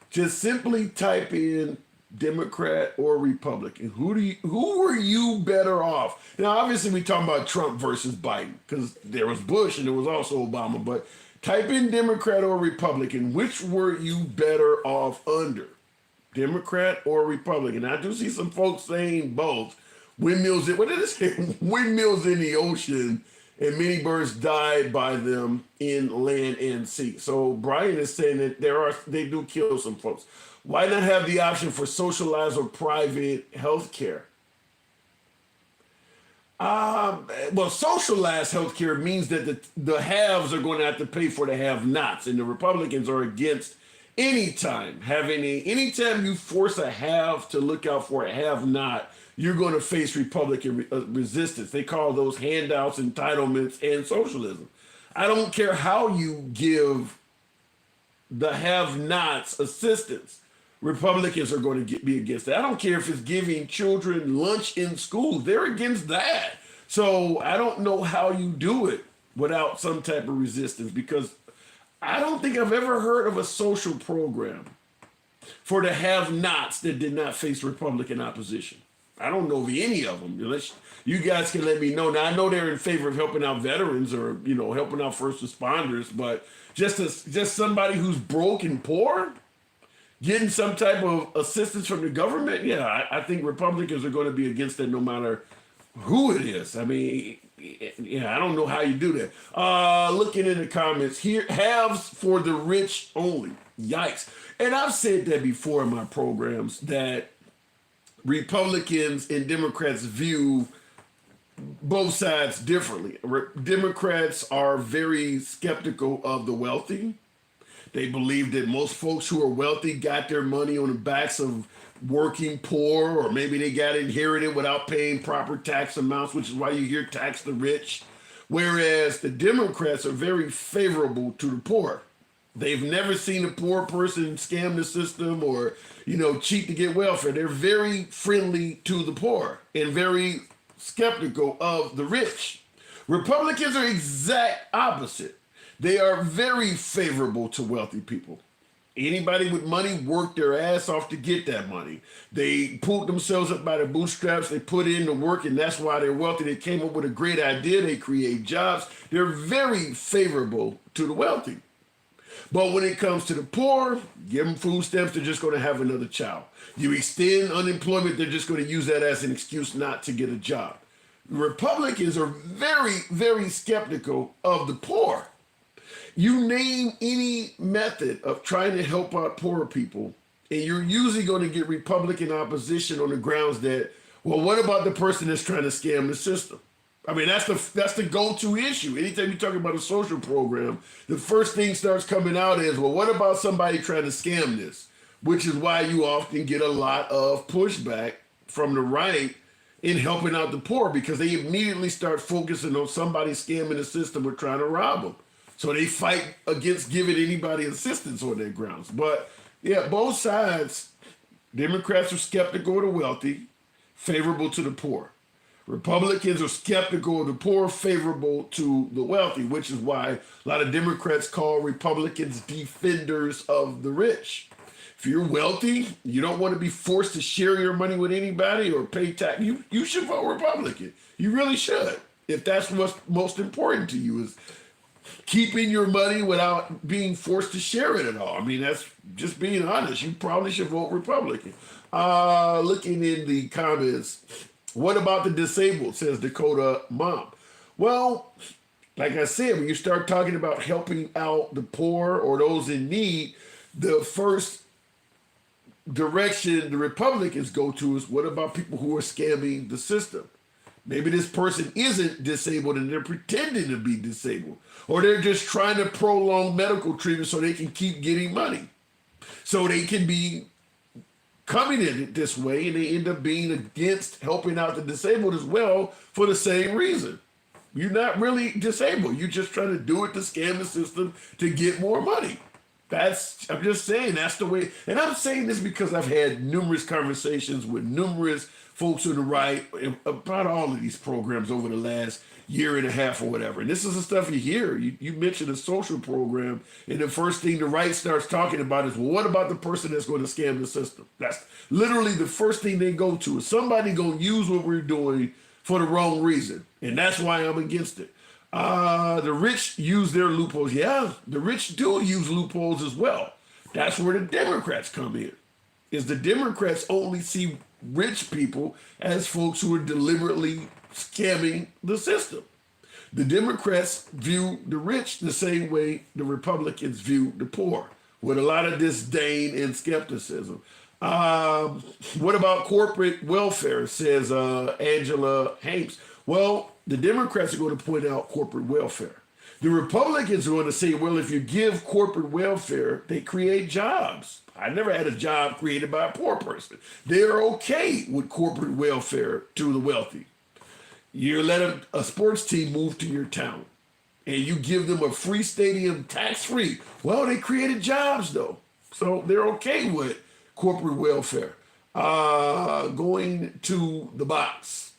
Just simply type in Democrat or Republican. Who were you better off? Now, obviously, we talking about Trump versus Biden, because there was Bush and there was also Obama, but type in Democrat or Republican. Which were you better off under? Democrat or Republican? I do see some folks saying both. Windmills, what did it say? Windmills in the ocean, and many birds died by them in land and sea. So Brian is saying that they do kill some folks. Why not have the option for socialized or private health care? Well, socialized health care means that the haves are going to have to pay for the have-nots, and the Republicans are against anytime you force a have to look out for a have-not, you're going to face Republican resistance. They call those handouts, entitlements, and socialism. I don't care how you give the have-nots assistance. Republicans are going to be against that. I don't care if it's giving children lunch in school. They're against that. So I don't know how you do it without some type of resistance, because I don't think I've ever heard of a social program for the have-nots that did not face Republican opposition. I don't know of any of them. Unless you guys can let me know. Now, I know they're in favor of helping out veterans or, helping out first responders, but just somebody who's broke and poor, getting some type of assistance from the government, I think Republicans are going to be against that no matter who it is. I mean, I don't know how you do that. Looking in the comments here, halves for the rich only. Yikes. And I've said that before in my programs, that Republicans and Democrats view both sides differently. Democrats are very skeptical of the wealthy. They believe that most folks who are wealthy got their money on the backs of working poor, or maybe they got inherited without paying proper tax amounts, which is why you hear tax the rich. Whereas the Democrats are very favorable to the poor. They've never seen a poor person scam the system or, cheat to get welfare. They're very friendly to the poor and very skeptical of the rich. Republicans are exact opposite. They are very favorable to wealthy people. Anybody with money worked their ass off to get that money. They pulled themselves up by their bootstraps. They put in the work, and that's why they're wealthy. They came up with a great idea. They create jobs. They're very favorable to the wealthy. But when it comes to the poor, give them food stamps, they're just going to have another child. You extend unemployment, they're just going to use that as an excuse not to get a job. Republicans are very, very skeptical of the poor. You name any method of trying to help out poor people, and you're usually going to get Republican opposition on the grounds that, well, what about the person that's trying to scam the system? I mean, that's the go-to issue. Anytime you're talking about a social program, the first thing starts coming out is, well, what about somebody trying to scam this? Which is why you often get a lot of pushback from the right in helping out the poor, because they immediately start focusing on somebody scamming the system or trying to rob them. So they fight against giving anybody assistance on their grounds. But yeah, both sides, Democrats are skeptical of the wealthy, favorable to the poor. Republicans are skeptical of the poor, favorable to the wealthy, which is why a lot of Democrats call Republicans defenders of the rich. If you're wealthy, you don't want to be forced to share your money with anybody or pay tax, you should vote Republican. You really should. If that's what's most important to you, is keeping your money without being forced to share it at all. I mean, that's just being honest. You probably should vote Republican. Looking in the comments, what about the disabled, says Dakota Mom. Well, like I said, when you start talking about helping out the poor or those in need, the first direction the Republicans go to is, what about people who are scamming the system? Maybe this person isn't disabled and they're pretending to be disabled, or they're just trying to prolong medical treatment so they can keep getting money, so they can be coming in it this way, and they end up being against helping out the disabled as well for the same reason. You're not really disabled. You're just trying to do it to scam the system to get more money. I'm just saying, that's the way. And I'm saying this because I've had numerous conversations with numerous folks on the right about all of these programs over the last year and a half or whatever. And this is the stuff you hear. You mentioned a social program, and the first thing the right starts talking about is, well, what about the person that's going to scam the system? That's literally the first thing they go to, is somebody going to use what we're doing for the wrong reason. And that's why I'm against it. The rich use their loopholes. Yeah, the rich do use loopholes as well. That's where the Democrats come in. Is the Democrats only see rich people as folks who are deliberately scamming the system. The Democrats view the rich the same way the Republicans view the poor, with a lot of disdain and skepticism. What about corporate welfare, says Angela Hames. Well, the Democrats are going to point out corporate welfare. The Republicans are going to say, well, if you give corporate welfare, they create jobs. I never had a job created by a poor person. They're okay with corporate welfare to the wealthy. You let a sports team move to your town, and you give them a free stadium tax-free. Well, they created jobs, though. So they're okay with corporate welfare. Going to the box.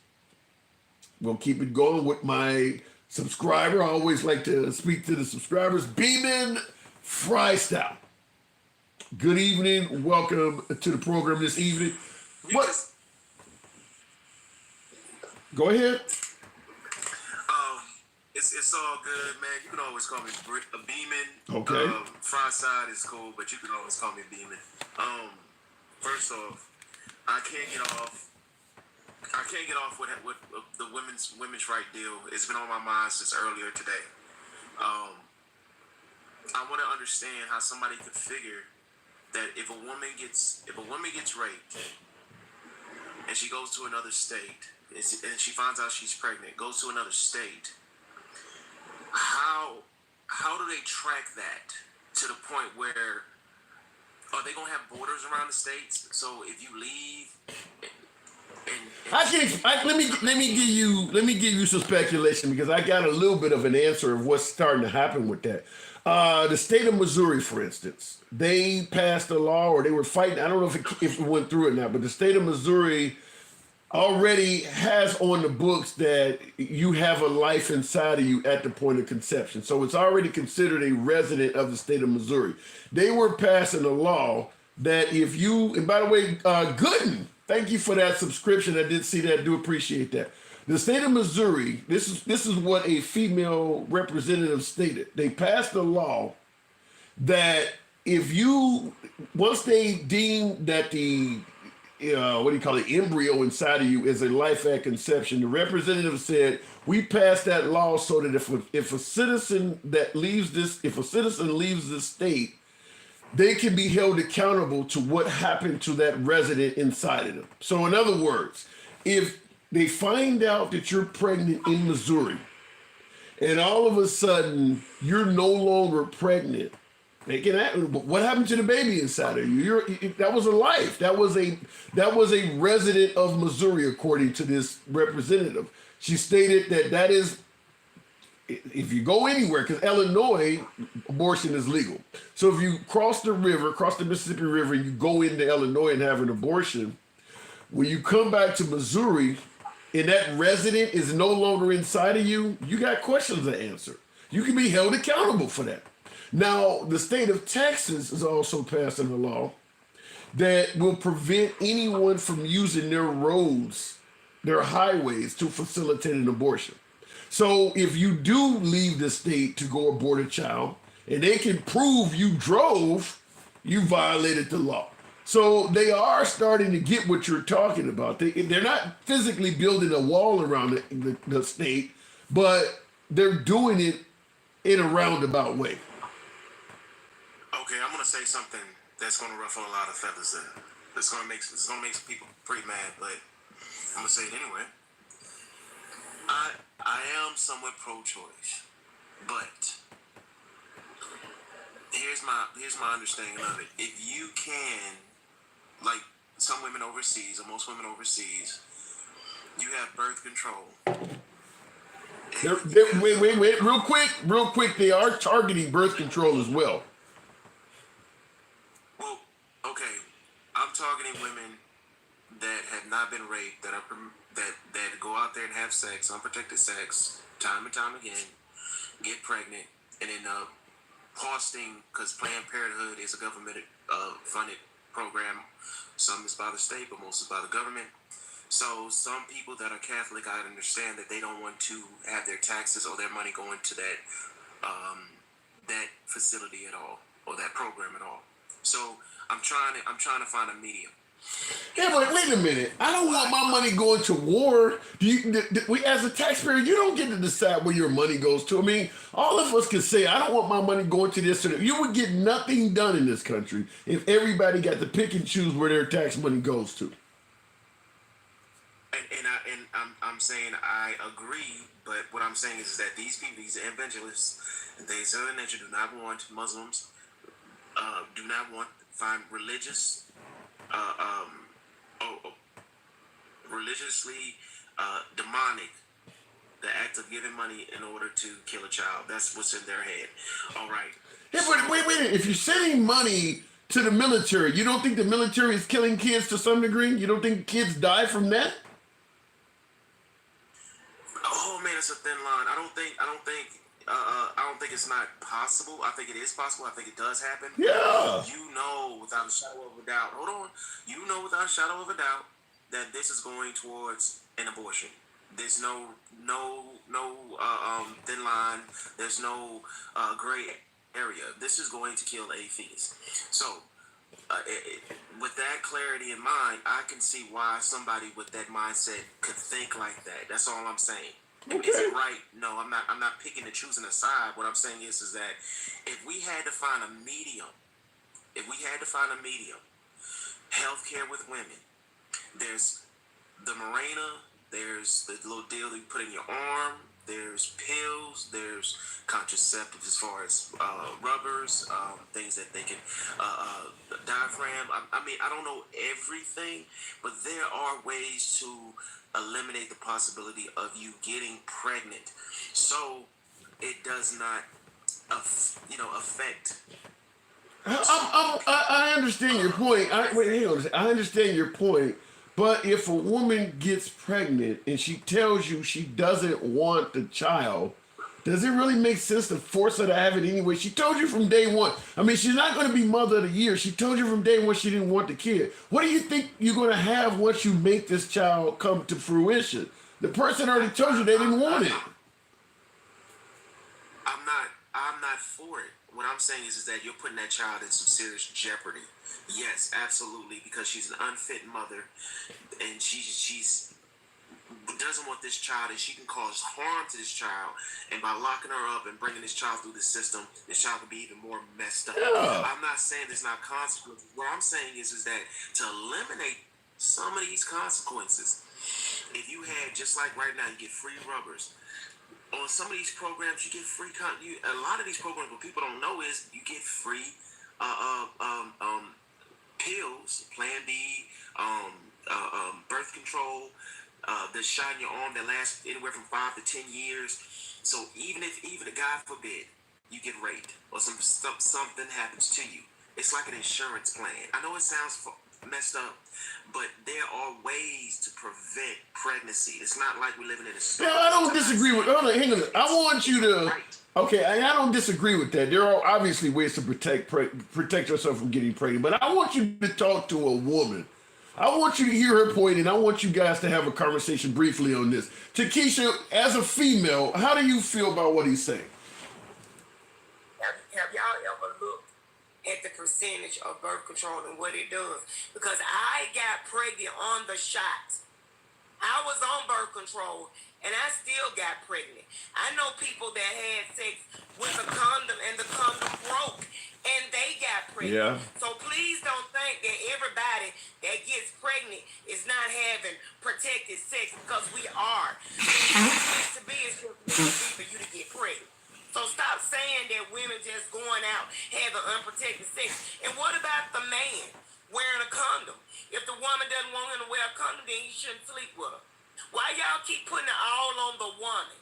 We'll keep it going with my subscriber. I always like to speak to the subscribers. Beeman Freestyle. Good evening. Welcome to the program this evening. Go ahead. It's all good, man. You can always call me Beeman. Okay. Frontside is cool, but you can always call me Beeman. First off, I can't get off with the women's right deal. It's been on my mind since earlier today. I want to understand how somebody could figure that if a woman gets raped and she goes to another state and she finds out she's pregnant, goes to another state, how do they track that to the point where are they gonna have borders around the states? So if you leave, let me give you some speculation, because I got a little bit of an answer of what's starting to happen with that. The state of Missouri, for instance, they passed a law, or they were fighting. I don't know if it went through it now, but the state of Missouri already has on the books that you have a life inside of you at the point of conception. So it's already considered a resident of the state of Missouri. They were passing a law that if you, and by the way, Gooden, thank you for that subscription. I did see that. I do appreciate that. The state of Missouri, this is what a female representative stated. They passed a law that if you, once they deem that the embryo inside of you is a life at conception, the representative said, we passed that law so that if a citizen leaves this state, they can be held accountable to what happened to that resident inside of them. So in other words, if they find out that you're pregnant in Missouri, and all of a sudden you're no longer pregnant. They can ask, what happened to the baby inside of you? That was a life. That was a resident of Missouri, according to this representative. She stated that is, if you go anywhere, because Illinois, abortion is legal. So if you cross the Mississippi River, and you go into Illinois and have an abortion, when you come back to Missouri, and that resident is no longer inside of you, you got questions to answer. You can be held accountable for that. Now, the state of Texas is also passing a law that will prevent anyone from using their roads, their highways, to facilitate an abortion. So if you do leave the state to go abort a child, and they can prove you drove, you violated the law. So they are starting to get what you're talking about. They're not physically building a wall around the state, but they're doing it in a roundabout way. Okay, I'm gonna say something that's gonna ruffle a lot of feathers. It's gonna make some people pretty mad, but I'm gonna say it anyway. I am somewhat pro-choice, but here's my understanding of it. If you can, like some women overseas, or most women overseas, you have birth control. Wait, real quick, they are targeting birth control as well. Well, okay, I'm targeting women that have not been raped, that go out there and have sex, unprotected sex, time and time again, get pregnant, and end up costing, because Planned Parenthood is a government funded program. Some is by the state, but most is by the government. So some people that are Catholic, I understand that they don't want to have their taxes or their money going to that facility at all, or that program at all. So I'm trying to find a medium. Yeah, but wait a minute. I don't want my money going to war. As a taxpayer, you don't get to decide where your money goes to. I mean, all of us can say, I don't want my money going to this or that. You would get nothing done in this country if everybody got to pick and choose where their tax money goes to. And I'm saying I agree, but what I'm saying is that these people, these evangelists, they Southern Nature do not want Muslims, do not want find religious, religiously demonic, the act of giving money in order to kill a child. That's what's in their head. All right. Yeah, but wait. If you're sending money to the military, you don't think the military is killing kids to some degree? You don't think kids die from that? Oh man, it's a thin line. I don't think it's not possible. I think it is possible. I think it does happen. Yeah. You know, without a shadow of a doubt. Hold on. You know, without a shadow of a doubt, that this is going towards an abortion. There's no thin line. There's no gray area. This is going to kill a fetus. So, with that clarity in mind, I can see why somebody with that mindset could think like that. That's all I'm saying. Okay. Is it right? No, I'm not picking and choosing a side. What I'm saying is that if we had to find a medium, healthcare with women, there's the Mirena, there's the little deal that you put in your arm, there's pills, there's contraceptives as far as rubbers, things that they can, diaphragm. I mean, I don't know everything, but there are ways to eliminate the possibility of you getting pregnant, so it does not, affect. I understand your point. I understand your point. But if a woman gets pregnant and she tells you she doesn't want the child, does it really make sense to force her to have it anyway? She told you from day one. I mean, she's not going to be mother of the year. She told you from day one she didn't want the kid. What do you think you're going to have once you make this child come to fruition? The person already told you they didn't want it. I'm not for it. What I'm saying is that you're putting that child in some serious jeopardy. Yes, absolutely, because she's an unfit mother, and she's doesn't want this child, and she can cause harm to this child. And by locking her up and bringing this child through the system, this child will be even more messed up. Yeah. I'm not saying there's not consequences. What I'm saying is that to eliminate some of these consequences, if you had, just like right now, you get free rubbers. On some of these programs, you get free. A lot of these programs, what people don't know is you get free pills, Plan B, birth control, the shot in your arm that lasts anywhere from 5 to 10 years. So even God forbid, you get raped or something happens to you, it's like an insurance plan. I know it sounds messed up, but there are ways to prevent pregnancy. It's not like we're living in a. Yeah, I don't disagree with. Hold on, hang on. I want you to. Okay, I don't disagree with that. There are obviously ways to protect yourself from getting pregnant, but I want you to talk to a woman. I want you to hear her point, and I want you guys to have a conversation briefly on this. Takesha, as a female, how do you feel about what he's saying? Have y'all ever looked at the percentage of birth control and what it does? Because I got pregnant on the shots. I was on birth control and I still got pregnant. I know people that had sex with a condom and the condom broke and they got pregnant. Yeah. So please don't think that everybody that gets pregnant is not having protected sex, because we are. To be is just for you to get pregnant. So stop saying that women just going out having unprotected sex. And what about the man wearing a condom? If the woman doesn't want him to wear a condom, then you shouldn't sleep with her. Why y'all keep putting it all on the woman?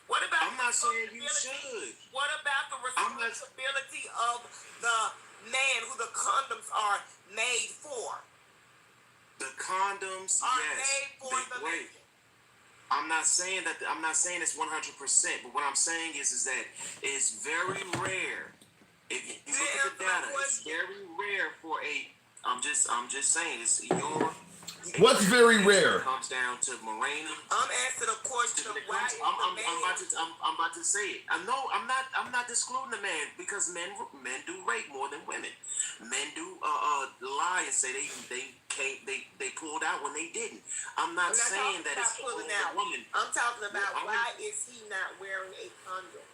What about? I'm not saying you should. What about the responsibility of the man who the condoms are made for? The condoms, are yes, made for the man. I'm not saying it's 100%, but what I'm saying is that it's very rare. If you look at the data, it's very rare for a. I'm just saying it's your. What's very rare? It comes down to Morena. I'm asking a question of why. I'm about to say it. I'm not excluding the man, because men do rape more than women. Men do lie and say they pulled out when they didn't. I'm not saying that it's pulling out. Woman. I'm talking about why is he not wearing a condom?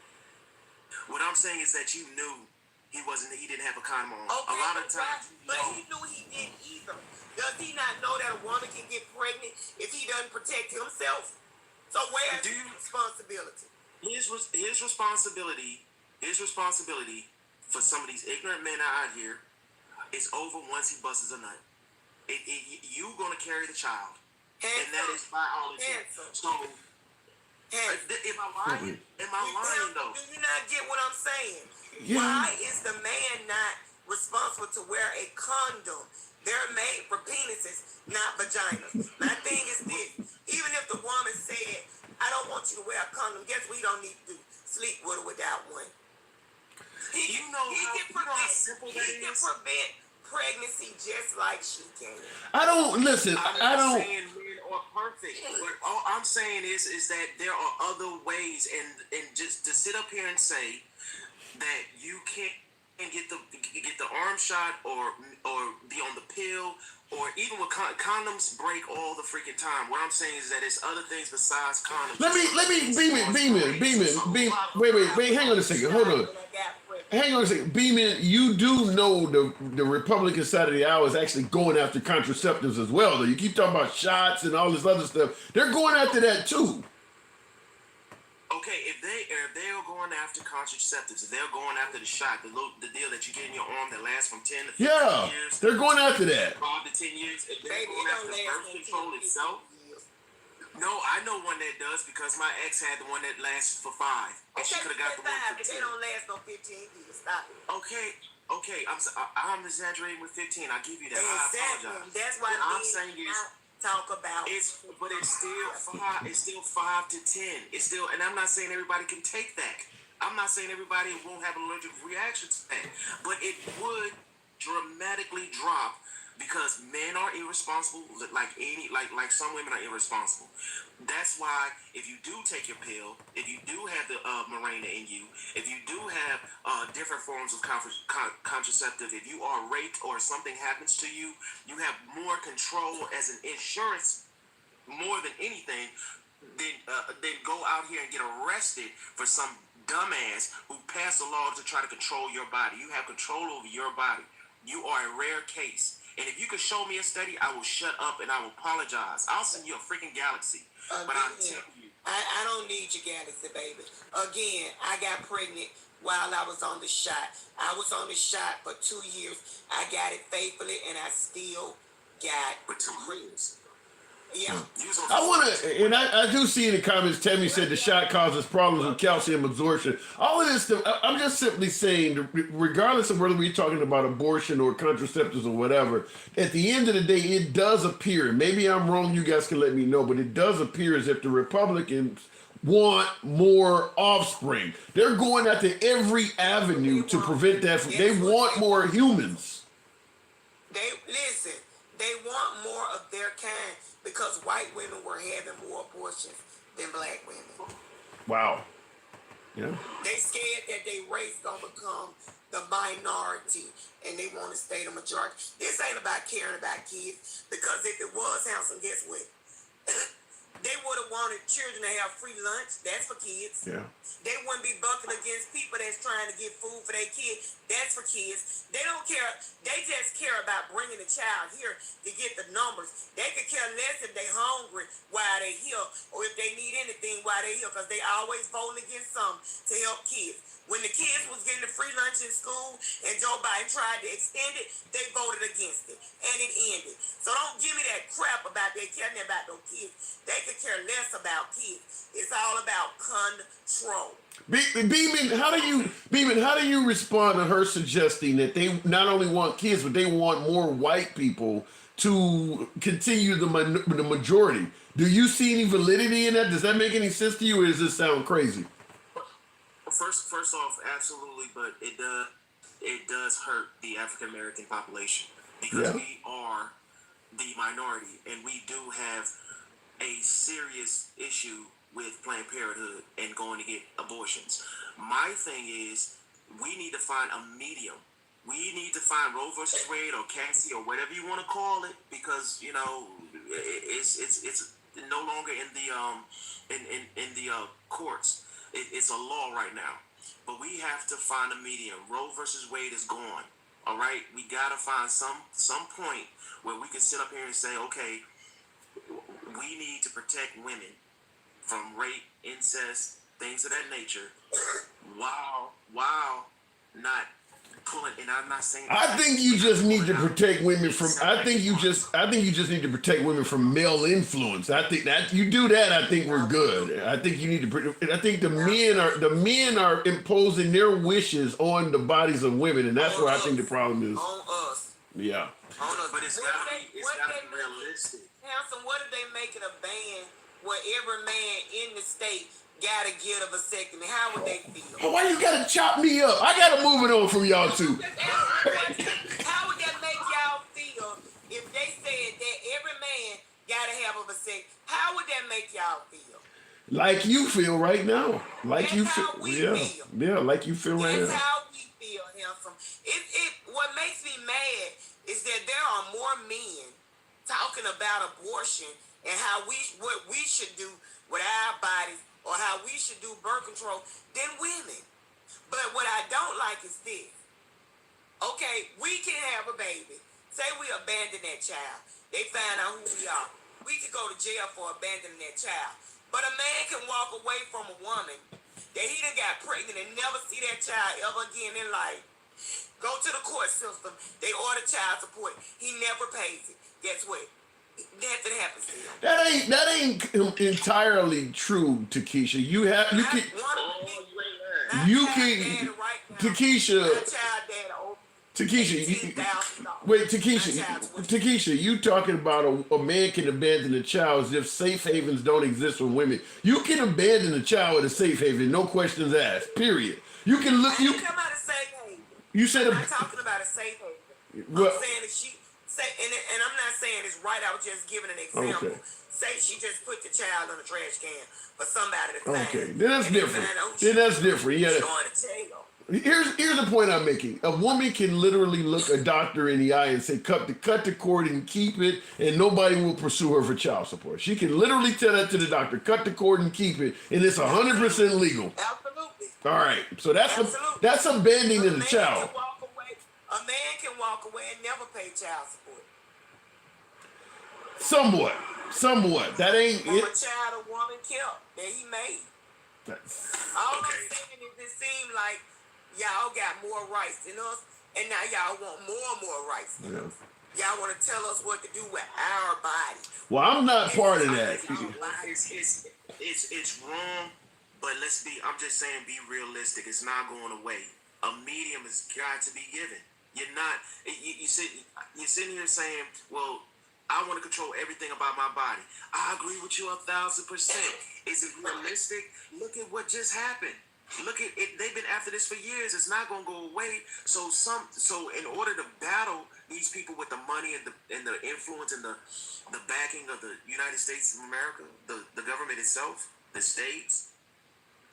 What I'm saying is that you knew he didn't have a condom on. Okay, a lot of times. But he knew he didn't either. Does he not know that a woman can get pregnant if he doesn't protect himself? So where's his responsibility? His responsibility for some of these ignorant men out here is over once he busts a nut. You gonna carry the child, and that is biology. So, am I lying? Am I lying though? Do you not get what I'm saying? Yeah. Why is the man not responsible to wear a condom? They're made for penises, not vaginas. My thing is this: even if the woman said, "I don't want you to wear a condom," guess what he don't need to do? Sleep with her without one. He can prevent pregnancy just like she can. I don't listen. I'm not saying men are perfect. But all I'm saying is that there are other ways, and just to sit up here and say that you can't get the arm shot or be on the pill, or even with condoms break all the freaking time. What I'm saying is that it's other things besides condoms. Let me Beeman. Wait, hang on a second. Hold on. Hang on a second. Beeman, you do know the Republican side of the aisle is actually going after contraceptives as well, though. You keep talking about shots and all this other stuff. They're going after that too. Okay, if they're going after contraceptives, if they're going after the shot, the deal that you get in your arm that lasts from 10 to 15 years. They're going after that. 5 to 10 years. If they're going after birth control itself. No, I know one that does, because my ex had the one that lasts for 5. And she could have got the one for 10. They don't last no 15 years. Stop it. Okay. I'm exaggerating with 15. I give you that. Exactly. I apologize. That's why I'm saying is talk about it's still 5. It's still 5 to 10. It's still, and I'm not saying everybody can take that. I'm not saying everybody won't have an allergic reaction to that, but it would dramatically drop, because men are irresponsible, like some women are irresponsible. That's why if you do take your pill, if you do have the Mirena in you, if you do have different forms of contraceptive, if you are raped or something happens to you, you have more control as an insurance, more than anything, than go out here and get arrested for some dumbass who passed a law to try to control your body. You have control over your body. You are a rare case. And if you can show me a study, I will shut up and I will apologize. I'll send you a freaking galaxy. But I'm telling you, I don't need your galaxy, baby. Again, I got pregnant while I was on the shot. I was on the shot for 2 years. I got it faithfully, and I still got for 2 years. Yeah. I want to, and I do see in the comments, Tammy said the shot causes problems with calcium absorption. All of this stuff, I'm just simply saying, regardless of whether we're talking about abortion or contraceptives or whatever, at the end of the day, it does appear, maybe I'm wrong, you guys can let me know, but it does appear as if the Republicans want more offspring. They're going after every avenue to prevent that. They want more humans. They want more of their kind because white women were having more abortions than black women. Wow. Yeah. They scared that their race gonna become the minority and they want to stay the majority. This ain't about caring about kids, because if it was, Hanson, guess what? They would have wanted children to have free lunch. That's for kids. Yeah. They wouldn't be bucking against people that's trying to get food for their kids. That's for kids. They don't care. They just care about bringing the child here to get the numbers. They could care less if they hungry while they here or if they need anything while they here, because they always voting against some to help kids. When the kids was getting the free lunch in school and Joe Biden tried to extend it, they voted against it, and it ended. So don't give me that crap about they caring about those kids. They could care less about kids. It's all about control. Beeman, how do you respond to her suggesting that they not only want kids, but they want more white people to continue the majority? Do you see any validity in that? Does that make any sense to you, or does this sound crazy? First off, absolutely, but it does hurt the African American population, because we are the minority, and we do have a serious issue with Planned Parenthood and going to get abortions. My thing is, we need to find a medium. We need to find Roe versus Wade or Cassie or whatever you want to call it, because it's no longer in the courts. It's a law right now, but we have to find a medium. Roe versus Wade is gone. All right, we gotta find some point where we can sit up here and say, okay, we need to protect women from rape, incest, things of that nature. Wow, not pulling. And I'm not saying. I think you just need to protect women from. I think you just need to protect women from male influence. I think that you do that, I think we're good. I think you need to. I think the men are imposing their wishes on the bodies of women, and that's where I think the problem is. On us. Yeah. On us, but it's gotta be realistic. Hanson, what if they make it a ban where every man in the state gotta get a vasectomy? How would they feel? Well, why you gotta chop me up? I gotta move it on from y'all too. How would that make y'all feel if they said that every man gotta have a vasectomy? How would that make y'all feel? Like you feel right now. Like That's you how feel. we Yeah. feel. Yeah. Like you feel right That's now. how we feel, Hanson. What makes me mad is that there are more men talking about abortion and what we should do with our bodies or how we should do birth control than women. But what I don't like is this. Okay, we can have a baby. Say we abandon that child. They find out who we are. We could go to jail for abandoning that child. But a man can walk away from a woman that he done got pregnant and never see that child ever again in life. Go to the court system. They order child support. He never pays it. Guess what? Nothing happens to him. That ain't entirely true, Takesha. Takesha, you talking about a man can abandon a child as if safe havens don't exist for women. You can abandon a child at a safe haven, no questions asked. Period. You can look. You come out of safe haven. You said I'm not talking about a safe haven. Well, I'm saying that she say, and I'm not saying it's right. I was just giving an example. Okay. Say she just put the child in a trash can for somebody to find. Okay, then that's different. Yeah. Here's the point I'm making. A woman can literally look a doctor in the eye and say, cut the cord and keep it, and nobody will pursue her for child support. She can literally tell that to the doctor, cut the cord and keep it, and it's 100% legal. Absolutely. All right, so that's abandoning the child. A man can walk away and never pay child support. Somewhat. That ain't From it. a child a woman killed that he made. All I'm saying is it seemed like y'all got more rights than us, and now y'all want more and more rights than us. Y'all want to tell us what to do with our body. Well, I'm not part of that. It's wrong, but I'm just saying, be realistic. It's not going away. A medium has got to be given. You're not, you're sitting here saying, well, I want to control everything about my body. I agree with you 1,000%. Is it realistic? Look at what just happened. Look at it. They've been after this for years. It's not going to go away. So in order to battle these people with the money and the influence and the backing of the United States of America, the government itself, the states,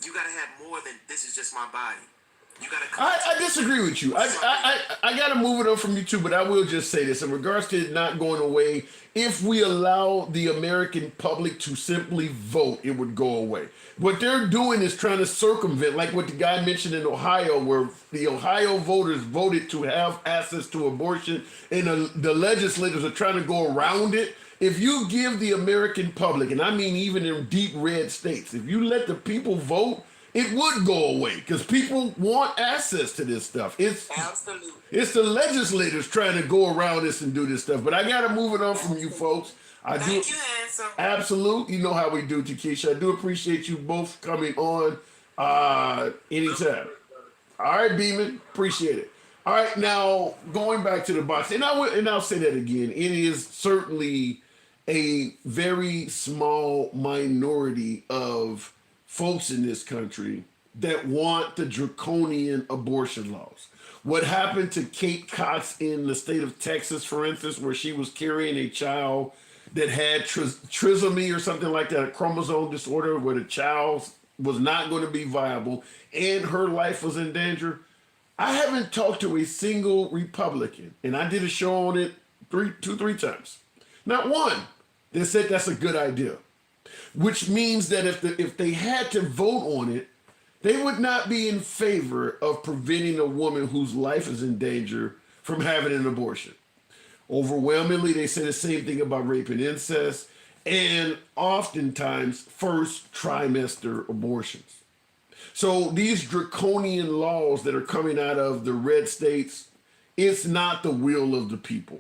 you got to have more than this is just my body. You got to. I disagree with you. I got to move it on from you too, but I will just say this in regards to it not going away. If we allow the American public to simply vote, it would go away. What they're doing is trying to circumvent, like what the guy mentioned in Ohio, where the Ohio voters voted to have access to abortion, and the legislators are trying to go around it. If you give the American public, and I mean even in deep red states, if you let the people vote, it would go away because people want access to this stuff. It's the legislators trying to go around this and do this stuff. But I got to move it on from you folks. Thank you, handsome. Absolutely. You know how we do, Takesha. I do appreciate you both coming on anytime. All right, Beeman. Appreciate it. All right, now going back to the box, and I'll say that again. It is certainly a very small minority of folks in this country that want the draconian abortion laws. What happened to Kate Cox in the state of Texas, for instance, where she was carrying a child that had trisomy or something like that, a chromosome disorder where the child was not going to be viable and her life was in danger. I haven't talked to a single Republican, and I did a show on it three times. Not one that said that's a good idea, which means that if they had to vote on it, they would not be in favor of preventing a woman whose life is in danger from having an abortion. Overwhelmingly, they say the same thing about rape and incest, and oftentimes first trimester abortions. So these draconian laws that are coming out of the red states, it's not the will of the people.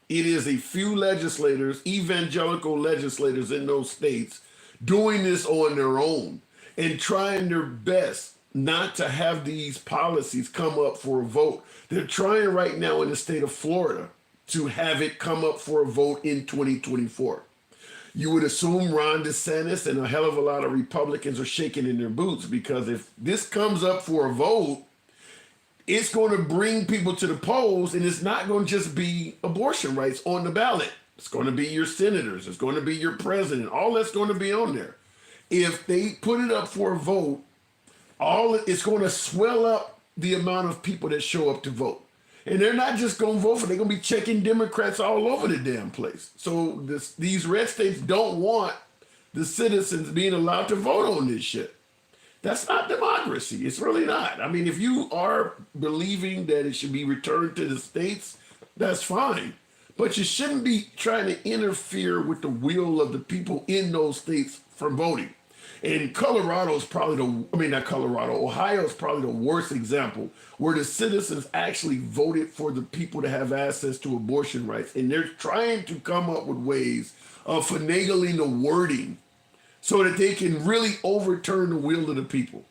It is a few legislators, evangelical legislators in those states, doing this on their own and trying their best not to have these policies come up for a vote. They're trying right now in the state of Florida to have it come up for a vote in 2024. You would assume Ron DeSantis and a hell of a lot of Republicans are shaking in their boots, because if this comes up for a vote, it's going to bring people to the polls, and it's not going to just be abortion rights on the ballot. It's going to be your senators. It's going to be your president. All that's going to be on there. If they put it up for a vote, it's going to swell up the amount of people that show up to vote. And they're not just going to vote for it. They're going to be checking Democrats all over the damn place. So these red states don't want the citizens being allowed to vote on this shit. That's not democracy. It's really not. I mean, if you are believing that it should be returned to the states, that's fine. But you shouldn't be trying to interfere with the will of the people in those states from voting. And Ohio is probably the worst example, where the citizens actually voted for the people to have access to abortion rights. And they're trying to come up with ways of finagling the wording so that they can really overturn the will of the people.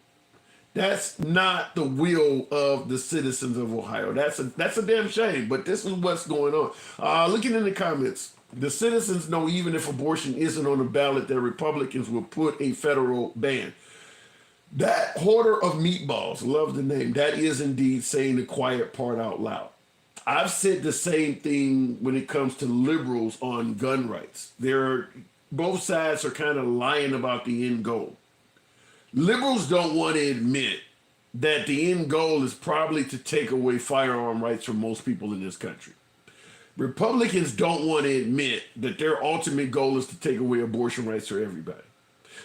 That's not the will of the citizens of Ohio. That's a damn shame, but this is what's going on. Looking in the comments, the citizens know even if abortion isn't on the ballot, that Republicans will put a federal ban. That hoarder of meatballs, love the name, that is indeed saying the quiet part out loud. I've said the same thing when it comes to liberals on gun rights. Both sides are kind of lying about the end goal. Liberals don't want to admit that the end goal is probably to take away firearm rights from most people in this country. Republicans don't want to admit that their ultimate goal is to take away abortion rights for everybody.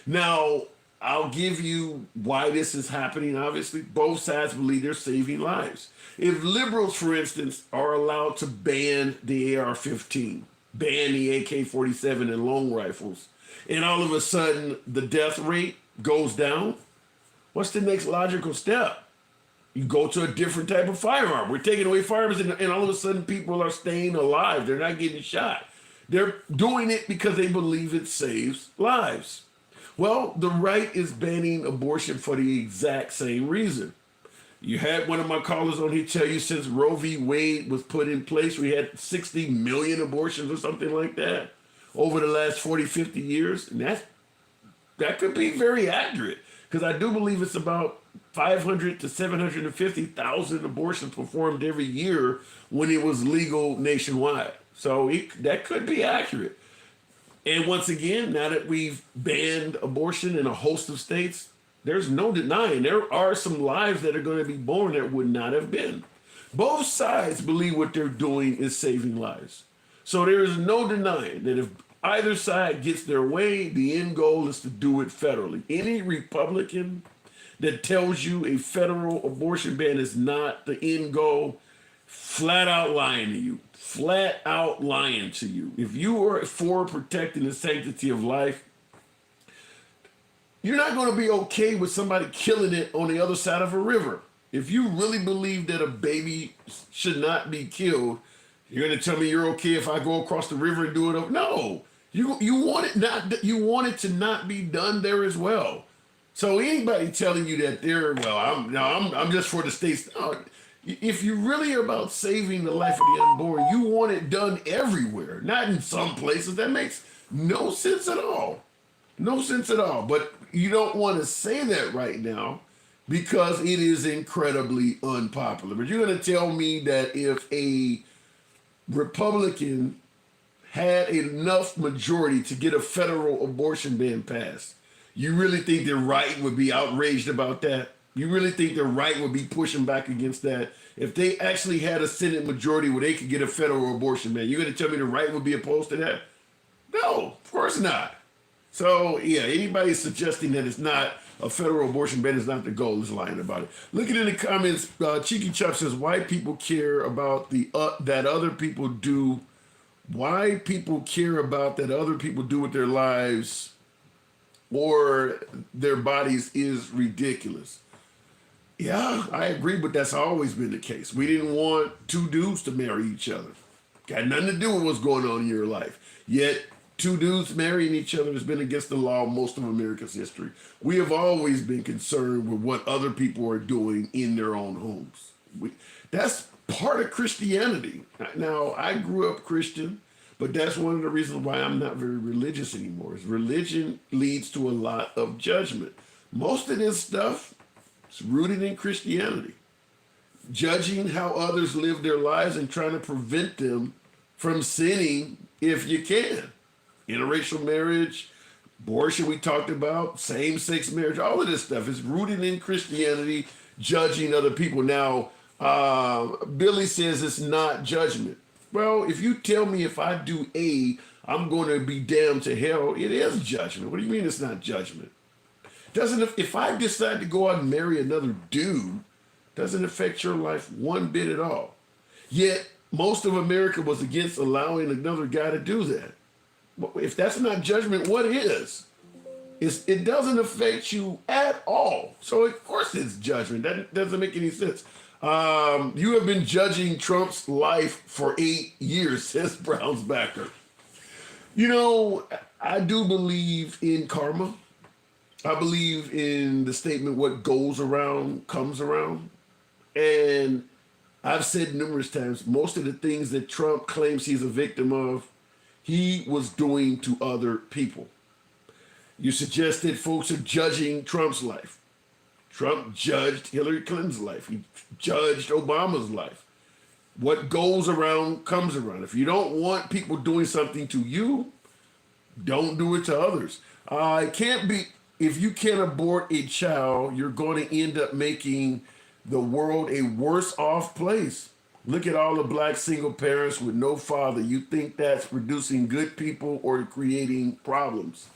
Now, I'll give you why this is happening. Obviously, both sides believe they're saving lives. If liberals, for instance, are allowed to ban the AR-15, ban the AK-47 and long rifles, and all of a sudden the death rate goes down, what's the next logical step? You go to a different type of firearm. We're taking away firearms, and all of a sudden people are staying alive. They're not getting shot. They're doing it because they believe it saves lives. Well, the right is banning abortion for the exact same reason. You had one of my callers on here tell you since Roe v. Wade was put in place, we had 60 million abortions or something like that over the last 40, 50 years. And that could be very accurate, because I do believe it's about 500 to 750,000 abortions performed every year when it was legal nationwide. So that could be accurate. And once again, now that we've banned abortion in a host of states, there's no denying there are some lives that are going to be born that would not have been. Both sides believe what they're doing is saving lives. So there is no denying that if either side gets their way, the end goal is to do it federally. Any Republican that tells you a federal abortion ban is not the end goal, flat out lying to you. Flat out lying to you. If you are for protecting the sanctity of life, you're not going to be okay with somebody killing it on the other side of a river. If you really believe that a baby should not be killed, you're going to tell me you're okay if I go across the river and do it? No, you want it not. You want it to not be done there as well. So anybody telling you that I'm just for the states. No, if you really are about saving the life of the unborn, you want it done everywhere, not in some places. That makes no sense at all. No sense at all. But you don't want to say that right now because it is incredibly unpopular. But you're going to tell me that if a Republican had enough majority to get a federal abortion ban passed, you really think the right would be outraged about that? You really think the right would be pushing back against that? If they actually had a Senate majority where they could get a federal abortion ban, you're going to tell me the right would be opposed to that? No, of course not. So, yeah, anybody suggesting that it's not a federal abortion ban is not the goal is lying about it. Looking in the comments, Cheeky Chuck says, why people care about that other people do, why people care about that other people do with their lives or their bodies is ridiculous. Yeah, I agree, but that's always been the case. We didn't want two dudes to marry each other. Got nothing to do with what's going on in your life. Yet, two dudes marrying each other has been against the law most of America's history. We have always been concerned with what other people are doing in their own homes. That's part of Christianity. Now, I grew up Christian, but that's one of the reasons why I'm not very religious anymore. Is religion leads to a lot of judgment. Most of this stuff is rooted in Christianity. Judging how others live their lives and trying to prevent them from sinning if you can. Interracial marriage, abortion we talked about, same-sex marriage, all of this stuff is rooted in Christianity, judging other people. Now, Billy says it's not judgment. Well, if you tell me if I do A, I'm going to be damned to hell, it is judgment. What do you mean it's not judgment? If I decide to go out and marry another dude, doesn't affect your life one bit at all. Yet, most of America was against allowing another guy to do that. If that's not judgment, what is? It doesn't affect you at all. So, of course, it's judgment. That doesn't make any sense. You have been judging Trump's life for 8 years, says Brown's backer. You know, I do believe in karma. I believe in the statement, what goes around comes around. And I've said numerous times, most of the things that Trump claims he's a victim of, he was doing to other people. You suggested folks are judging Trump's life. Trump judged Hillary Clinton's life. He judged Obama's life. What goes around comes around. If you don't want people doing something to you, don't do it to others. It can't be, if you can't abort a child, you're going to end up making the world a worse off place. Look at all the black single parents with no father. You think that's producing good people or creating problems?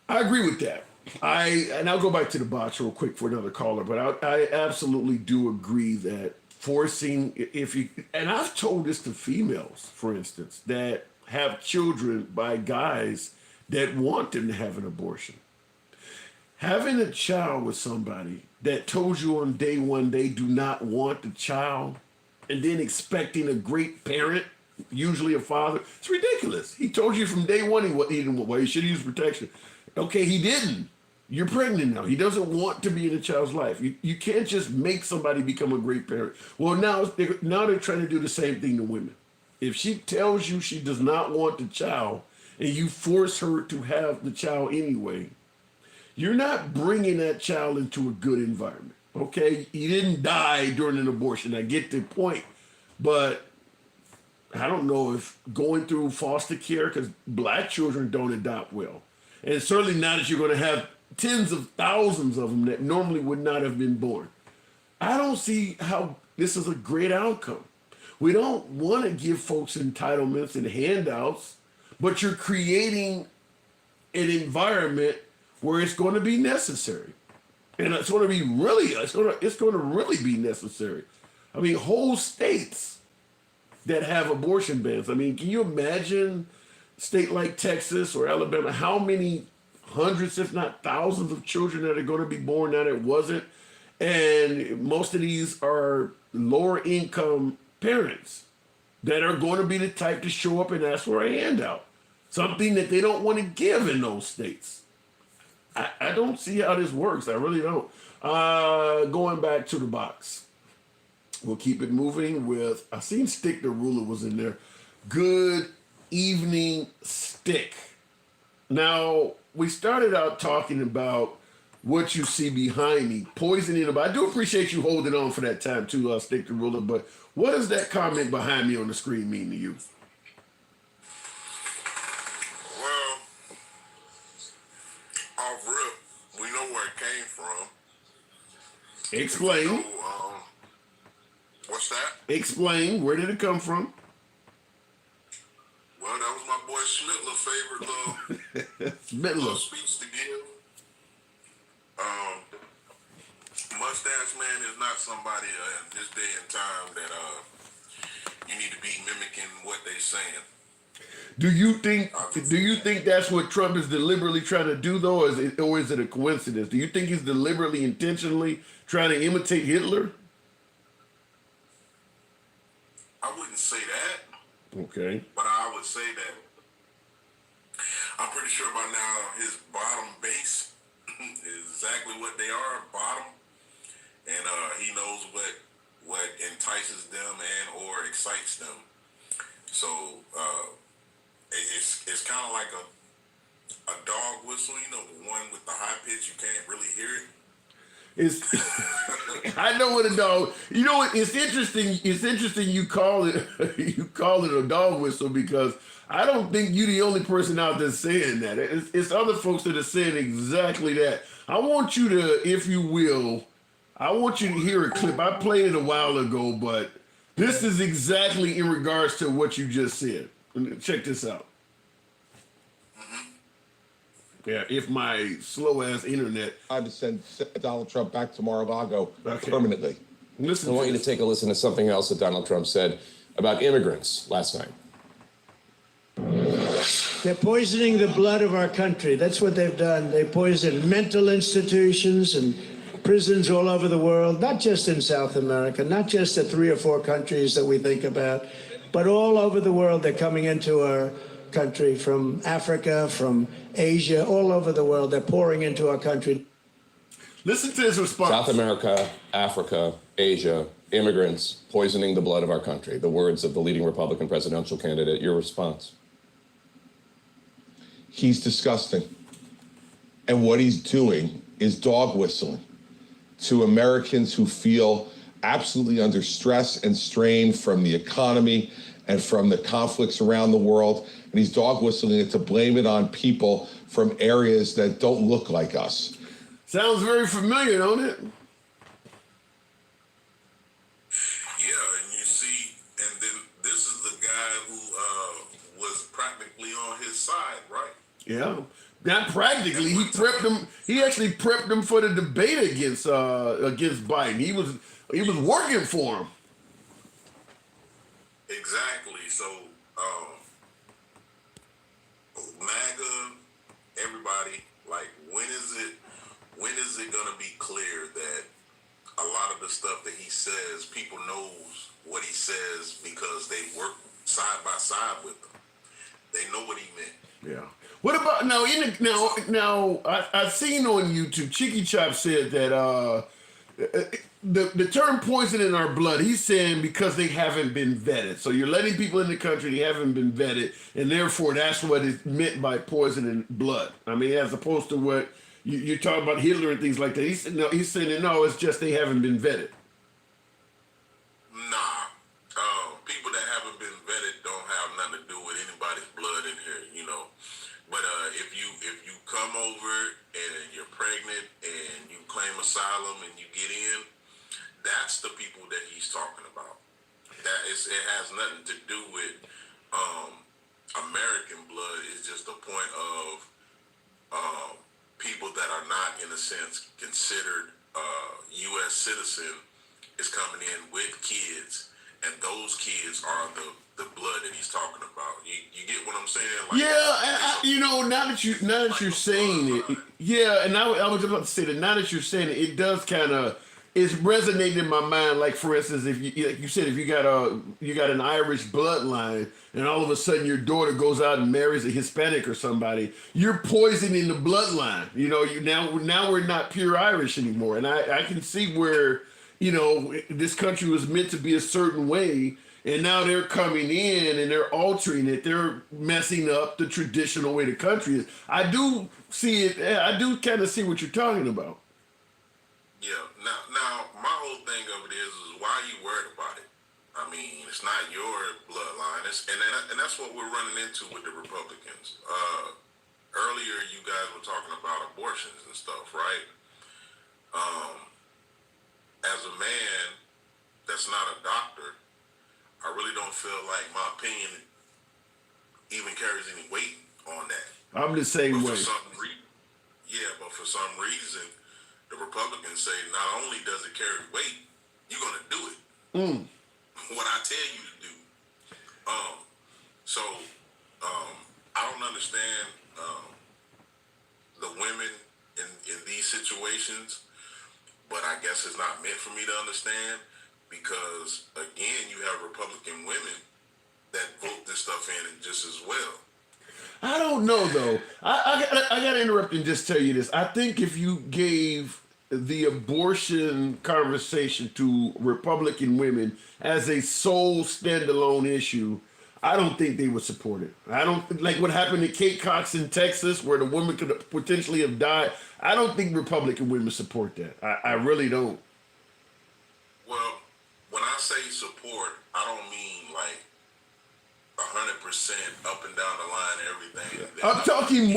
I agree with that. And I'll go back to the box real quick for another caller, but I absolutely do agree that forcing, if you, and I've told this to females, for instance, that have children by guys that want them to have an abortion. Having a child with somebody that told you on day one they do not want the child, and then expecting a great parent, usually a father, it's ridiculous. He told you from day one he didn't want, well, he should use protection. Okay, he didn't. You're pregnant now. He doesn't want to be in a child's life. You can't just make somebody become a great parent. Well, now they're trying to do the same thing to women. If she tells you she does not want the child and you force her to have the child anyway, you're not bringing that child into a good environment. Okay, he didn't die during an abortion. I get the point, but I don't know if going through foster care, because black children don't adopt well, and certainly not if you're going to have tens of thousands of them that normally would not have been born. I don't see how this is a great outcome. We don't want to give folks entitlements and handouts, but you're creating an environment where it's going to be necessary. And it's going to really be necessary. I mean, whole states that have abortion bans. I mean, can you imagine a state like Texas or Alabama, how many hundreds, if not thousands of children that are going to be born now that wasn't? And most of these are lower income parents that are going to be the type to show up and ask for a handout, something that they don't want to give in those states. I don't see how this works. I really don't. Going back to the box. We'll keep it moving with, I seen Stick the Ruler was in there. Good evening, Stick. Now, we started out talking about what you see behind me, poisoning them. I do appreciate you holding on for that time too, Stick the Ruler, but what does that comment behind me on the screen mean to you? Well, off rip, we know where it came from. Explain. You know, what's that? Explain. Where did it come from? Well, that was my boy Schmittler's favorite Schmittler speech to give. Mustache Man is not somebody in this day and time that you need to be mimicking what they saying. Do you think that's what Trump is deliberately trying to do, though, or is it a coincidence? Do you think he's deliberately, intentionally trying to imitate Hitler? I wouldn't say that. Okay. But I would say that I'm pretty sure by now his bottom base is exactly what they are, bottom. And he knows what entices them and or excites them. So it's kind of like a dog whistle, you know, the one with the high pitch, you can't really hear it. I know what a dog. You know what? It's interesting. It's interesting you call it a dog whistle, because I don't think you're the only person out there saying that. It's other folks that are saying exactly that. I want you to, if you will, I want you to hear a clip. I played it a while ago, but this is exactly in regards to what you just said. Check this out. Yeah, if my slow-ass internet... I to send Donald Trump back to Mar-a-Lago permanently. I want you to take a listen to something else that Donald Trump said about immigrants last night. They're poisoning the blood of our country. That's what they've done. They poison mental institutions and prisons all over the world, not just in South America, not just the 3 or 4 countries that we think about, but all over the world. They're coming into our country from Africa, from Asia, all over the world. They're pouring into our country. Listen to his response. South America, Africa, Asia, immigrants poisoning the blood of our country. The words of the leading Republican presidential candidate. Your response? He's disgusting. And what he's doing is dog whistling to Americans who feel absolutely under stress and strain from the economy and from the conflicts around the world. And he's dog whistling it to blame it on people from areas that don't look like us. Sounds very familiar, don't it? Yeah, and you see, and then this is the guy who was practically on his side, right? Yeah. Not practically. He prepped him. He actually prepped him for the debate against Biden. He was working for him. Exactly. So, MAGA, everybody, like, when is it gonna be clear that a lot of the stuff that he says, people knows what he says because they work side by side with him. They know what he meant. Yeah. What about now? I've seen on YouTube, Cheeky Chop said that the term poison in our blood. He's saying because they haven't been vetted. So you're letting people in the country they haven't been vetted, and therefore that's what is meant by poison in blood. I mean, as opposed to what you talk about Hitler and things like that. He's saying that no, it's just they haven't been vetted. Nah, people that haven't been vetted don't have nothing to do with anybody's blood in here, you know. But if you come over and you're pregnant and you claim asylum and you get in, that's the people that he's talking about. It has nothing to do with American blood. It's just a point of people that are not, in a sense, considered U.S. citizen is coming in with kids, and those kids are the blood that he's talking about. You get what I'm saying? Like, Now that you're saying it, yeah, and I was about to say that now that you're saying it does kind of it's resonating in my mind. Like, for instance, if like you said, if you got an Irish bloodline, and all of a sudden your daughter goes out and marries a Hispanic or somebody, you're poisoning the bloodline. You know, now we're not pure Irish anymore, and I can see where this country was meant to be a certain way. And now they're coming in and they're altering it. They're messing up the traditional way the country is. I do see it. I do kind of see what you're talking about. Yeah. Now, my whole thing of it is why are you worried about it? I mean, it's not your bloodline. And that's what we're running into with the Republicans. Earlier, you guys were talking about abortions and stuff, right? As a man that's not a doctor, I really don't feel like my opinion even carries any weight on that. I'm the same way. But for some reason, the Republicans say not only does it carry weight, you're going to do it. What I tell you to do. I don't understand the women in these situations, but I guess it's not meant for me to understand. Because, again, you have Republican women that vote this stuff in just as well. I don't know, though. I got to interrupt and just tell you this. I think if you gave the abortion conversation to Republican women as a sole standalone issue, I don't think they would support it. I don't like what happened to Kate Cox in Texas, where the woman could potentially have died. I don't think Republican women support that. I really don't. Well, when I say support, I don't mean like 100% up and down the line, everything. I'm talking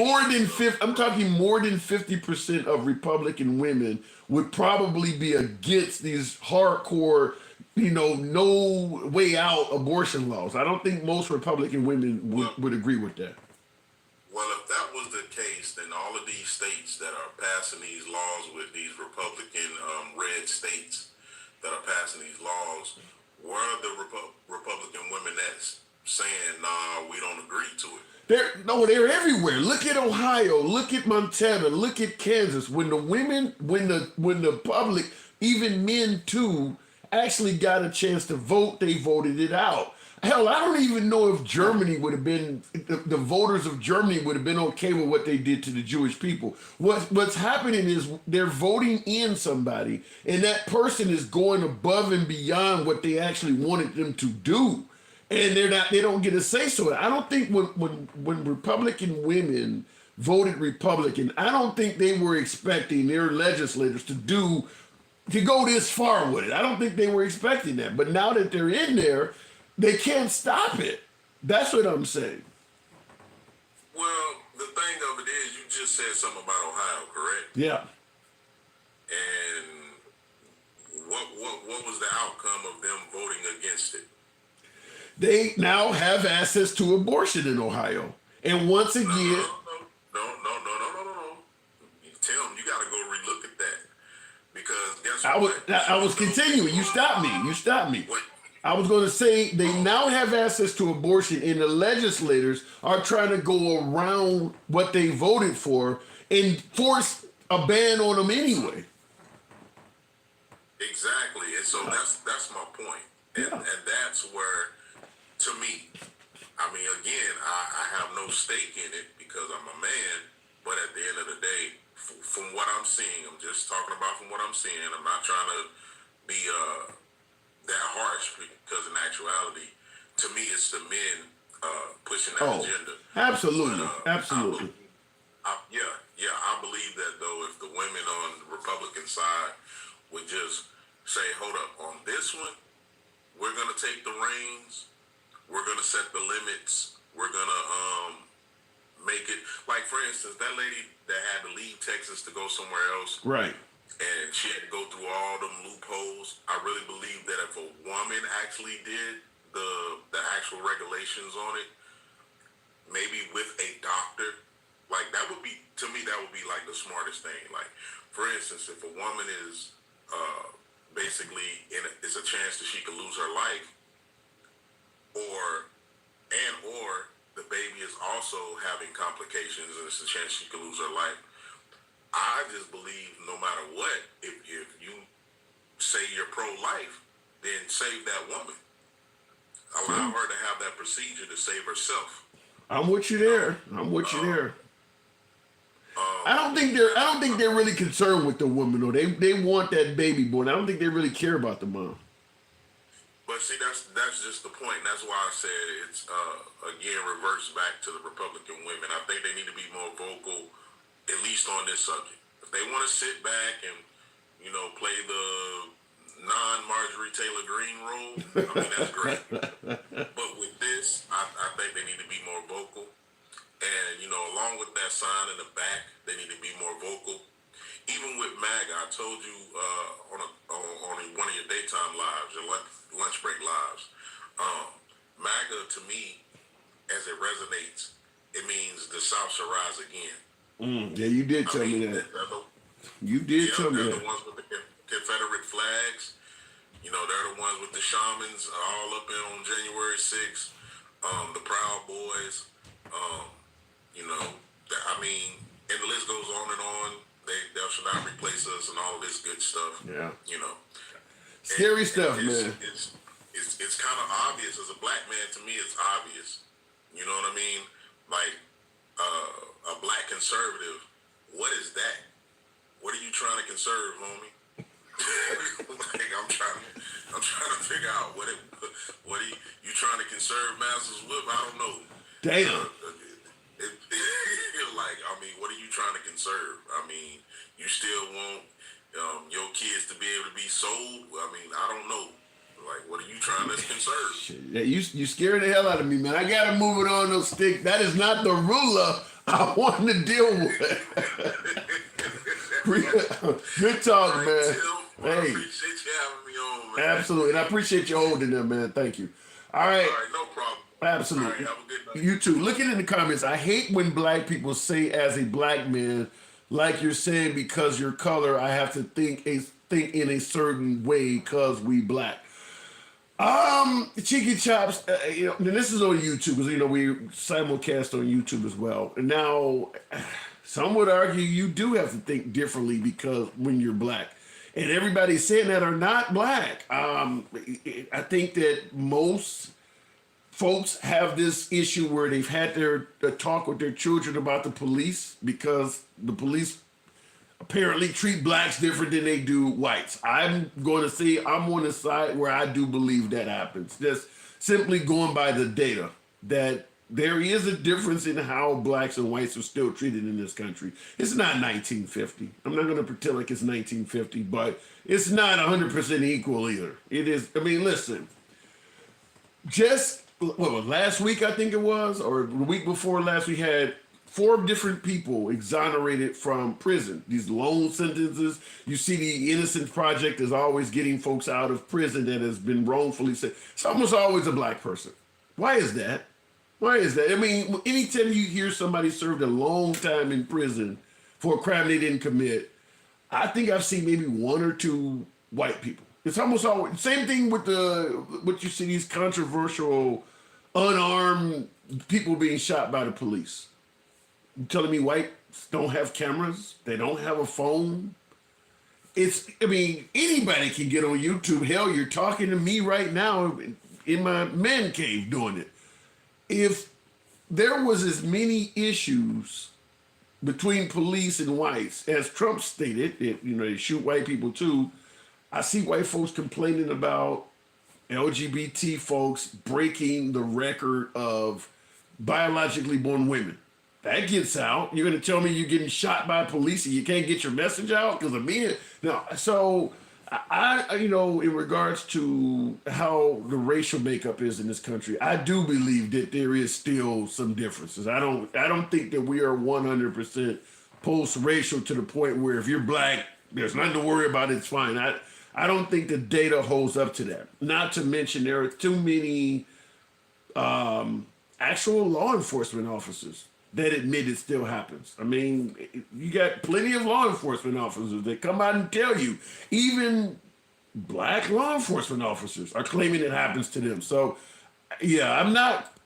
more than 50% of Republican women would probably be against these hardcore, no way out abortion laws. I don't think most Republican women would agree with that. Well, if that was the case, then all of these states that are passing these laws with these Republican red states that are passing these laws, where are the Republican women that's saying, nah, we don't agree to it? They're everywhere. Look at Ohio, look at Montana, look at Kansas. When the public, even men too, actually got a chance to vote, they voted it out. Hell, I don't even know if Germany would have been, the voters of Germany would have been okay with what they did to the Jewish people. What's happening is they're voting in somebody, and that person is going above and beyond what they actually wanted them to do. And they don't get a say so. I don't think when Republican women voted Republican, I don't think they were expecting their legislators to go this far with it. I don't think they were expecting that. But now that they're in there, they can't stop it. That's what I'm saying. Well, the thing of it is, you just said something about Ohio, correct? Yeah. And what was the outcome of them voting against it? They now have access to abortion in Ohio. And once again... No. Tim, you got to go relook at that. Because guess what? I was continuing. You stopped me. What? I was going to say they now have access to abortion, and the legislators are trying to go around what they voted for and force a ban on them anyway. Exactly, and so that's my point, and that's where, to me, I mean, again, I have no stake in it because I'm a man, but at the end of the day, from what I'm seeing, I'm just talking about from what I'm seeing. I'm not trying to be that harsh because in actuality, to me, it's the men pushing that agenda. Absolutely, But, absolutely. I believe that though, if the women on the Republican side would just say, "Hold up, on this one, we're gonna take the reins. We're gonna set the limits. We're gonna make it like, for instance, that lady that had to leave Texas to go somewhere else, Right. and she had to go through all them loopholes. I really believe that if a woman actually did the actual regulations on it, maybe with a doctor, like that would be, to me, that would be like the smartest thing. Like, for instance, if a woman is basically it's a chance that she could lose her life, or the baby is also having complications and it's a chance she could lose her life. I just believe no matter what, if you say you're pro-life, then save that woman. Allow her to have that procedure to save herself. I'm with you there. I don't think they're really concerned with the woman, though. They want that baby born. I don't think they really care about the mom. But see, that's just the point. That's why I said it's again reverts back to the Republican women. I think they need to be more vocal, at least on this subject. If they want to sit back and play the non-Marjorie Taylor Greene role, I mean that's great. But with this, I think they need to be more vocal. And along with that sign in the back, they need to be more vocal. Even with MAGA, I told you on one of your daytime lives, your lunch break lives, MAGA to me, as it resonates, it means the South shall rise again. Yeah, you did tell me that. You did tell me that. They're the ones with the Confederate flags. They're the ones with the shamans all up in on January 6th. The Proud Boys. And the list goes on and on. Thou shall not replace us and all of this good stuff. Yeah. Scary stuff, man. It's kind of obvious. As a black man, to me, it's obvious. You know what I mean? Like, a black conservative, what is that? What are you trying to conserve, homie? Like, I'm trying to figure out what are you trying to conserve Masters Whip? I don't know. Damn. Like, I mean, what are you trying to conserve? I mean, you still want your kids to be able to be sold? I mean, I don't know. Like, what are you trying to conserve? Yeah, you scared the hell out of me, man. I gotta move it on those sticks. That is not the ruler I want to deal with. Good talk, man. I appreciate you having me on, man. Absolutely, and I appreciate you holding them, man. Thank you. All right, no problem. Absolutely. All right, have a good night. You too. Looking in the comments, I hate when black people say, as a black man, like you're saying, because your color, I have to think in a certain way because we black. Cheeky Chops, and this is on YouTube, because we simulcast on YouTube as well. And now, some would argue you do have to think differently because when you're black. And everybody saying that are not black. I think that most folks have this issue where they've had their talk with their children about the police because the police apparently treat blacks different than they do whites. I'm going to say I'm on the side where I do believe that happens. Just simply going by the data that there is a difference in how blacks and whites are still treated in this country. It's not 1950. I'm not going to pretend like it's 1950, but it's not 100% equal either. It is. I mean, listen, just last week, I think it was, or the week before last, we had 4 different people exonerated from prison. These long sentences. You see the Innocence Project is always getting folks out of prison that has been wrongfully sentenced. It's almost always a black person. Why is that? Why is that? I mean, anytime you hear somebody served a long time in prison for a crime they didn't commit, I think I've seen maybe 1 or 2 white people. It's almost always same thing with what you see these controversial, unarmed people being shot by the police. You telling me whites don't have cameras? They don't have a phone? I mean, anybody can get on YouTube. Hell, you're talking to me right now in my man cave doing it. If there was as many issues between police and whites, as Trump stated, they shoot white people too. I see white folks complaining about LGBT folks breaking the record of biologically born women. That gets out. You're going to tell me you're getting shot by police and you can't get your message out because of me? No. So in regards to how the racial makeup is in this country, I do believe that there is still some differences. I don't think that we are 100% post-racial to the point where if you're black, there's nothing to worry about. It's fine. I don't think the data holds up to that. Not to mention there are too many actual law enforcement officers that admit it still happens. I mean, you got plenty of law enforcement officers that come out and tell you. Even black law enforcement officers are claiming it happens to them. So, yeah, I'm not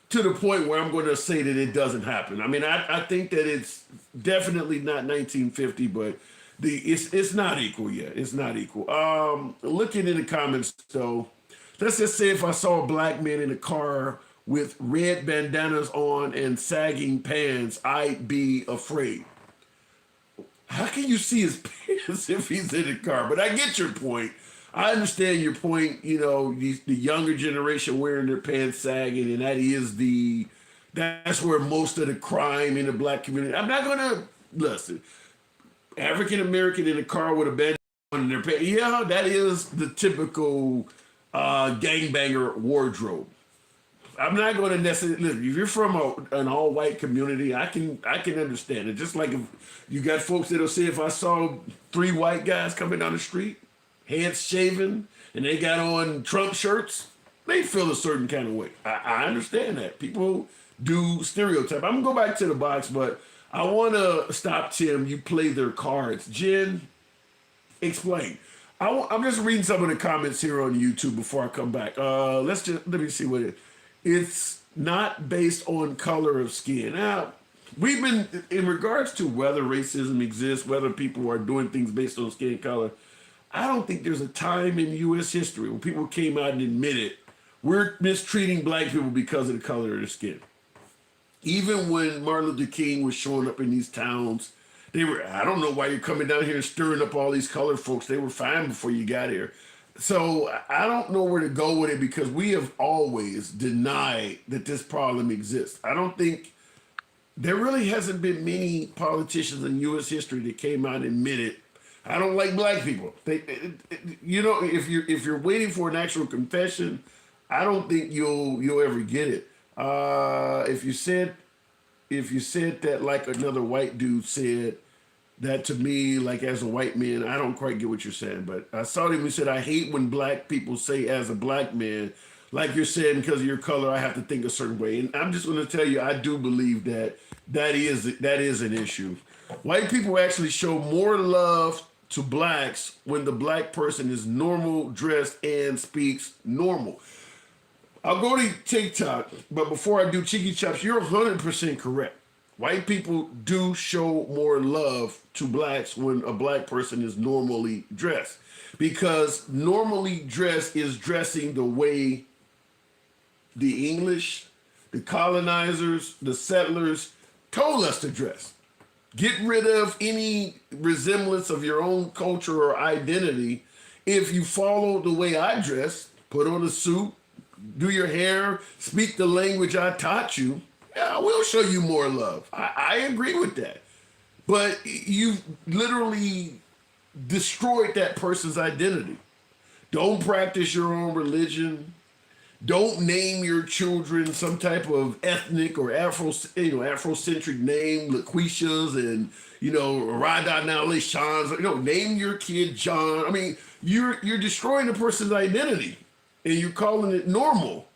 to the point where I'm going to say that it doesn't happen. I mean, I think that it's definitely not 1950, but it's not equal yet. It's not equal. Looking in the comments, though, let's just say if I saw a black man in a car with red bandanas on and sagging pants, I'd be afraid. How can you see his pants if he's in a car? But I get your point. I understand your point. The younger generation wearing their pants sagging, and that's where most of the crime in the black community. I'm not gonna listen. African American in a car with a bandana on their pants. Yeah, that is the typical gangbanger wardrobe. I'm not going to necessarily listen. If you're from an all-white community, I can understand it. Just like if you got folks that'll say, if I saw 3 white guys coming down the street, heads shaven, and they got on Trump shirts, they feel a certain kind of way. I understand that. People do stereotype. I'm gonna go back to the box, but I want to stop Tim. You play their cards. Jen, explain. I'm just reading some of the comments here on YouTube before I come back. Let me see what it is. It's not based on color of skin. Now, we've been, in regards to whether racism exists, whether people are doing things based on skin color, I don't think there's a time in U.S. history when people came out and admitted we're mistreating black people because of the color of their skin. Even when Martin Luther King was showing up in these towns, I don't know why you're coming down here and stirring up all these colored folks. They were fine before you got here. So I don't know where to go with it because we have always denied that this problem exists. I don't think there really hasn't been many politicians in U.S. history that came out and admitted, I don't like black people. If you're waiting for an actual confession, I don't think you'll ever get it. If you said that like another white dude said, that to me, like as a white man, I don't quite get what you're saying, but I saw him. He said, I hate when black people say as a black man, like you're saying, because of your color, I have to think a certain way. And I'm just going to tell you, I do believe that is an issue. White people actually show more love to blacks when the black person is normal, dressed, and speaks normal. I'll go to TikTok, but before I do Cheeky Chops, you're 100% correct. White people do show more love to blacks when a black person is normally dressed, because normally dressed is dressing the way the English, the colonizers, the settlers told us to dress. Get rid of any resemblance of your own culture or identity. If you follow the way I dress, put on a suit, do your hair, speak the language I taught you, yeah, I will show you more love. I agree with that. But you've literally destroyed that person's identity. Don't practice your own religion. Don't name your children some type of ethnic or Afrocentric name, LaQuishas and, Rada Nale Shans. Name your kid John. I mean, you're destroying a person's identity and you're calling it normal.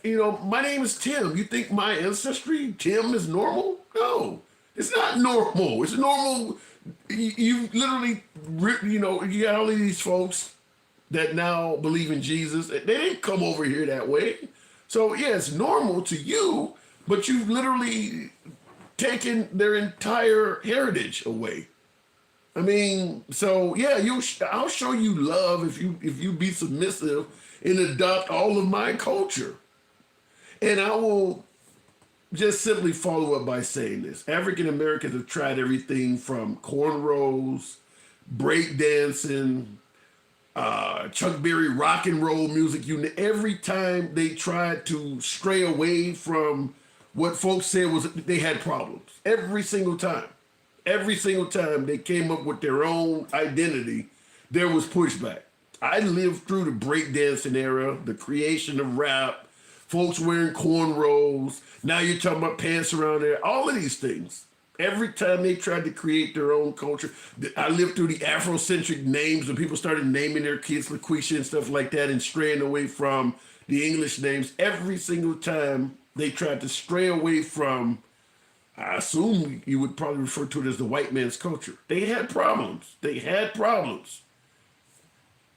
My name is Tim. You think my ancestry, Tim, is normal? No, it's not normal. It's normal. You literally you got all of these folks that now believe in Jesus. They didn't come over here that way. So yeah, it's normal to you, but you've literally taken their entire heritage away. I mean, so yeah, I'll show you love if you be submissive and adopt all of my culture. And I will just simply follow up by saying this. African Americans have tried everything from cornrows, breakdancing, Chuck Berry rock and roll music. Every time they tried to stray away from what folks said was they had problems. Every single time. Every single time they came up with their own identity, there was pushback. I lived through the breakdancing era, the creation of rap, folks wearing cornrows. Now you're talking about pants around there. All of these things. Every time they tried to create their own culture, I lived through the Afrocentric names when people started naming their kids LaQuisha and stuff like that and straying away from the English names. Every single time they tried to stray away from, I assume you would probably refer to it as the white man's culture. They had problems.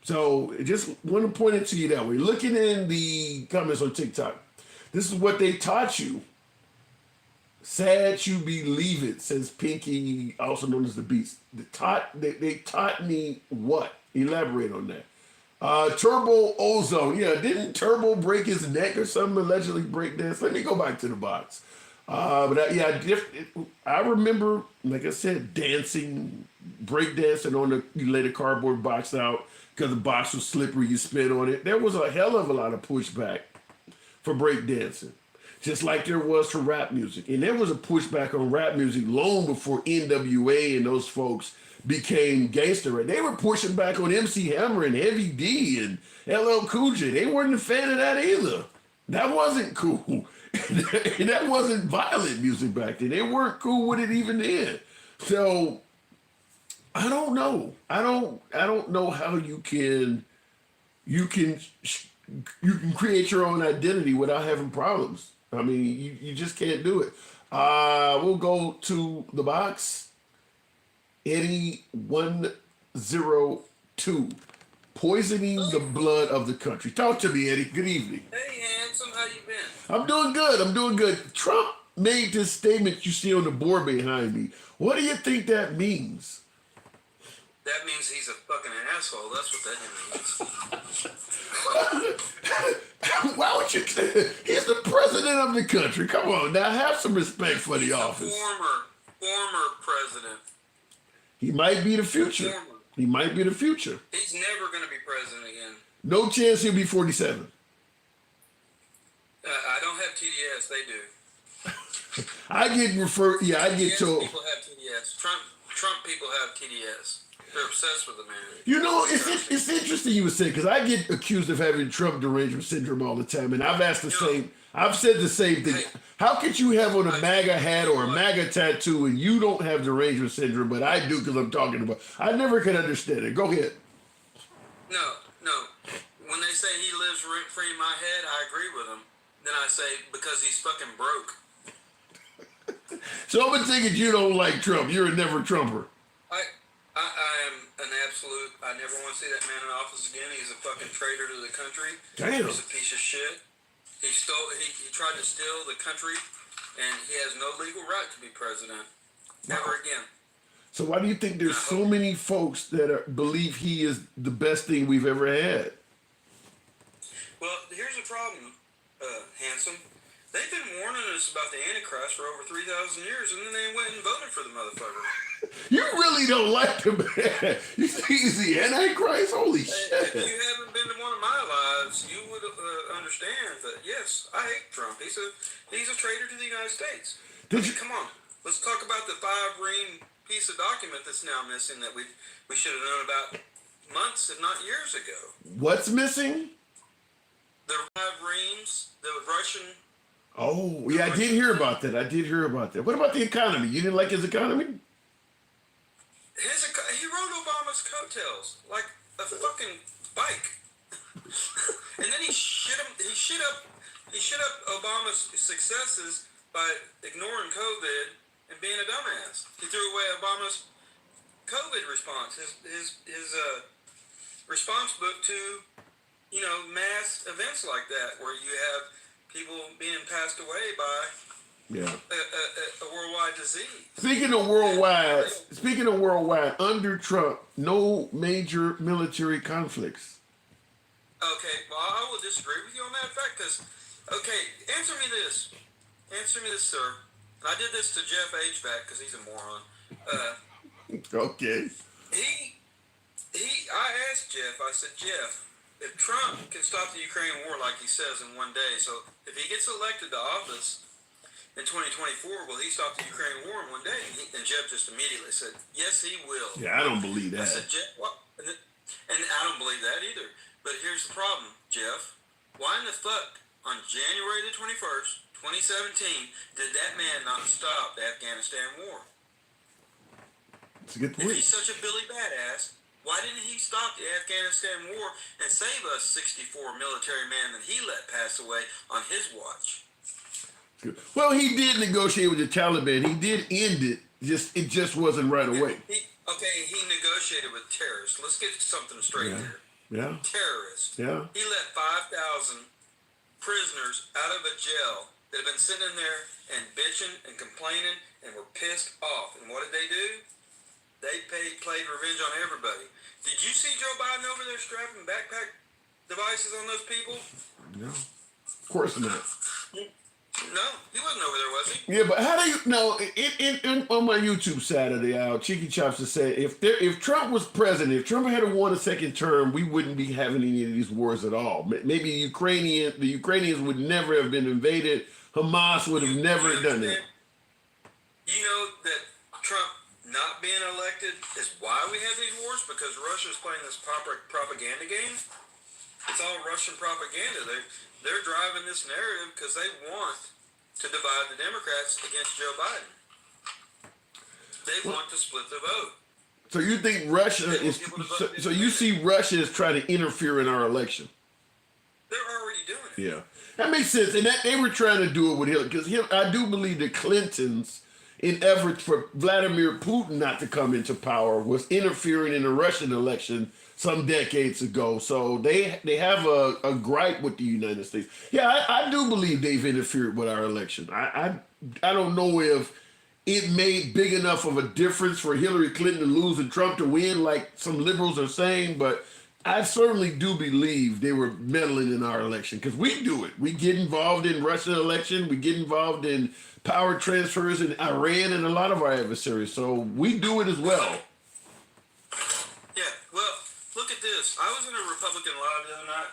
So just want to point it to you that way. Looking in the comments on TikTok, this is what they taught you. Sad you believe it, says Pinky, also known as the Beast. They taught me what? Elaborate on that. Turbo Ozone. Yeah, didn't Turbo break his neck or something, allegedly break dance? Let me go back to the box. I remember, like I said, dancing, break dancing on you lay the cardboard box out because the box was slippery, you spit on it. There was a hell of a lot of pushback for break dancing, just like there was for rap music. And there was a pushback on rap music long before NWA and those folks became gangster rap. They were pushing back on MC Hammer and Heavy D and LL Cool J. They weren't a fan of that either. That wasn't cool. And that wasn't violent music back then. They weren't cool with it even then. So I don't know. I don't know how you can create your own identity without having problems. I mean, you just can't do it. We'll go to the box. Eddie 102. Poisoning the blood of the country. Talk to me, Eddie. Good evening. Hey, handsome. How you been? I'm doing good. Trump made this statement you see on the board behind me. What do you think that means? That means he's a fucking asshole. That's what that means. Why would you? He's the president of the country. Come on, now have some respect for the office. Former president. He might be the future. He might be the future. He's never going to be president again. No chance he'll be 47. I don't have TDS. They do. I get referred. Yeah, I get told. People have TDS. Trump people have TDS. They're obsessed with the man. You know, it's interesting you would say, because I get accused of having Trump derangement syndrome all the time, and I've asked the same. I've said the same thing. How could you have on a MAGA hat or a MAGA tattoo and you don't have derangement syndrome, but I do because I'm talking about? I never could understand it. Go ahead. No. When they say he lives rent free in my head, I agree with them. Then I say because he's fucking broke. So I'm thinking you don't like Trump. You're a never Trumper. I am an absolute. I never want to see that man in office again. He's a fucking traitor to the country. Damn. He's a piece of shit. He tried to steal the country, and he has no legal right to be president. Never again. So why do you think there's so many folks that believe he is the best thing we've ever had? Well, here's the problem, handsome. They've been warning us about the Antichrist for over 3,000 years, and then they went and voted for the motherfucker. You really don't like him, man. You think he's the Antichrist? Holy shit. If you haven't been to one of my lives, you would understand that, yes, I hate Trump. He's a traitor to the United States. Come on. Let's talk about the 5-ream piece of document that's now missing that we should have known about months, if not years ago. What's missing? The 5 reams, the Russian... Oh, yeah, I did hear about that. What about the economy? You didn't like his economy? He rode Obama's coattails like a fucking bike. And then he shit up Obama's successes by ignoring COVID and being a dumbass. He threw away Obama's COVID response, his response book to, mass events like that, where you have people being passed away by a worldwide disease. Speaking of worldwide, under Trump, no major military conflicts. Okay, well, I will disagree with you on that fact, because, answer me this, sir. And I did this to Jeff HVAC, because he's a moron. Okay. I asked Jeff, I said, Jeff, if Trump can stop the Ukraine war like he says in one day, so if he gets elected to office in 2024, will he stop the Ukraine war in one day? And Jeff just immediately said, yes, he will. Yeah, I don't believe that. I said, Jeff, what? And I don't believe that either. But here's the problem, Jeff. Why in the fuck on January the 21st, 2017, did that man not stop the Afghanistan war? That's a good point. If he's such a Billy Badass, why didn't he stop the Afghanistan war and save us 64 military men that he let pass away on his watch? Well, he did negotiate with the Taliban. He did end it. It just wasn't right away. He negotiated with terrorists. Let's get something straight here. Yeah. Terrorists. Yeah. He let 5,000 prisoners out of a jail that had been sitting in there and bitching and complaining and were pissed off. And what did they do? They played revenge on everybody. Did you see Joe Biden over there strapping backpack devices on those people? No. Of course not. No, he wasn't over there, was he? Yeah, but how do you know? On my YouTube Saturday, Cheeky Chops has said if Trump was president, if Trump had won a second term, we wouldn't be having any of these wars at all. Maybe the Ukrainians would never have been invaded. Hamas would have never done that. You know that Trump not being elected is why we have these wars, because Russia's playing this propaganda game. It's all Russian propaganda. They're driving this narrative because they want to divide the Democrats against Joe Biden. They want to split the vote. So you think Russia is? So you see Russia is trying to interfere in our election? They're already doing it. Yeah, that makes sense. And that they were trying to do it with Hillary, because I do believe the Clintons, in efforts for Vladimir Putin not to come into power, was interfering in the Russian election some decades ago. So they have a gripe with the United States. Yeah, I do believe they've interfered with our election. I don't know if it made big enough of a difference for Hillary Clinton to lose and Trump to win, like some liberals are saying, but I certainly do believe they were meddling in our election, because we do it. We get involved in Russian election. We get involved in power transfers in Iran and a lot of our adversaries. So we do it as well. Yeah, well, look at this. I was in a Republican live the other night,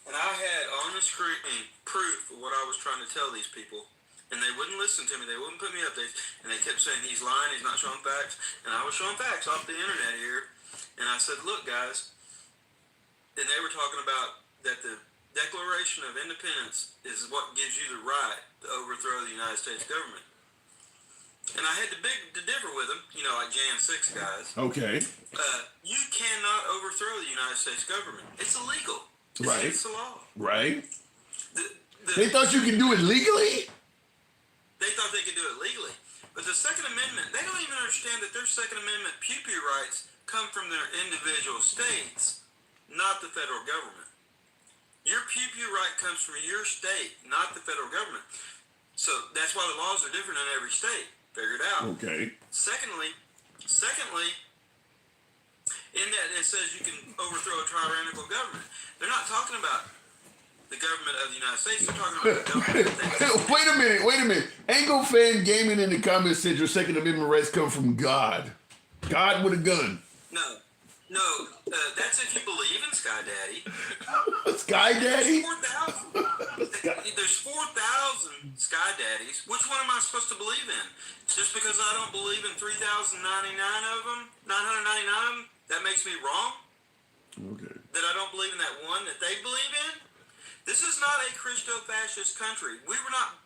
and I had on the screen proof of what I was trying to tell these people. And they wouldn't listen to me. They wouldn't put me updates. And they kept saying, he's lying, he's not showing facts. And I was showing facts off the internet here. And I said, look, guys. And they were talking about that the Declaration of Independence is what gives you the right to overthrow the United States government. And I had to differ with them, like Jan 6 guys. Okay. You cannot overthrow the United States government. It's illegal. It's Right. against the law. Right. They thought you could do it legally? They thought they could do it legally. But the Second Amendment, they don't even understand that their Second Amendment pew-pew rights come from their individual states, not the federal government. Your pew-pew right comes from your state, not the federal government. So that's why the laws are different in every state. Figure it out. Okay. Secondly, in that it says you can overthrow a tyrannical government. They're not talking about the government of the United States. They're talking about the government of the States. Wait a minute. Angle Fan Gaming in the comments said your Second Amendment rights come from God. God with a gun. No, that's if you believe in Sky Daddy. Sky Daddy? There's 4,000 Sky Daddies. Which one am I supposed to believe in? Just because I don't believe in 3,099 of them, 999 of them, that makes me wrong? Okay. That I don't believe in that one that they believe in? This is not a Christo-fascist country. We were not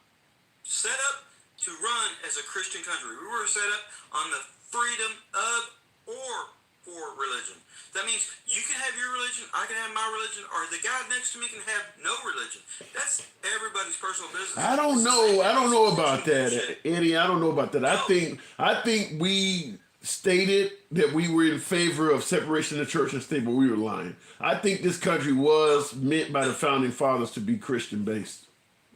set up to run as a Christian country. We were set up on the freedom of or for religion. That means you can have your religion, I can have my religion, or the guy next to me can have no religion. That's everybody's personal business. I don't know about that, Eddie. I don't know about that. I think we stated that we were in favor of separation of church and state, but we were lying. I think this country was meant by the founding fathers to be Christian based.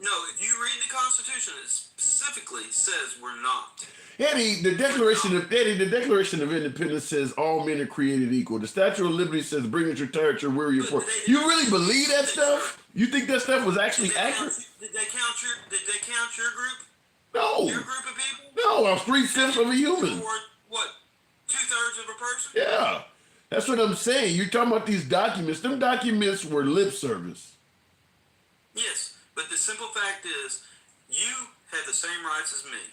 No, if you read the Constitution, it specifically says we're not. Eddie, the Declaration of Independence says all men are created equal. The Statue of Liberty says bring it your tired, your weary, your poor. You really believe that stuff? You think that stuff was actually accurate? Did they count your group? No. Your group of people? No, I was 3/5 of a human. Or what? 2/3 of a person? Yeah. That's what I'm saying. You're talking about these documents. Them documents were lip service. Yes, but the simple fact is, you have the same rights as me.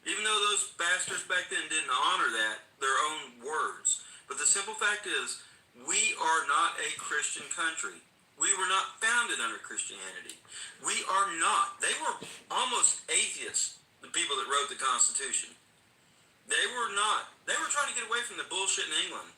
Even though those bastards back then didn't honor their own words. But the simple fact is, we are not a Christian country. We were not founded under Christianity. We are not. They were almost atheists, the people that wrote the Constitution. They were not. They were trying to get away from the bullshit in England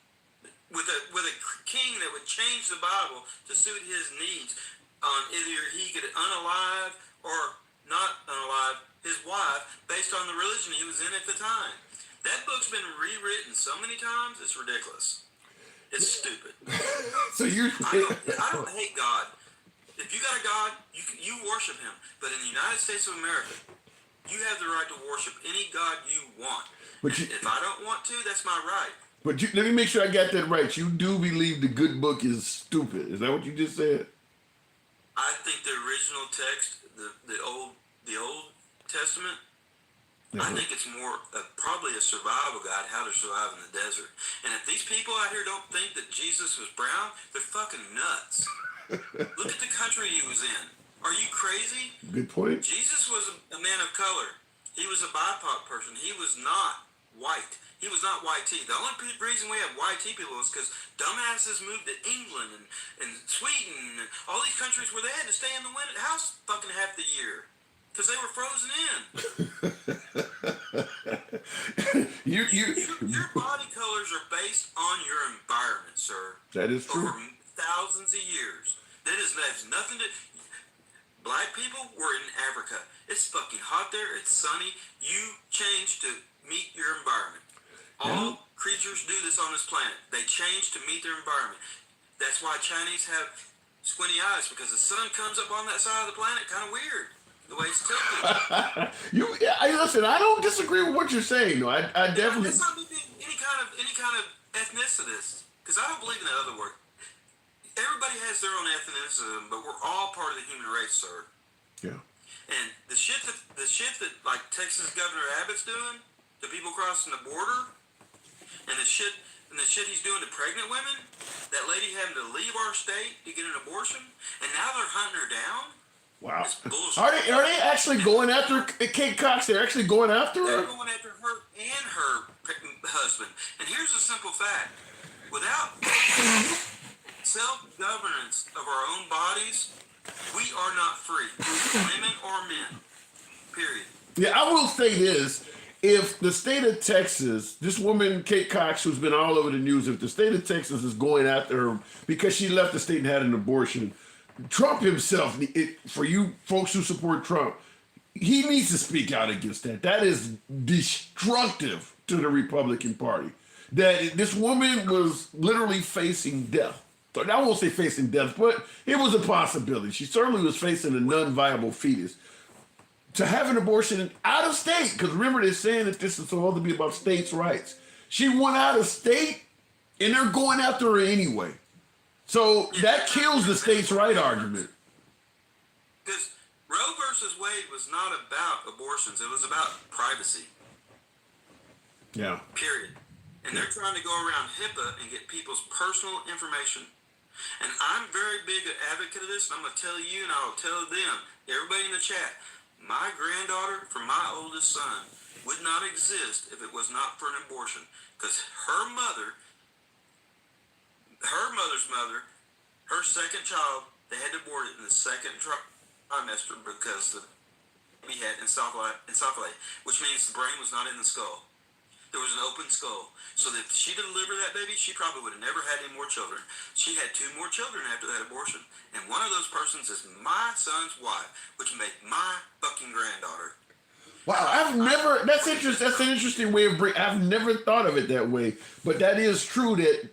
with a king that would change the Bible to suit his needs on either he could unalive or not unalive his wife based on the religion he was in at the time. That book's been rewritten so many times, it's ridiculous. It's stupid. So I don't hate God. If you got a God, you worship him. But in the United States of America, you have the right to worship any God you want. But if I don't want to, that's my right. But let me make sure I got that right. You do believe the good book is stupid. Is that what you just said? I think the original text, the Old Testament, I think it's more probably a survival guide, how to survive in the desert. And if these people out here don't think that Jesus was brown, they're fucking nuts. Look at the country he was in. Are you crazy? Good point. Jesus was a man of color. He was a BIPOC person. He was not white. He was not white tea. The only reason we have white tea people is because dumbasses moved to England and Sweden and all these countries where they had to stay in the house fucking half the year because they were frozen in. Your body colors are based on your environment, sir. That is true. Over thousands of years. That has nothing to... Black people were in Africa. It's fucking hot there. It's sunny. You change to meet your environment. All creatures do this on this planet. They change to meet their environment. That's why Chinese have squinty eyes, because the sun comes up on that side of the planet kind of weird. The way it's tilted. Listen, I don't disagree with what you're saying. No, I definitely... It's not any kind of ethnicity, because I don't believe in that other word. Everybody has their own ethnicity, but we're all part of the human race, sir. Yeah. And the shit that like Texas Governor Abbott's doing to people crossing the border, and the shit he's doing to pregnant women, that lady having to leave our state to get an abortion, and now they're hunting her down. Wow. It's bullshit. Are they actually going after Kate Cox? They're actually going after her? They're going after her and her husband. And here's a simple fact: without self-governance of our own bodies, we are not free, women or men, period. Yeah, I will say this. If the state of Texas, this woman, Kate Cox, who's been all over the news, if the state of Texas is going after her because she left the state and had an abortion, Trump himself, for you folks who support Trump, he needs to speak out against that. That is destructive to the Republican Party. That this woman was literally facing death. I won't say facing death, but it was a possibility. She certainly was facing a non-viable fetus. To have an abortion out of state, because remember they're saying that this is supposed to be about states' rights. She went out of state, and they're going after her anyway. So that kills the states' right argument. Because Roe versus Wade was not about abortions. It was about privacy. Yeah. Period. And they're trying to go around HIPAA and get people's personal information. And I'm very big advocate of this, and I'm going to tell you, and I'll tell them, everybody in the chat, my granddaughter from my oldest son would not exist if it was not for an abortion. Because her mother's mother, her second child, they had to abort it in the second trimester because the baby had encephalitis, which means the brain was not in the skull. There was an open skull. So if she delivered that baby, she probably would have never had any more children. She had 2 more children after that abortion. And one of those persons is my son's wife, which made my fucking granddaughter. Wow, that's interesting. That's an interesting way of I've never thought of it that way. But that is true that,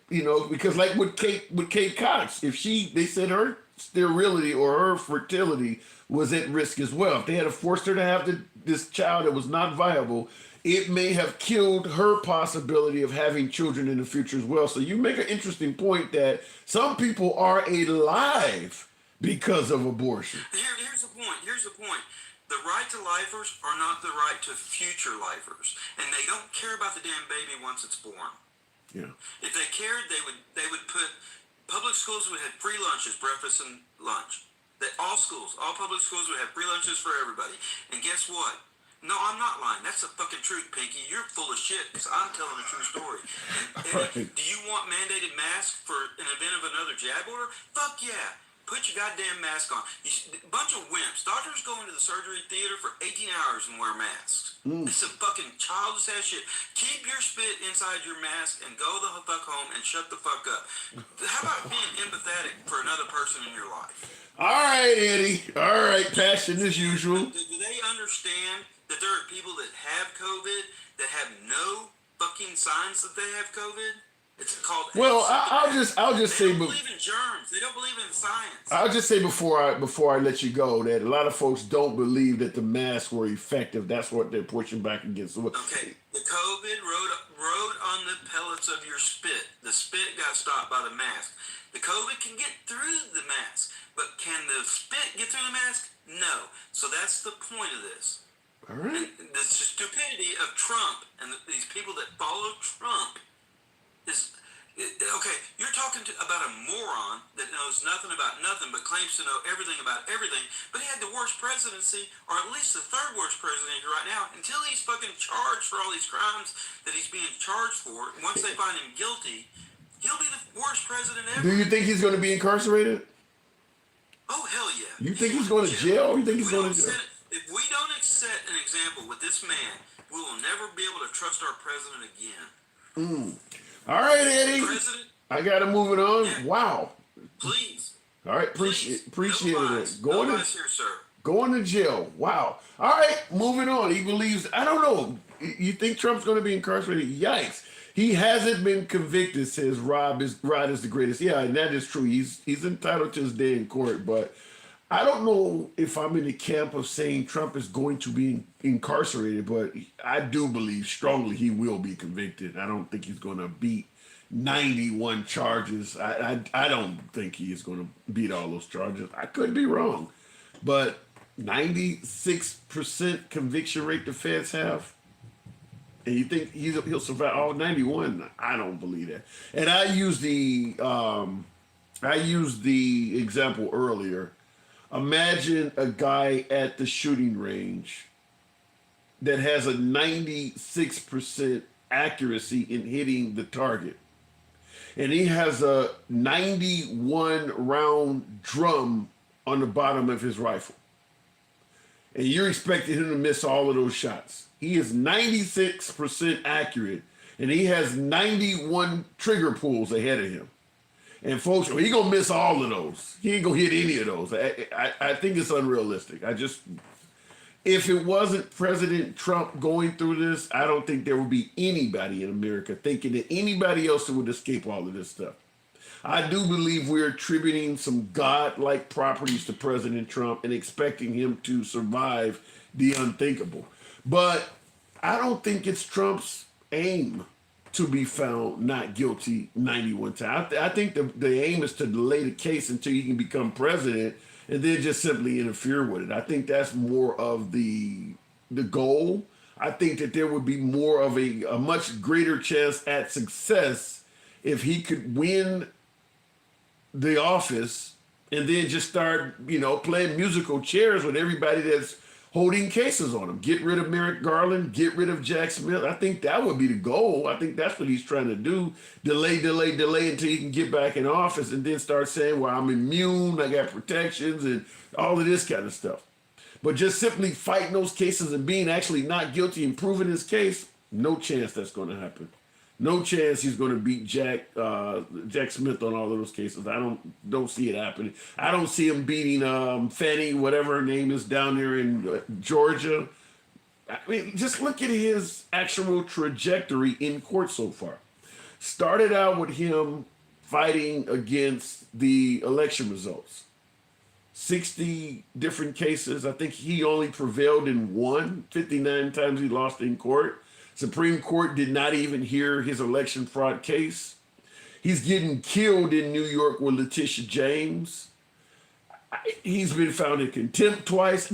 because like with Kate Cox, they said her sterility or her fertility was at risk as well. If they had forced her to have this child that was not viable, it may have killed her possibility of having children in the future as well. So you make an interesting point that some people are alive because of abortion. Here's the point. The right to lifers are not the right to future lifers, and they don't care about the damn baby once it's born. Yeah. If they cared, they would put public schools would have free lunches, breakfast and lunch. All public schools would have free lunches for everybody. And guess what? No, I'm not lying. That's the fucking truth, Pinky. You're full of shit because I'm telling a true story. And do you want mandated masks for an event of another jab order? Fuck yeah. Put your goddamn mask on. A bunch of wimps. Doctors go into the surgery theater for 18 hours and wear masks. It's a fucking childish ass shit. Keep your spit inside your mask and go the fuck home and shut the fuck up. How about being empathetic for another person in your life? All right, Eddie. All right, passion as usual. Do they understand that there are people that have COVID that have no fucking signs that they have COVID? It's called. Well, I'll just say. They don't believe in germs. They don't believe in science. I'll just say before I let you go that a lot of folks don't believe that the masks were effective. That's what they're pushing back against. Okay, the COVID rode on the pellets of your spit. The spit got stopped by the mask. The COVID can get through the mask, but can the spit get through the mask? No. So that's the point of this. All right. And the stupidity of Trump and these people that follow Trump is okay. You're talking about a moron that knows nothing about nothing but claims to know everything about everything. But he had the worst presidency, or at least the third worst presidency right now, until he's fucking charged for all these crimes that he's being charged for. And once they find him guilty, he'll be the worst president ever. Do you think he's going to be incarcerated? Oh hell yeah! You think he's going to jail? You think he's going to jail? If we don't set an example with this man, we will never be able to trust our president again. All right, Eddie. I got to move it on. Yeah. Wow. Please. All right. Appreciate it. Going to jail. Wow. All right. Moving on. He believes. I don't know. You think Trump's going to be incarcerated? Yikes. He hasn't been convicted. Says Rod is the greatest. Yeah, and that is true. He's entitled to his day in court, but I don't know if I'm in the camp of saying Trump is going to be incarcerated, but I do believe strongly he will be convicted. I don't think he's going to beat 91 charges. I don't think he is going to beat all those charges. I could be wrong, but 96% conviction rate the feds have, and you think he'll survive all 91? I don't believe that. And I used the example earlier. Imagine a guy at the shooting range that has a 96% accuracy in hitting the target. And he has a 91 round drum on the bottom of his rifle. And you're expecting him to miss all of those shots. He is 96% accurate, and he has 91 trigger pulls ahead of him. And folks, he gonna miss all of those. He ain't gonna hit any of those. I think it's unrealistic. If it wasn't President Trump going through this, I don't think there would be anybody in America thinking that anybody else would escape all of this stuff. I do believe we're attributing some godlike properties to President Trump and expecting him to survive the unthinkable. But I don't think it's Trump's aim to be found not guilty 91 times. I think the aim is to delay the case until he can become president and then just simply interfere with it. I think that's more of the goal. I think that there would be more of a much greater chance at success if he could win the office and then just start, playing musical chairs with everybody that's holding cases on him. Get rid of Merrick Garland, get rid of Jack Smith. I think that would be the goal. I think that's what he's trying to do. Delay until he can get back in office and then start saying, well, I'm immune, I got protections and all of this kind of stuff. But just simply fighting those cases and being actually not guilty and proving his case, no chance that's going to happen. No chance he's going to beat Jack Smith on all of those cases. I don't see it happening. I don't see him beating Fannie, whatever her name is, down there in Georgia. I mean, just look at his actual trajectory in court so far. Started out with him fighting against the election results. 60 different cases. I think he only prevailed in one. 59 times he lost in court. Supreme Court did not even hear his election fraud case. He's getting killed in New York with Letitia James. He's been found in contempt twice.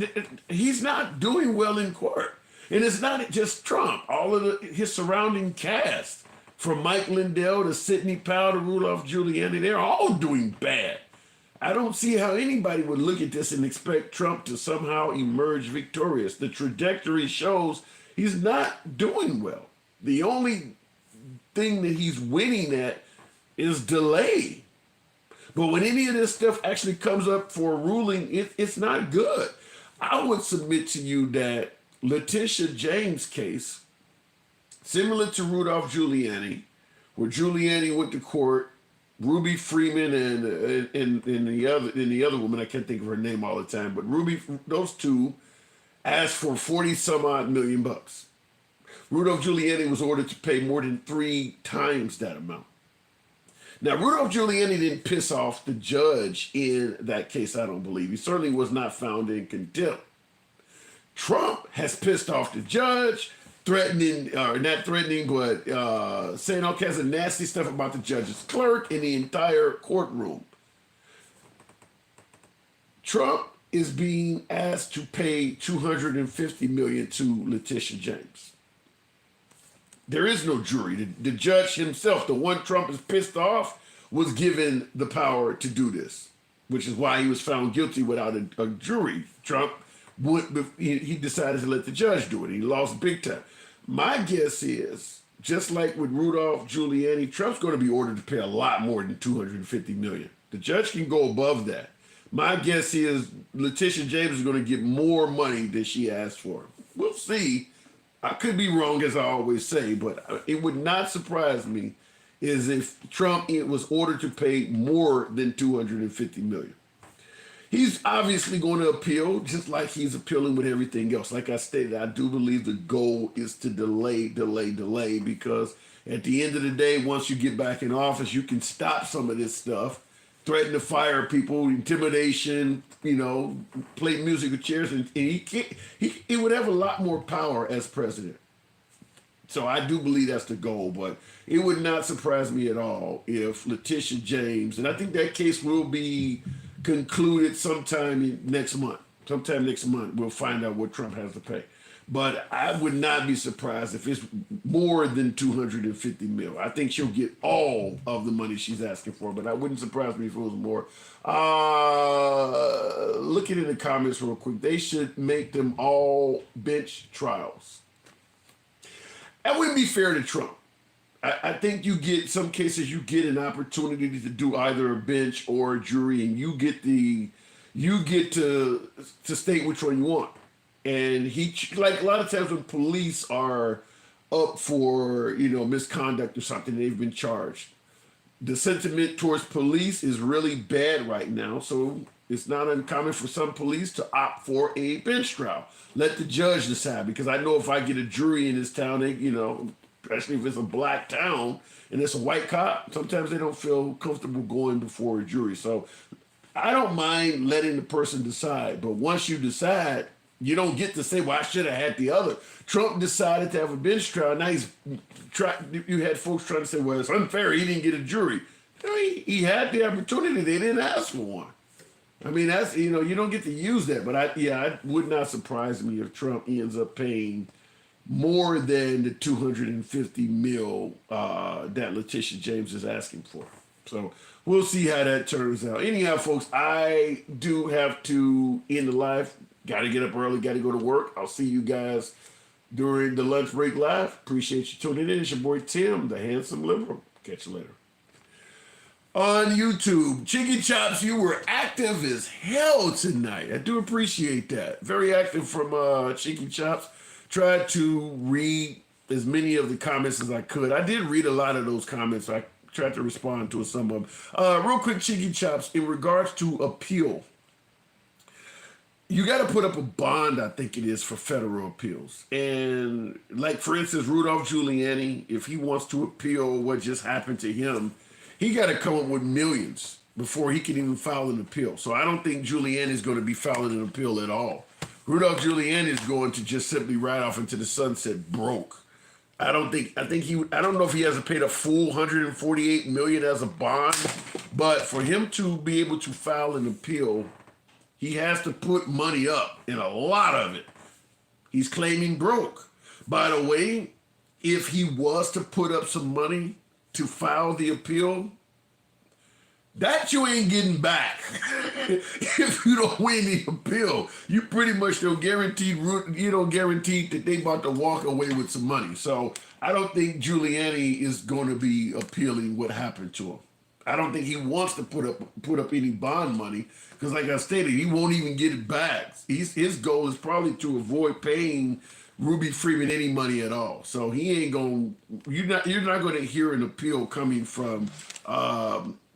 He's not doing well in court. And it's not just Trump. All of his surrounding cast, from Mike Lindell to Sidney Powell to Rudolph Giuliani, they're all doing bad. I don't see how anybody would look at this and expect Trump to somehow emerge victorious. The trajectory shows he's not doing well. The only thing that he's winning at is delay. But when any of this stuff actually comes up for a ruling, it's not good. I would submit to you that Letitia James' case, similar to Rudolph Giuliani, where Giuliani went to court, Ruby Freeman and the other woman, I can't think of her name all the time, but those two asked for 40 some odd million bucks. Rudolph Giuliani was ordered to pay more than 3 times that amount. Now, Rudolph Giuliani didn't piss off the judge in that case, I don't believe. He certainly was not found in contempt. Trump has pissed off the judge, threatening, or not threatening, but saying all kinds of nasty stuff about the judge's clerk in the entire courtroom. Trump is being asked to pay $250 million to Letitia James. There is no jury. The judge himself, the one Trump is pissed off, was given the power to do this, which is why he was found guilty without a jury. Trump he decided to let the judge do it. He lost big time. My guess is, just like with Rudolph Giuliani, Trump's going to be ordered to pay a lot more than $250 million. The judge can go above that. My guess is Letitia James is going to get more money than she asked for. We'll see. I could be wrong, as I always say, but it would not surprise me is if Trump was ordered to pay more than $250 million. He's obviously going to appeal, just like he's appealing with everything else. Like I stated, I do believe the goal is to delay, because at the end of the day, once you get back in office, you can stop some of this stuff, threaten to fire people, intimidation, play musical chairs, and he would have a lot more power as president. So I do believe that's the goal, but it would not surprise me at all if Letitia James, and I think that case will be concluded sometime next month. Sometime next month, we'll find out what Trump has to pay. But I would not be surprised if it's more than $250 million. I think she'll get all of the money she's asking for, but I wouldn't surprise me if it was more. Looking in the comments real quick, they should make them all bench trials. That wouldn't be fair to Trump. I think some cases you get an opportunity to do either a bench or a jury, and you get to state which one you want. And he, like a lot of times when police are up for, misconduct or something, they've been charged. The sentiment towards police is really bad right now. So it's not uncommon for some police to opt for a bench trial. Let the judge decide, because I know if I get a jury in this town, they, especially if it's a black town and it's a white cop, sometimes they don't feel comfortable going before a jury. So I don't mind letting the person decide. But once you decide, you don't get to say, well, I should have had the other. Trump decided to have a bench trial. Now you had folks trying to say, well, it's unfair. He didn't get a jury. He had the opportunity. They didn't ask for one. I mean, that's, you don't get to use that. But it would not surprise me if Trump ends up paying more than the $250 million that Letitia James is asking for. So we'll see how that turns out. Anyhow, folks, I do have to end the live. Got to get up early, got to go to work. I'll see you guys during the lunch break live. Appreciate you tuning in. It's your boy Tim, the handsome liberal. Catch you later. On YouTube, Chicken Chops, you were active as hell tonight. I do appreciate that. Very active from Chicken Chops. Tried to read as many of the comments as I could. I did read a lot of those comments. I tried to respond to some of them. Real quick, Chicken Chops, in regards to appeal. you got to put up a bond, I think it is, for federal appeals. And like, for instance, Rudolph Giuliani, if he wants to appeal what just happened to him, he got to come up with millions before he can even file an appeal. So I don't think Giuliani is going to be filing an appeal at all. Rudolph Giuliani is going to just simply ride off into the sunset broke. I don't know if he hasn't paid a full 148 million as a bond, but for him to be able to file an appeal, he has to put money up, and a lot of it he's claiming broke. By the way, if he was to put up some money to file the appeal, that you ain't getting back. If you don't win the appeal, you pretty much guaranteed that they about to walk away with some money. So I don't think Giuliani is going to be appealing what happened to him. I don't think he wants to put up any bond money because, like I stated, he won't even get it back. His goal is probably to avoid paying Ruby Freeman any money at all. So he ain't going. You're not going to hear an appeal coming from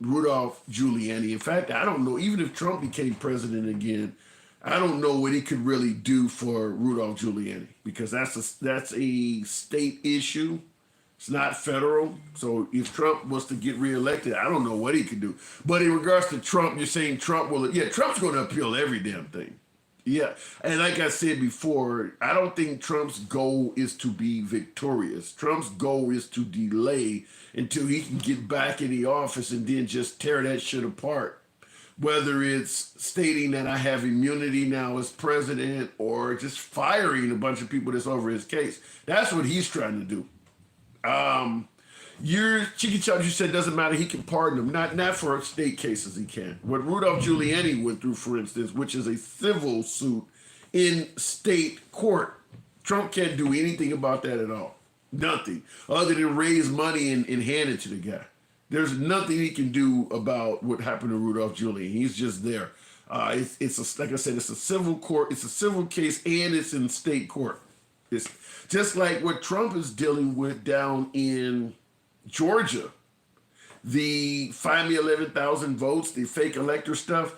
Rudolph Giuliani. In fact, I don't know. Even if Trump became president again, I don't know what he could really do for Rudolph Giuliani because that's a state issue. It's not federal. So if Trump was to get reelected, I don't know what he could do. But in regards to Trump, you're saying Trump will. Yeah, Trump's going to appeal every damn thing. Yeah, and like I said before, I don't think Trump's goal is to be victorious. Trump's goal is to delay until he can get back in the office and then just tear that shit apart. Whether it's stating that I have immunity now as president or just firing a bunch of people that's over his case. That's what he's trying to do. Cheeky Chops, you said doesn't matter, he can pardon them. Not for state cases he can. What Rudolph Giuliani went through, for instance, which is a civil suit in state court, Trump can't do anything about that at all. Nothing. Other than raise money and hand it to the guy. There's nothing he can do about what happened to Rudolph Giuliani. He's just there. Like I said, it's a civil court, it's a civil case, and it's in state court. It's just like what Trump is dealing with down in Georgia. The find me 11,000 votes, the fake elector stuff,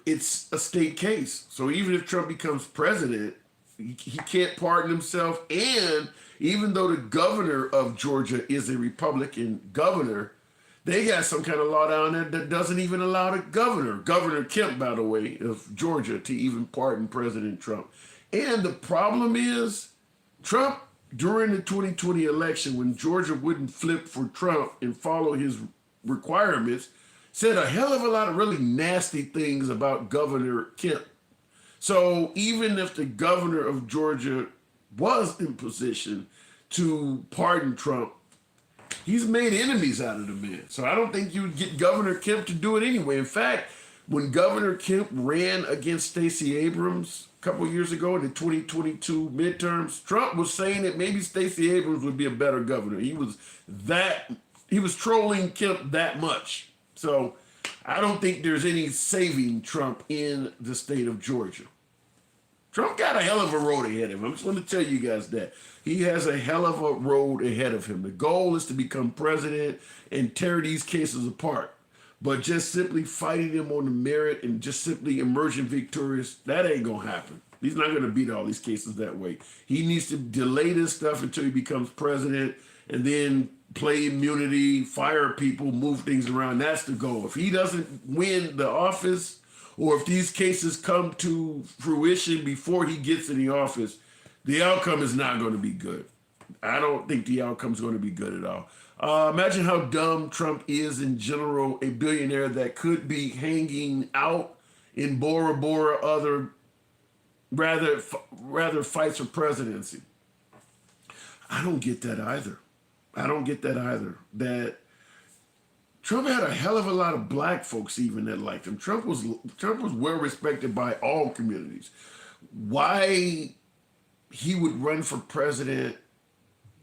it's a state case. So even if Trump becomes president, he can't pardon himself. And even though the governor of Georgia is a Republican governor, they got some kind of law down there that doesn't even allow the Governor Kemp, by the way, of Georgia, to even pardon President Trump. And the problem is, Trump, during the 2020 election, when Georgia wouldn't flip for Trump and follow his requirements, said a hell of a lot of really nasty things about Governor Kemp. So even if the governor of Georgia was in position to pardon Trump, he's made enemies out of the man. So I don't think you would get Governor Kemp to do it anyway. In fact, when Governor Kemp ran against Stacey Abrams a couple years ago in the 2022 midterms, Trump was saying that maybe Stacey Abrams would be a better governor. He was trolling Kemp that much. So I don't think there's any saving Trump in the state of Georgia. Trump got a hell of a road ahead of him. I'm just going to tell you guys that. He has a hell of a road ahead of him. The goal is to become president and tear these cases apart. But just simply fighting them on the merit and just simply emerging victorious, that ain't going to happen. He's not going to beat all these cases that way. He needs to delay this stuff until he becomes president and then play immunity, fire people, move things around. That's the goal. If he doesn't win the office, or if these cases come to fruition before he gets in the office, the outcome is not going to be good. I don't think the outcome is going to be good at all. Imagine how dumb Trump is in general, a billionaire that could be hanging out in Bora Bora, rather fights for presidency. I don't get that either. That Trump had a hell of a lot of black folks even that liked him. Trump was well respected by all communities. Why he would run for president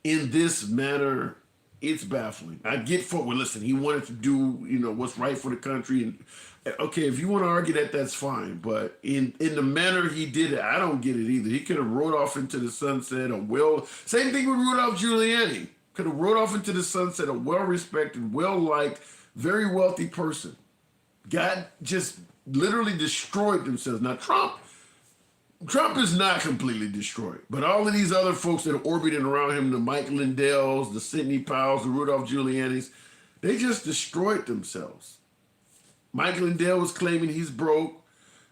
in this manner, it's baffling. I get listen, he wanted to do, what's right for the country. And okay, if you want to argue that, that's fine. But in the manner he did it, I don't get it either. He could have rode off into the sunset same thing with Rudolph Giuliani. Could have rode off into the sunset, a well-respected, well-liked, very wealthy person. God just literally destroyed themselves. Now, Trump Trump is not completely destroyed, but all of these other folks that are orbiting around him, the Mike Lindells, the Sidney Powells, the Rudolph Giuliani's, they just destroyed themselves. Mike Lindell was claiming he's broke.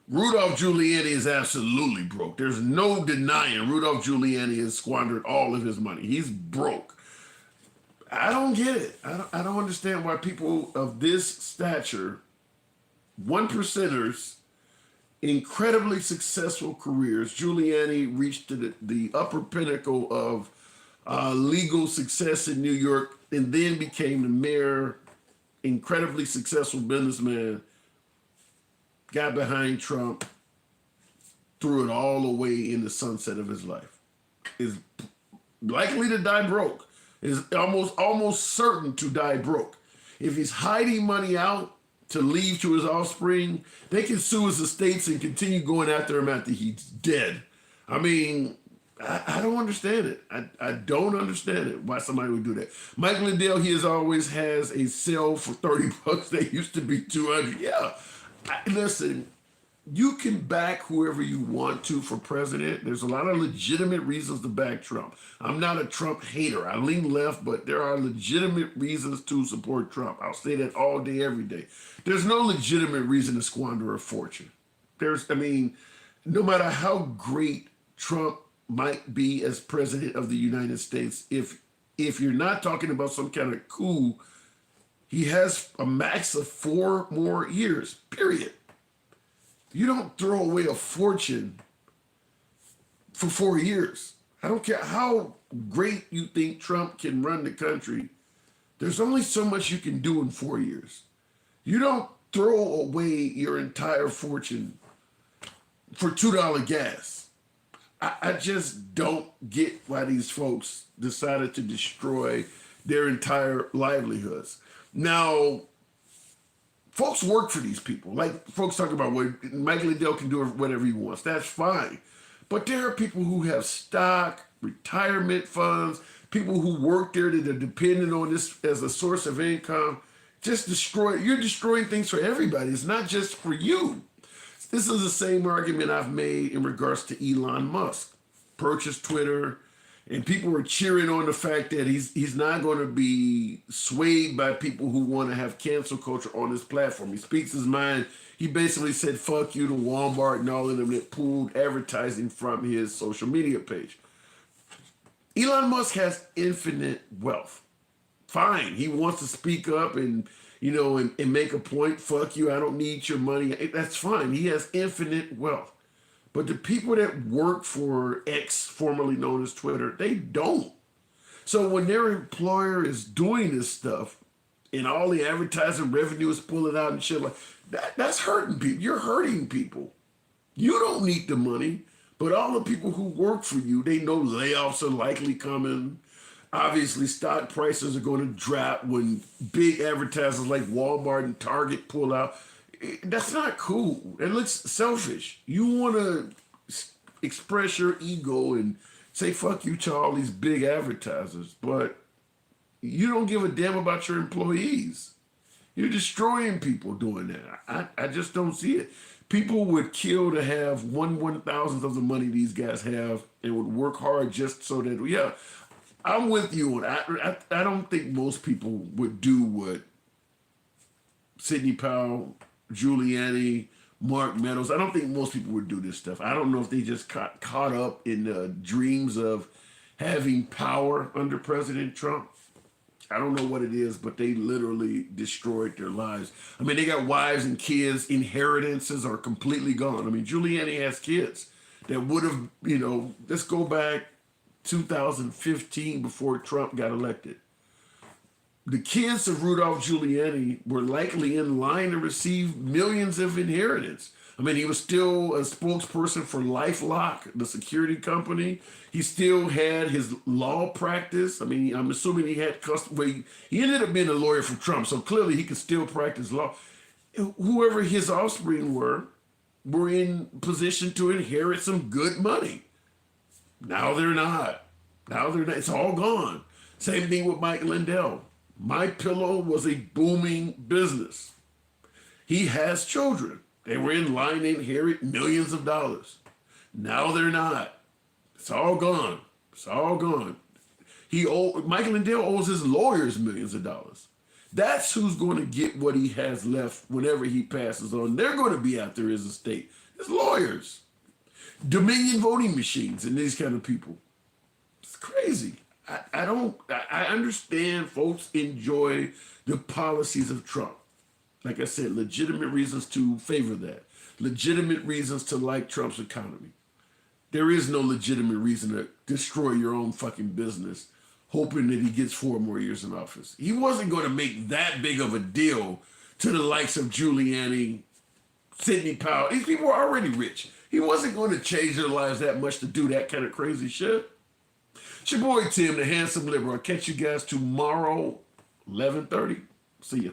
Rudolph Giuliani is absolutely broke. There's no denying Rudolph Giuliani has squandered all of his money. He's broke. I don't get it. I don't understand why people of this stature, one percenters, incredibly successful careers. Giuliani reached to the upper pinnacle of legal success in New York and then became the mayor, incredibly successful businessman, got behind Trump, threw it all away in the sunset of his life. Is likely to die broke. Is almost certain to die broke. If he's hiding money out to leave to his offspring, they can sue his estates and continue going after him after he's dead. I mean, I don't understand it. I don't understand it, why somebody would do that. Mike Lindell, he always has a sale for $30. They used to be $200. Yeah. Listen, you can back whoever you want to for president. There's a lot of legitimate reasons to back Trump. I'm not a Trump hater. I lean left, but there are legitimate reasons to support Trump. I'll say that all day, every day. There's no legitimate reason to squander a fortune. No matter how great Trump might be as president of the United States, if you're not talking about some kind of coup, he has a max of 4 more years, period. You don't throw away a fortune for 4 years. I don't care how great you think Trump can run the country. There's only so much you can do in 4 years. You don't throw away your entire fortune for $2 gas. I just don't get why these folks decided to destroy their entire livelihoods. Now, folks work for these people. Like folks talk about what Mike Lindell can do whatever he wants. That's fine. But there are people who have stock, retirement funds, people who work there that are dependent on this as a source of income. You're destroying things for everybody. It's not just for you. This is the same argument I've made in regards to Elon Musk. Purchased Twitter, and people were cheering on the fact that he's not going to be swayed by people who want to have cancel culture on his platform. He speaks his mind. He basically said, fuck you to Walmart and all of them that pulled advertising from his social media page. Elon Musk has infinite wealth. Fine. He wants to speak up and make a point. Fuck you. I don't need your money. That's fine. He has infinite wealth. But the people that work for X, formerly known as Twitter, they don't. So when their employer is doing this stuff and all the advertising revenue is pulling out and shit like that, that's hurting people. You're hurting people. You don't need the money, but all the people who work for you, they know layoffs are likely coming. Obviously, stock prices are going to drop when big advertisers like Walmart and Target pull out. That's not cool. It looks selfish. You want to express your ego and say fuck you to all these big advertisers, but you don't give a damn about your employees. You're destroying people doing that. I just don't see it. People would kill to have 1/1000th of the money these guys have and would work hard just so that, yeah, I'm with you. I don't think most people would do what Sidney Powell, Giuliani, Mark Meadows. I don't think most people would do this stuff. I don't know if they just caught up in the dreams of having power under President Trump. I don't know what it is, but they literally destroyed their lives. I mean, they got wives and kids. Inheritances are completely gone. I mean, Giuliani has kids that would have, let's go back 2015 before Trump got elected. The kids of Rudolph Giuliani were likely in line to receive millions of inheritance. I mean, he was still a spokesperson for LifeLock, the security company. He still had his law practice. I mean, I'm assuming he had he ended up being a lawyer for Trump, so clearly he could still practice law. Whoever his offspring were in position to inherit some good money. Now they're not. It's all gone. Same thing with Mike Lindell. My Pillow was a booming business. He has children. They were in line to inherit millions of dollars. Now they're not. It's all gone. It's all gone. Michael Lindell owes his lawyers millions of dollars. That's who's going to get what he has left whenever he passes on. They're going to be after his estate. His lawyers. Dominion voting machines and these kind of people. It's crazy. I understand folks enjoy the policies of Trump. Like I said, legitimate reasons to favor that. Legitimate reasons to like Trump's economy. There is no legitimate reason to destroy your own fucking business, hoping that he gets 4 more years in office. He wasn't going to make that big of a deal to the likes of Giuliani, Sidney Powell. These people are already rich. He wasn't going to change their lives that much to do that kind of crazy shit. It's your boy Tim, the handsome liberal. I'll catch you guys tomorrow, 11:30. See ya.